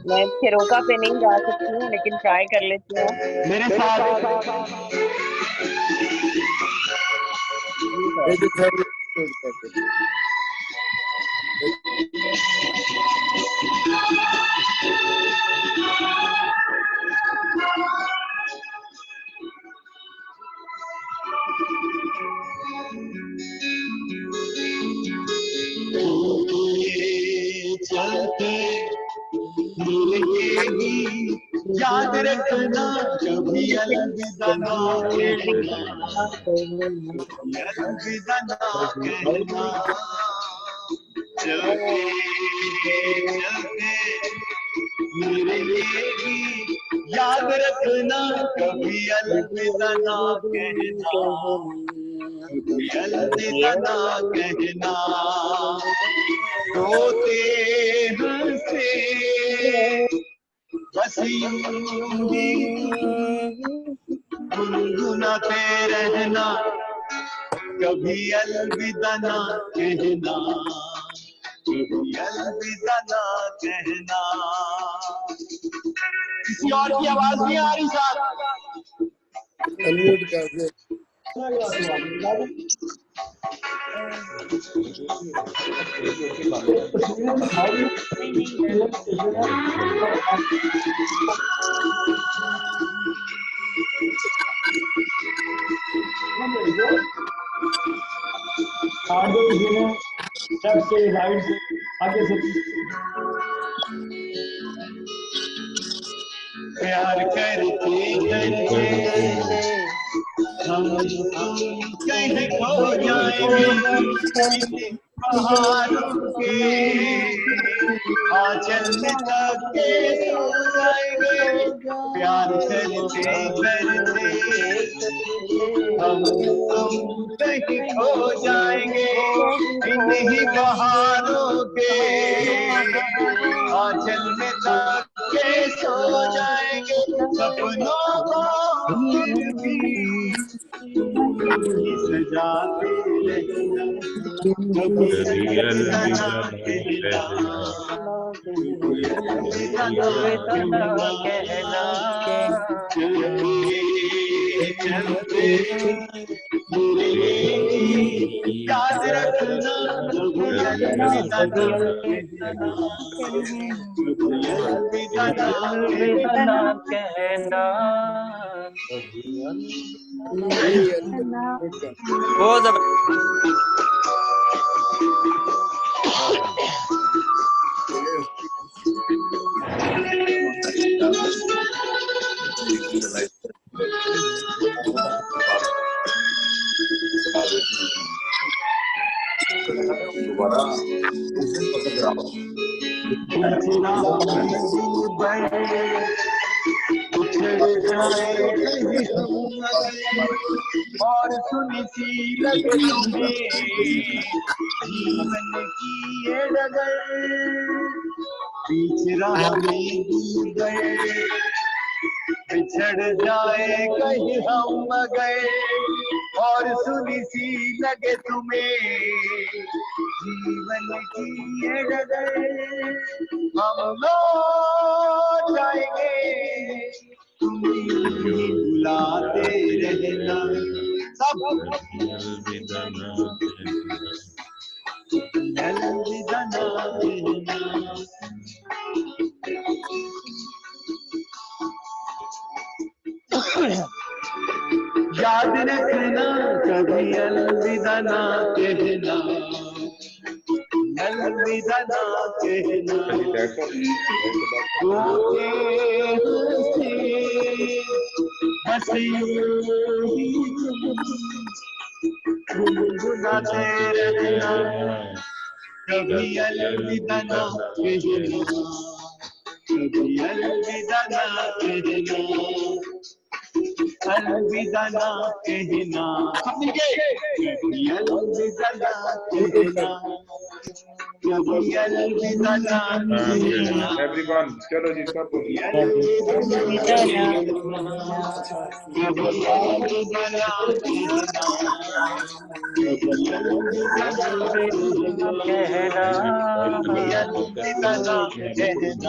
मैं खेरोका पे नहीं गा सकती हूँ लेकिन ट्राई कर लेती हूँ मेरे साथ। याद रखना कभी अलविदा ना कहना, अलविदा ना कहना, चलते चलते मेरे लिए भी याद रखना कभी अलविदा ना कहना, कभी अलविदा ना कहना। रोते हंसे बस यूं ही गुनगुनाते रहना, कभी अलविदा ना कहना, कभी अलविदा ना कहना। किसी और की आवाज नहीं आ रही साहब। अनम्यूट कर दे। लेफ्ट से राइट से आगे से प्यार करते करते हम कहीं खो जाएंगे पहाड़ों के आंचल में तक के सो जाएंगे। प्यार करते करते हम कहीं खो जाएंगे इन्हीं पहाड़ों के आंचल में तक के सो जाएंगे। सपनों को फिर भी सजाते रहना, कभी अलविदा ना कहना, कभी अलविदा ना कहना। चलते चलते मेरे लिए याद रखना कभी अलविदा ना कहना, कभी अलविदा ना कहना। बहुत और सुनी सी लगे तुम्हें जीवन की ये डगर, बीच राह में डूब गए बिछड़ जाए कहीं हम गए। और सुनी सी लगे तुम्हें जीवन की ये डगर, हम लौट जाएंगे तुम्हें बुलाते रहना। सब अलविदा ना कहना। याद रखना कभी अलविदा ना कहना, अलविदा ना कहना बस यूं ही गुनगुनाते रहना कभी अलविदा ना कहना कभी अलविदा ना कहना अलविदा ना कहना सब मिलके कभी अलविदा ना कहना कभी अलविदा ना कहना एवरीवन चलो जी सब अलविदा ना कभी अलविदा ना कहना कभी अलविदा ना कहना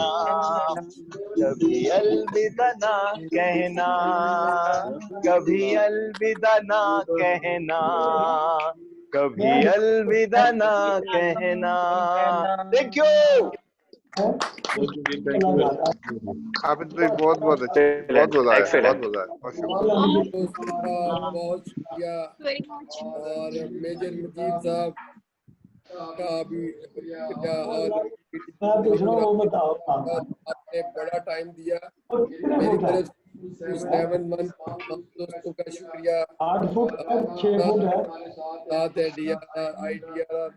कभी अलविदा ना कहना कभी अलविदा ना कहना कभी अलविदा ना कहना कभी अलविदा ना कहना थैंक यू आबिद भाई बहुत बहुत अच्छे बहुत मजा आया बहुत मजा आया बहुत शुक्रिया और मेजर मजीद साहब का भी शुक्रिया और आपने बड़ा टाइम दिया मेरी तरफ से 7 मंथ दोस्तों का शुक्रिया साथ है ITR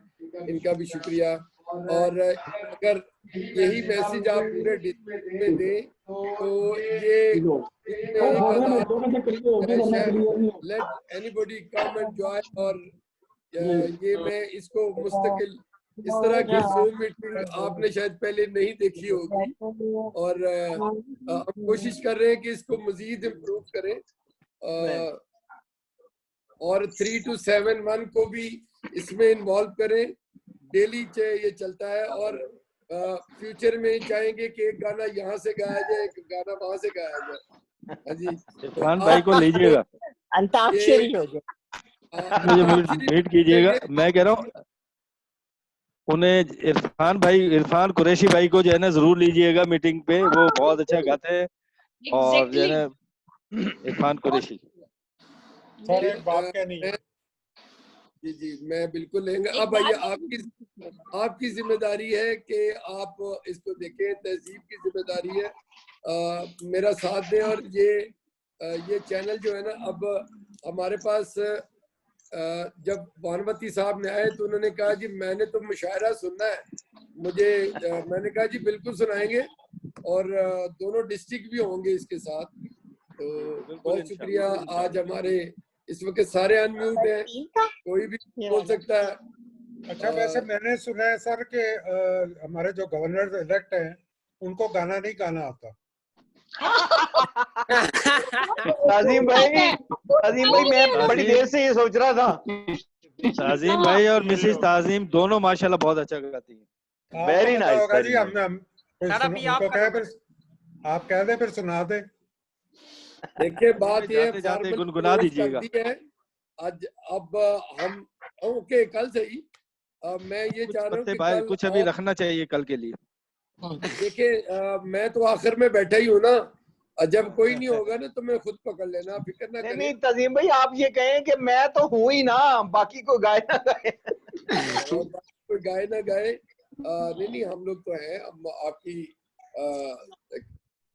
इनका भी शुक्रिया और अगर यही मैसेज आप पूरे डिस्ट्रिक्ट में दें तो ये let anybody come and join और ये मैं इसको मुस्तकिल इस तरह की Zoom मीटिंग आपने शायद पहले नहीं देखी होगी और हम कोशिश कर रहे हैं कि इसको मजीद इम्प्रूव करें और 3 to 7 मंथ को भी इसमें इन्वॉल्व करें डेली ये चलता है और फ्यूचर में चाहेंगे कि एक गाना यहाँ से गाया जाए एक गाना वहां से गाया जाए हाँ जी इरफान भाई को लीजिएगा अंताक्षरी हो जाए मुझे मीट कीजिएगा मैं कह रहा हूँ उन्हें इरफान कुरैशी भाई को जो है ना जरूर लीजिएगा मीटिंग पे वो बहुत अच्छा गाते हैं और जो है ना इरफान कुरैशी सर एक बात कहनी है जी मैं बिल्कुल लेंगे अब आइए आपकी जिम्मेदारी है कि आप इसको देखें तहजीब की जिम्मेदारी है मेरा साथ दें और ये चैनल जो है ना अब हमारे पास जब भानुमती साहब ने आए तो उन्होंने कहा जी मैंने तो मुशायरा सुनना है मुझे मैंने कहा जी बिल्कुल सुनाएंगे और दोनों डिस्ट्रिक्ट भी होंगे इसके साथ तो बहुत शुक्रिया आज हमारे इस वक्त सारे अनम्यूट हैं कोई भी बोल सकता है अच्छा वैसे मैंने सुना है सर कि हमारे जो गवर्नर इलेक्ट हैं उनको गाना नहीं गाना आता ताजीम भाई मैं बड़ी देर से ये सोच रहा था ताजीम भाई और मिसेस ताजीम दोनों माशाल्लाह बहुत अच्छा गाती हैं वेरी नाइस जी आप कह दे फिर सुना दे देखिए बात ये जाते गुनगुना दीजिएगा आज अब हम ओके कल से ही मैं ये चाह रहा हूँ कि भाई कुछ अभी रखना चाहिए कल के लिए देखिए मैं तो आखिर में बैठा ही हूँ ना जब कोई नहीं होगा ना तो मैं खुद पकड़ लेना फिक्र ना करें नहीं तजीम भाई आप ये कहें कि मैं तो हूँ ही ना बाकी कोई गाए ना गाए कोई गाए ना गाए नहीं हम लोग तो हैं अब आपकी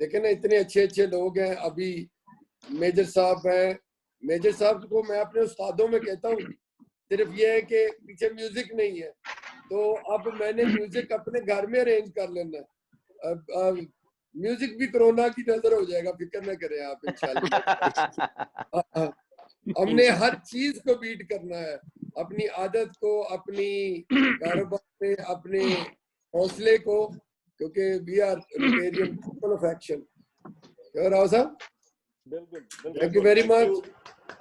देखे ना इतने अच्छे लोग हैं अभी मेजर साहब हैं मेजर साहब को मैं अपने उस्तादों में कहता हूँ सिर्फ ये है कि पीछे म्यूजिक नहीं है तो अब मैंने म्यूजिक अपने घर में अरेंज कर लेना अब म्यूजिक भी कोरोना की नजर हो जाएगा फिक्र न करें आप इंशाल्लाह हमने हर चीज को बीट करना है अपनी आदत को अपनी कारोबार में अपने हौसले को क्योंकि we are Rotarian people of action Rao साहब थैंक यू वेरी मच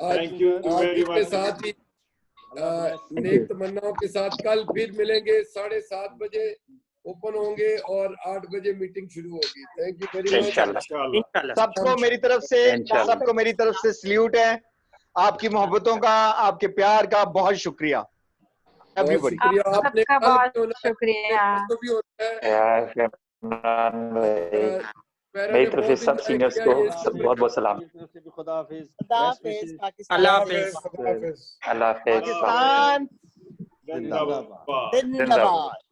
आज के साथ ही नेक तमन्नाओं के साथ कल फिर मिलेंगे 7:30 बजे ओपन होंगे और 8 बजे मीटिंग शुरू होगी थैंक यू वेरी मच सबको मेरी तरफ से सल्यूट है आपकी मोहब्बतों का आपके प्यार का बहुत शुक्रिया एवरीबॉडी सबका बहुत शुक्रिया मेरी तरफ से सब सीनियर्स को सब बहुत बहुत सलाम खुदा हाफिज पाकिस्तान अल्लाह हाफिज जिंदाबाद